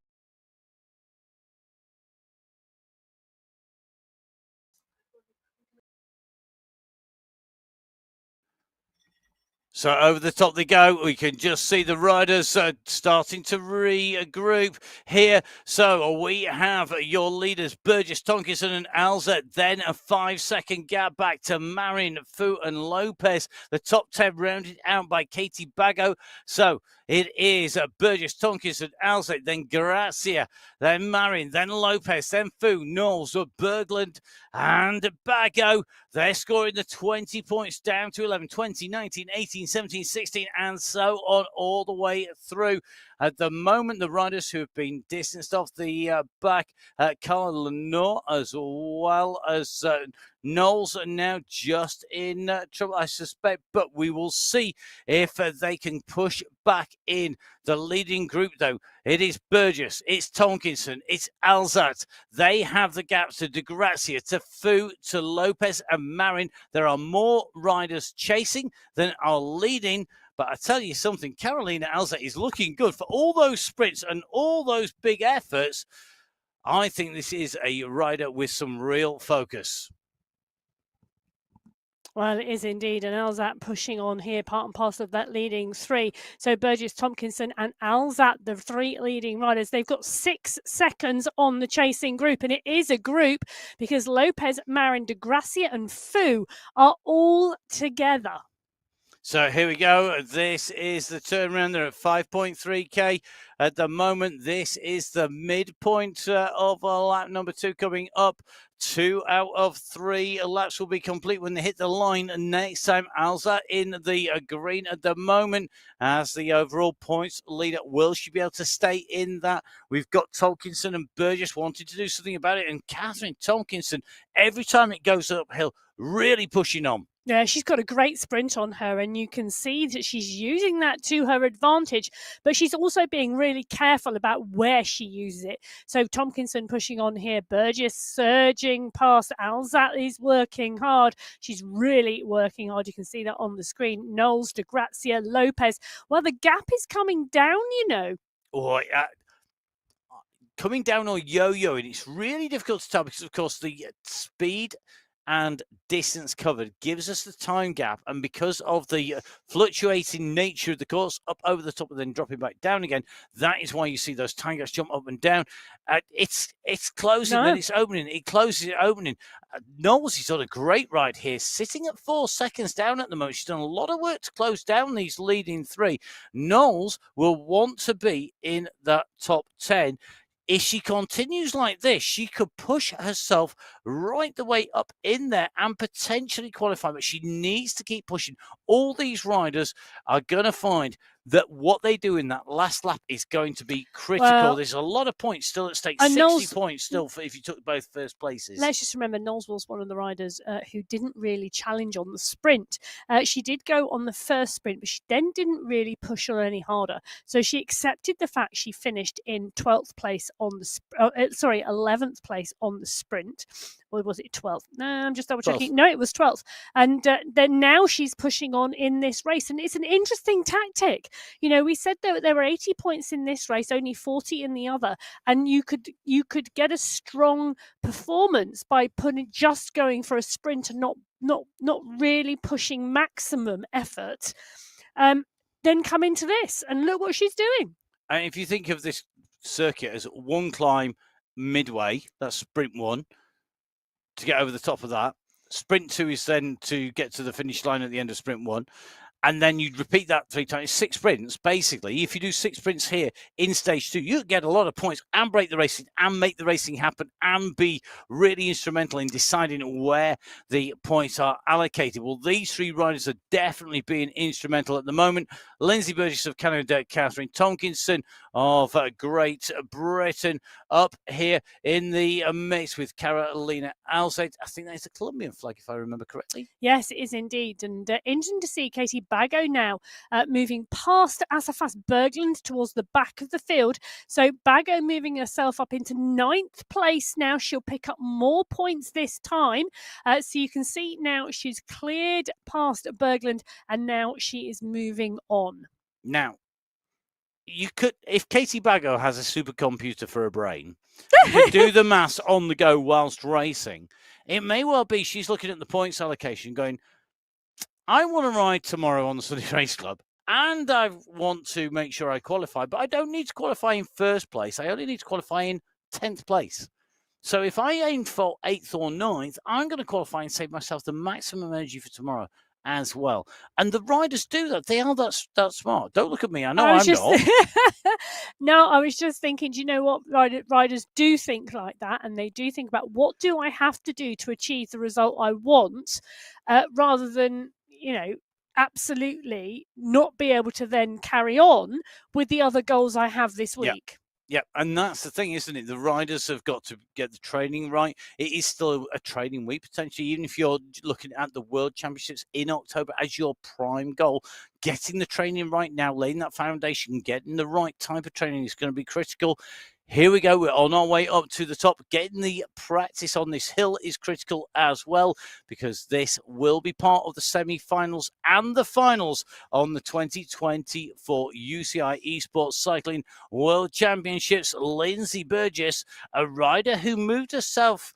Speaker 1: So over the top they go. We can just see the riders starting to regroup here. So we have your leaders, Burgess, Tonkinson and Alza. Then a 5-second gap back to Marin, Fu and Lopez. The top 10 rounded out by Katie Bago. So it is Burgess, Tonkinson, Alza, then Gracia, then Marin, then Lopez, then Fu, Knowles, Berglund and Bago. They're scoring the 20 points down to 11, 20, 19, 18, 17, 16, and so on all the way through. At the moment, the riders who have been distanced off the back, Carla Lenore as well as Knowles are now just in trouble, I suspect, but we will see if they can push back in. The leading group, though, it is Burgess, it's Tonkinson, it's Alzat. They have the gaps to De Grazia, to Fu, to Lopez and Marin. There are more riders chasing than are leading. But I tell you something, Carolina Alza is looking good for all those sprints and all those big efforts. I think this is a rider with some real focus.
Speaker 2: Well, it is indeed, and Alzat pushing on here, part and parcel of that leading three. So Burgess, Tompkinson and Alzat, the three leading riders, they've got 6 seconds on the chasing group, and it is a group because Lopez, Marin, De Gracia and Fu are all together.
Speaker 1: So here we go. This is the turnaround. They're at 5.3k at the moment. This is the midpoint of lap number 2 coming up. 2 out of 3 laps will be complete when they hit the line next time. Alza in the green at the moment as the overall points leader. Will she be able to stay in that? We've got Tolkinson and Burgess wanting to do something about it, and Catherine Tolkinson, every time it goes uphill, really pushing on.
Speaker 2: Yeah, she's got a great sprint on her, and you can see that she's using that to her advantage, but she's also being really careful about where she uses it. So Tompkinson pushing on here, Burgess surging past, Alzat is working hard. She's really working hard. You can see that on the screen. Knowles, De Grazia, Lopez. Well, the gap is coming down, you know.
Speaker 1: Oh, coming down or yo-yoing, it's really difficult to tell because, of course, the speed and distance covered gives us the time gap, and because of the fluctuating nature of the course, up over the top and then dropping back down again, that is why you see those time gaps jump up and down. It's closing, then it's opening, it closes, it opening. Knowles is on a great ride here, sitting at 4 seconds down at the moment. She's done a lot of work to close down these leading 3. Knowles will want to be in that top 10. If she continues like this, she could push herself right the way up in there and potentially qualify, but she needs to keep pushing. All these riders are going to find that what they do in that last lap is going to be critical. Well, there's a lot of points still at stake, 60 Knowles, points still for if you took both first places.
Speaker 2: Let's just remember Knowles was one of the riders who didn't really challenge on the sprint. She did go on the first sprint, but she then didn't really push her any harder. So she accepted the fact she finished in 12th place on the 11th place on the sprint. Or was it 12th? No, I'm just double checking. 12th. No, it was 12th. And then now she's pushing on in this race. And it's an interesting tactic. You know, we said that there were 80 points in this race, only 40 in the other. And you could get a strong performance by just going for a sprint and not really pushing maximum effort. Then come into this and look what she's doing.
Speaker 1: And if you think of this circuit as one climb midway, that's sprint 1. To get over the top of that, sprint 2 is then to get to the finish line at the end of sprint 1, and then you repeat that 3 times. 6 sprints, basically. If you do 6 sprints here in stage 2, you get a lot of points and break the racing and make the racing happen and be really instrumental in deciding where the points are allocated. Well, these 3 riders are definitely being instrumental at the moment. Lindsay Burgess of Canada, Catherine Tompkinson of Great Britain up here in the mix with Carolina Alzate. I think that's a Colombian flag, if I remember correctly.
Speaker 2: Yes, it is indeed. And interesting to see Katie Bago now moving past Asafas Berglund towards the back of the field. So Bago moving herself up into 9th place now. She'll pick up more points this time. So you can see now she's cleared past Berglund and now she is moving on.
Speaker 1: Now, you could, if Katie Bago has a supercomputer for a brain, you could do the maths on the go whilst racing. It may well be she's looking at the points allocation going, I want to ride tomorrow on the Sunday Race Club, and I want to make sure I qualify, but I don't need to qualify in first place. I only need to qualify in 10th place. So if I aim for 8th or 9th, I'm going to qualify and save myself the maximum energy for tomorrow as well. And the riders do that. They are that smart. Don't look at me. I know I'm not.
Speaker 2: No, I was just thinking, do you know what? Riders do think like that, and they do think about what do I have to do to achieve the result I want, rather than, absolutely not be able to then carry on with the other goals I have this week.
Speaker 1: Yeah, and that's the thing, isn't it? The riders have got to get the training right. It is still a training week, potentially, even if you're looking at the World Championships in October as your prime goal. Getting the training right now, laying that foundation, getting the right type of training is going to be critical. Here we go. We're on our way up to the top. Getting the practice on this hill is critical as well, because this will be part of the semi-finals and the finals on the 2024 UCI Esports Cycling World Championships. Lindsay Burgess, a rider who moved herself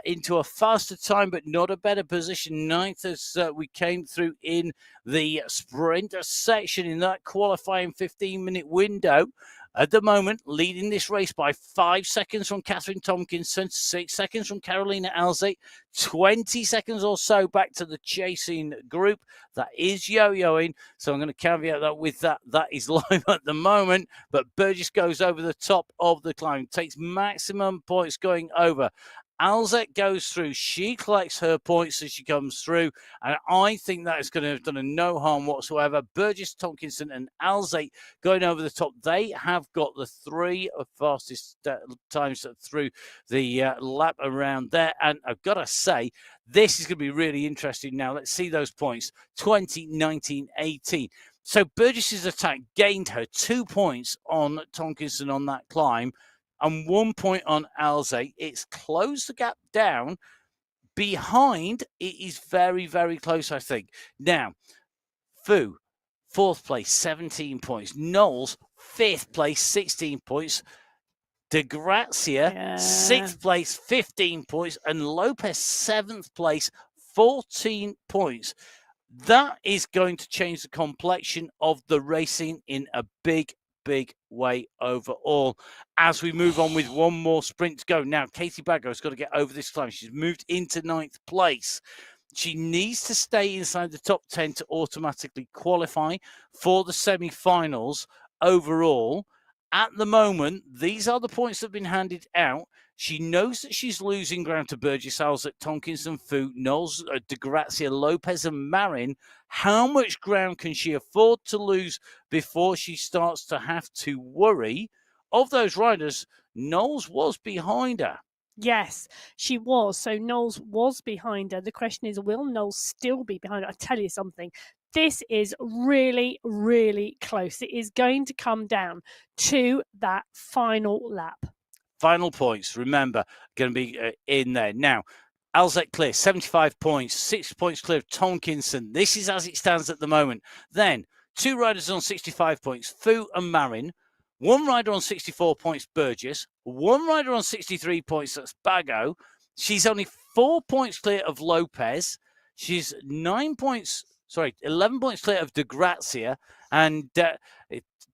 Speaker 1: into a faster time, but not a better position. 9th as we came through in the sprint section in that qualifying 15-minute window. At the moment, leading this race by 5 seconds from Catherine Tompkinson, 6 seconds from Carolina Alze, 20 seconds or so back to the chasing group. That is yo-yoing, so I'm going to caveat that with that. That is live at the moment, but Burgess goes over the top of the climb, takes maximum points going over. Alzette goes through. She collects her points as she comes through, and I think that is going to have done a no harm whatsoever. Burgess, Tompkinson, and Alzette going over the top. They have got the 3 fastest times through the lap around there, and I've got to say, this is going to be really interesting now. Let's see those points. 20, 19, 18. So Burgess's attack gained her 2 points on Tompkinson on that climb, and 1 point on Alze. It's closed the gap down. Behind, it is very, very close, I think. Now, Fu, 4th place, 17 points. Knowles, 5th place, 16 points. De Grazia, 6th place, 15 points. And Lopez, 7th place, 14 points. That is going to change the complexion of the racing in a big way overall as we move on with one more sprint to go. Now, Katie Baggo's got to get over this climb. She's moved into 9th place. She needs to stay inside the top 10 to automatically qualify for the semi-finals overall. At the moment, these are the points that have been handed out. She knows that she's losing ground to Burgess, Alzette, Tompkinson, Fu, Knowles, De Grazia, Lopez, and Marin. How much ground can she afford to lose before she starts to have to worry? Of those riders, Knowles was behind her.
Speaker 2: Yes, she was. So Knowles was behind her. The question is, will Knowles still be behind her? I tell you something. This is really, really close. It is going to come down to that final lap.
Speaker 1: Final points, remember, going to be in there. Now, Alzette clear, 75 points, 6 points clear of Tompkinson. This is as it stands at the moment. Then, 2 riders on 65 points, Fu and Marin. 1 rider on 64 points, Burgess. 1 rider on 63 points, that's Baggo. She's only 4 points clear of Lopez. She's 11 points clear of De Grazia. And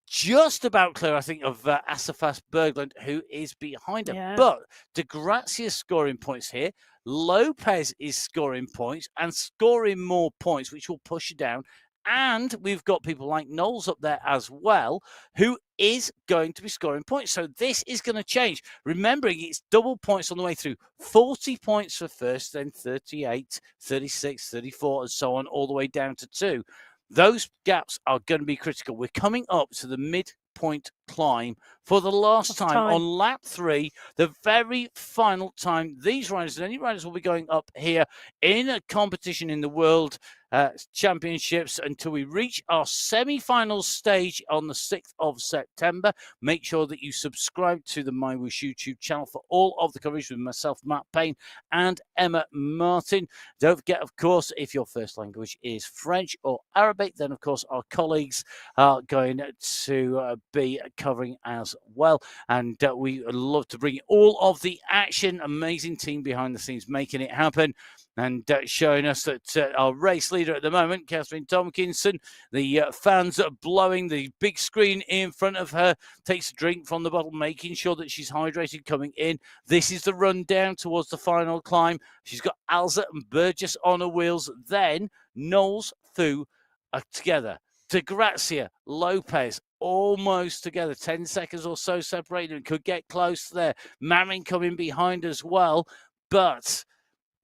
Speaker 1: just about clear, I think, of Asafas Berglund, who is behind her. Yeah. But De Grazia is scoring points here. Lopez is scoring points and scoring more points, which will push her down. And we've got people like Knowles up there as well, who is going to be scoring points. So this is going to change. Remembering it's double points on the way through. 40 points for first, then 38, 36, 34, and so on, all the way down to 2. Those gaps are going to be critical. We're coming up to the midpoint climb for the last time on lap 3, the very final time these riders and any riders will be going up here in a competition in the World Championships until we reach our semi-finals stage on the 6th of September. Make sure that you subscribe to the MyWhoosh YouTube channel for all of the coverage with myself, Matt Payne, and Emma Martin. Don't forget, of course, if your first language is French or Arabic, then, of course, our colleagues are going to be covering as well. And we love to bring all of the action. Amazing team behind the scenes making it happen. and showing us that our race leader at the moment, Catherine Tompkinson, the fans are blowing the big screen in front of her, takes a drink from the bottle, making sure that she's hydrated coming in. This is the run down towards the final climb. She's got Alza and Burgess on her wheels. Then Knowles, Fu are together. De Grazia, Lopez, almost together, 10 seconds or so separated, and could get close there. Marin coming behind as well, but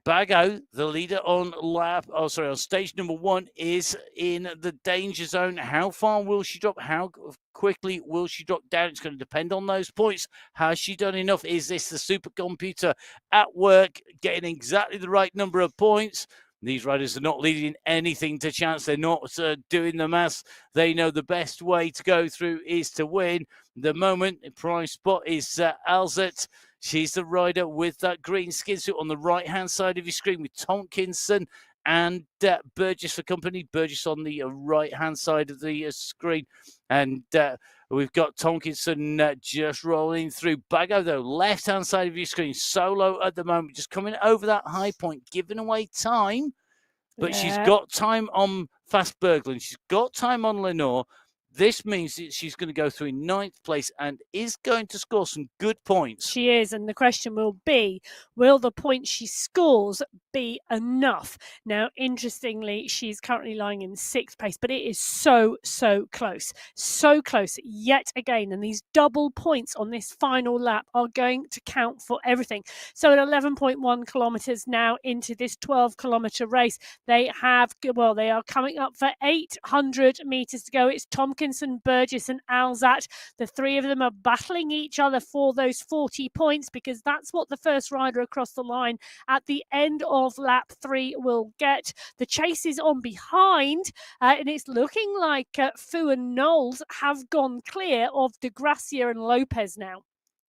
Speaker 1: Bago, the leader on on stage number 1, is in the danger zone. How far will she drop? How quickly will she drop down? It's going to depend on those points. Has she done enough? Is this the supercomputer at work, getting exactly the right number of points? These riders are not leading anything to chance. They're not doing the maths. They know the best way to go through is to win. The moment prime spot is Alzet. She's the rider with that green skin suit on the right-hand side of your screen with Tompkinson and Burgess for company. Burgess on the right-hand side of the screen. And we've got Tompkinson just rolling through. Bago, though, left-hand side of your screen, solo at the moment, just coming over that high point, giving away time. But she's got time on Fast Berglund. She's got time on Lenore. This means that she's going to go through in 9th place and is going to score some good points.
Speaker 2: She is, and the question will be, will the points she scores be enough? Now, interestingly, she's currently lying in 6th place, but it is so close. So close yet again, and these double points on this final lap are going to count for everything. So at 11.1 kilometres now into this 12-kilometre race, they are coming up for 800 metres to go. It's Tompkinson, Burgess and Alzat. The three of them are battling each other for those 40 points, because that's what the first rider across the line at the end of lap 3 will get. The chase is on behind, and it's looking like Fu and Knowles have gone clear of De Grazia and Lopez now.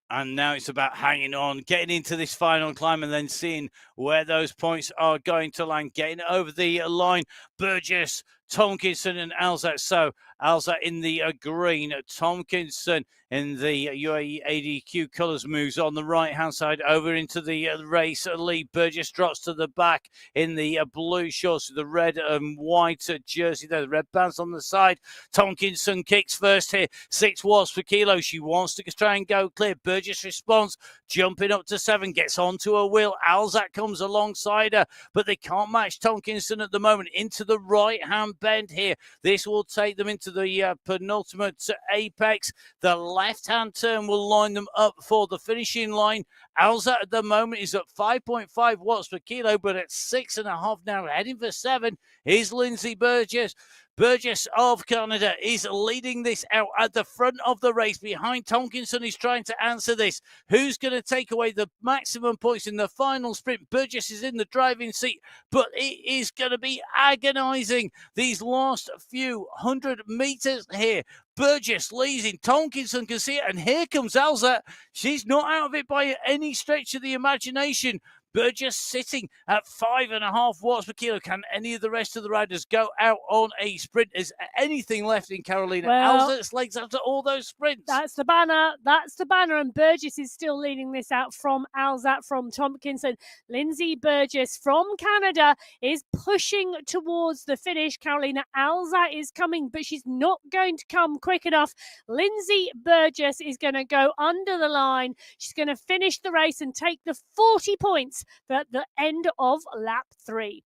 Speaker 1: And now it's about hanging on, getting into this final climb and then seeing where those points are going to land, getting over the line. Burgess, Tompkinson and Alzat. So Alzat in the green, Tompkinson in the UAE ADQ colours moves on the right-hand side over into the race lead. Burgess drops to the back in the blue shorts with the red and white jersey there. The red bands on the side. Tompkinson kicks first here. 6 watts per kilo. She wants to try and go clear. Burgess responds, jumping up to 7, gets onto her wheel. Alzat comes alongside her, but they can't match Tompkinson at the moment. Into the right-hand bend here. This will take them into the penultimate apex. The left-hand turn will line them up for the finishing line. Alzat at the moment is at 5.5 watts per kilo, but at 6.5 now, heading for 7 is Lindsay Burgess. Burgess of Canada is leading this out at the front of the race. Behind Tompkinson is trying to answer this. Who's going to take away the maximum points in the final sprint? Burgess is in the driving seat, but it is going to be agonizing these last few 100 meters here. Burgess leading. Tompkinson can see it, and here comes Alza. She's not out of it by any stretch of the imagination. Burgess sitting at 5.5 watts per kilo. Can any of the rest of the riders go out on a sprint? Is anything left in Carolina? Alza's legs after all those sprints.
Speaker 2: That's the banner. That's the banner. And Burgess is still leading this out from Alzat, from Tompkinson. Lindsay Burgess from Canada is pushing towards the finish. Carolina Alzat is coming, but she's not going to come quick enough. Lindsay Burgess is going to go under the line. She's going to finish the race and take the 40 points at the end of lap 3.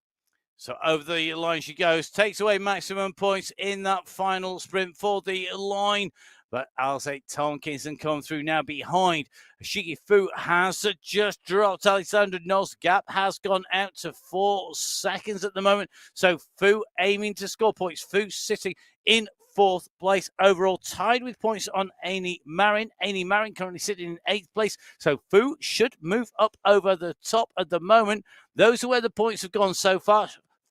Speaker 1: So over the line she goes, takes away maximum points in that final sprint for the line. But Alzate Tompkinson come through now behind. Shiki Fu has just dropped Alexander Knowles. Gap has gone out to 4 seconds at the moment. So Fu aiming to score points. Fu sitting in 4th place overall, tied with points on Amy Marin. Amy Marin currently sitting in 8th place. So Fu should move up over the top at the moment. Those are where the points have gone so far.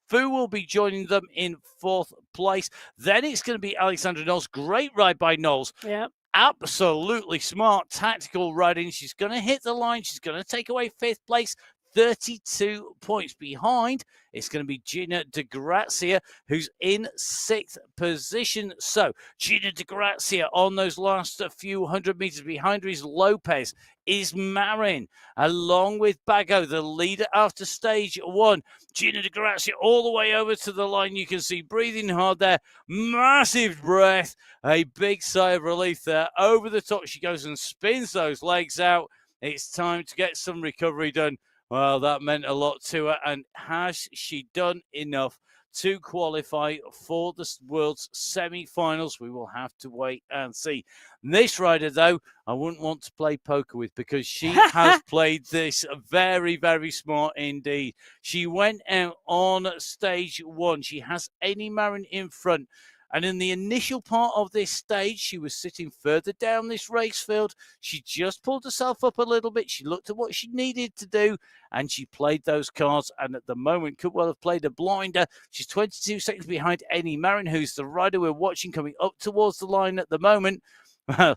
Speaker 1: Fu will be joining them in 4th place. Then it's going to be Alexander Knowles. Great ride by Knowles.
Speaker 2: Yeah.
Speaker 1: Absolutely smart, tactical riding. She's going to hit the line. She's going to take away 5th place. 32 points behind. It's going to be Gina Di Grazia, who's in 6th position. So Gina Di Grazia on those last few hundred meters. Behind her is Lopez, is Marin, along with Bago, the leader after stage 1. Gina Di Grazia all the way over to the line. You can see breathing hard there. Massive breath. A big sigh of relief there. Over the top she goes and spins those legs out. It's time to get some recovery done. Well, that meant a lot to her. And has she done enough to qualify for the world's semi-finals? We will have to wait and see. This rider, though, I wouldn't want to play poker with, because she has played this very, very smart indeed. She went out on stage 1. She has Amy Marin in front. And in the initial part of this stage, she was sitting further down this race field. She just pulled herself up a little bit. She looked at what she needed to do, and she played those cards. And at the moment, could well have played a blinder. She's 22 seconds behind Amy Marin, who's the rider we're watching coming up towards the line at the moment. Well,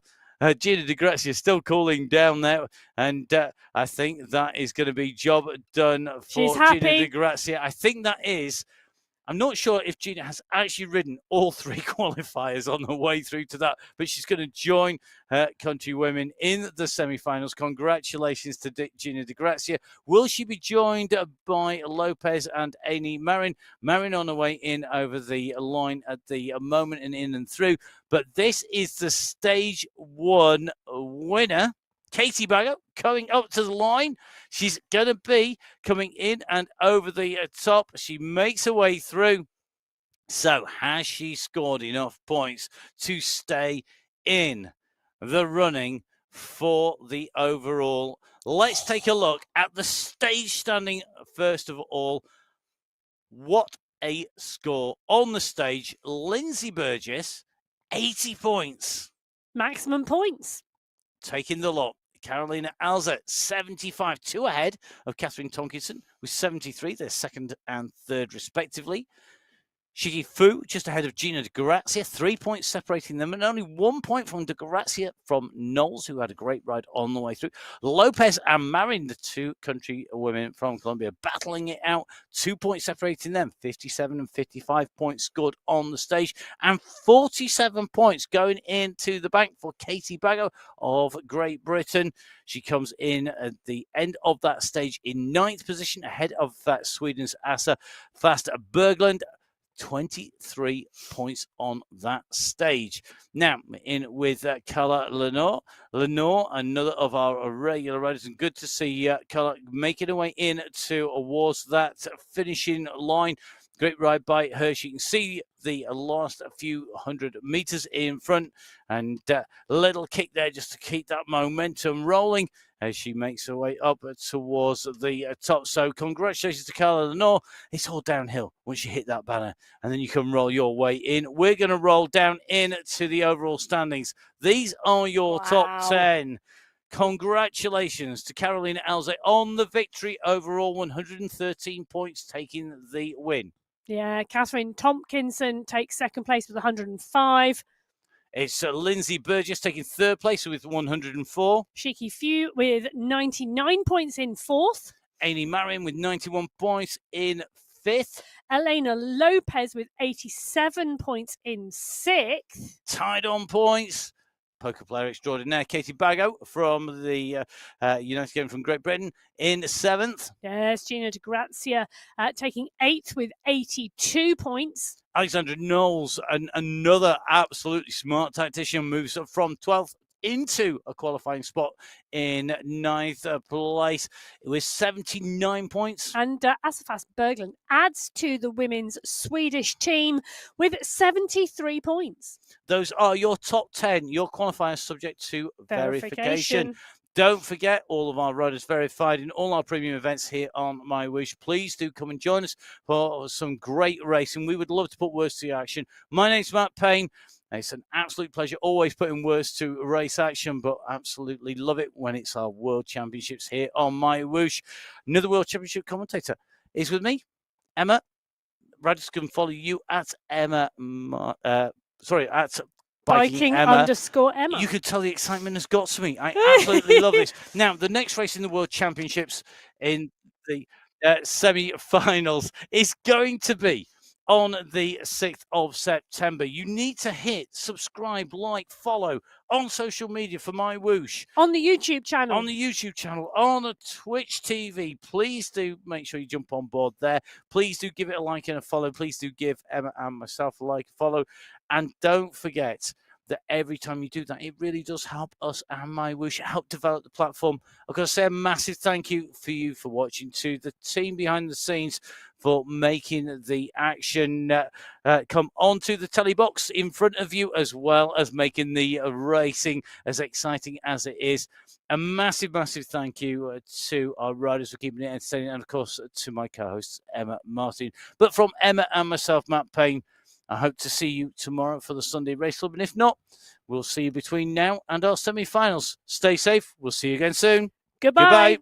Speaker 1: Gina Di Grazia is still cooling down there, and I think that is going to be job done for Gina Di Grazia. I think that is. I'm not sure if Gina has actually ridden all 3 qualifiers on the way through to that, but she's going to join her countrywomen in the semi-finals. Congratulations to Gina Di Grazia. Will she be joined by Lopez and Amy Marin? Marin on the way in over the line at the moment and in and through. But this is the stage 1 winner. Katie Bago coming up to the line. She's going to be coming in and over the top. She makes her way through. So has she scored enough points to stay in the running for the overall? Let's take a look at the stage standing first of all. What a score on the stage. Lindsay Burgess, 80 points.
Speaker 2: Maximum points.
Speaker 1: Taking the lot. Carolina Alza, 75, 2 ahead of Catherine Tonkinson with 73. They're 2nd and 3rd, respectively. Shiki Fu just ahead of Gina Di Grazia, 3 points separating them, and only 1 point from Di Grazia from Knowles, who had a great ride on the way through. Lopez and Marin, the 2 country women from Colombia, battling it out, 2 points separating them, 57 and 55 points scored on the stage, and 47 points going into the bank for Katie Bago of Great Britain. She comes in at the end of that stage in 9th position, ahead of Sweden's Asa Fast Berglund. 23 points on that stage. Now, in with Carla Lenore. Lenore, another of our regular riders, and good to see Carla making her way in towards that finishing line. Great ride by her. You can see the last few hundred meters in front, and a little kick there just to keep that momentum rolling as she makes her way up towards the top. So congratulations to Carla Lenore. It's all downhill once you hit that banner, and then you can roll your way in. We're going to roll down into the overall standings. These are your top 10. Congratulations to Carolina Alze on the victory overall, 113 points, taking the win.
Speaker 2: Yeah, Catherine Tompkinson takes 2nd place with 105.
Speaker 1: It's Lindsay Burgess taking 3rd place with 104.
Speaker 2: Shiki Fu with 99 points in 4th.
Speaker 1: Amy Marin with 91 points in 5th.
Speaker 2: Elena Lopez with 87 points in 6th.
Speaker 1: Tied on points. Poker player extraordinaire Katie Bago from the United Kingdom from Great Britain in 7th.
Speaker 2: Yes, Gina Di Grazia taking 8th with 82 points.
Speaker 1: Alexandra Knowles, another absolutely smart tactician, moves up from 12th into a qualifying spot in 9th place with 79 points.
Speaker 2: And Asafas Berglund adds to the women's Swedish team with 73 points.
Speaker 1: Those are your top 10, your qualifiers subject to verification. Don't forget, all of our riders verified in all our premium events here on MyWhoosh. Please do come and join us for some great racing. We would love to put words to your action. My name's Matt Payne. It's an absolute pleasure always putting words to race action, but absolutely love it when it's our World Championships here on MyWhoosh. Another World Championship commentator is with me, Emma. Riders can follow you at Emma, at
Speaker 2: Biking
Speaker 1: Emma.
Speaker 2: _Emma.
Speaker 1: You could tell the excitement has got to me. I absolutely love this. Now, the next race in the World Championships in the semi-finals is going to be on the 6th of September. You need to hit subscribe, like, follow on social media for MyWhoosh.
Speaker 2: On the YouTube channel.
Speaker 1: On the YouTube channel, on the Twitch TV. Please do make sure you jump on board there. Please do give it a like and a follow. Please do give Emma and myself a like, follow. And don't forget that every time you do that, it really does help us and MyWhoosh, help develop the platform. I've got to say a massive thank you for watching, to the team behind the scenes for making the action come onto the telly box in front of you, as well as making the racing as exciting as it is. A massive, massive thank you to our riders for keeping it entertaining, and of course to my co-hosts, Emma Martin. But from Emma and myself, Matt Payne, I hope to see you tomorrow for the Sunday Race Club. And if not, we'll see you between now and our semi-finals. Stay safe. We'll see you again soon.
Speaker 2: Goodbye.
Speaker 1: Goodbye.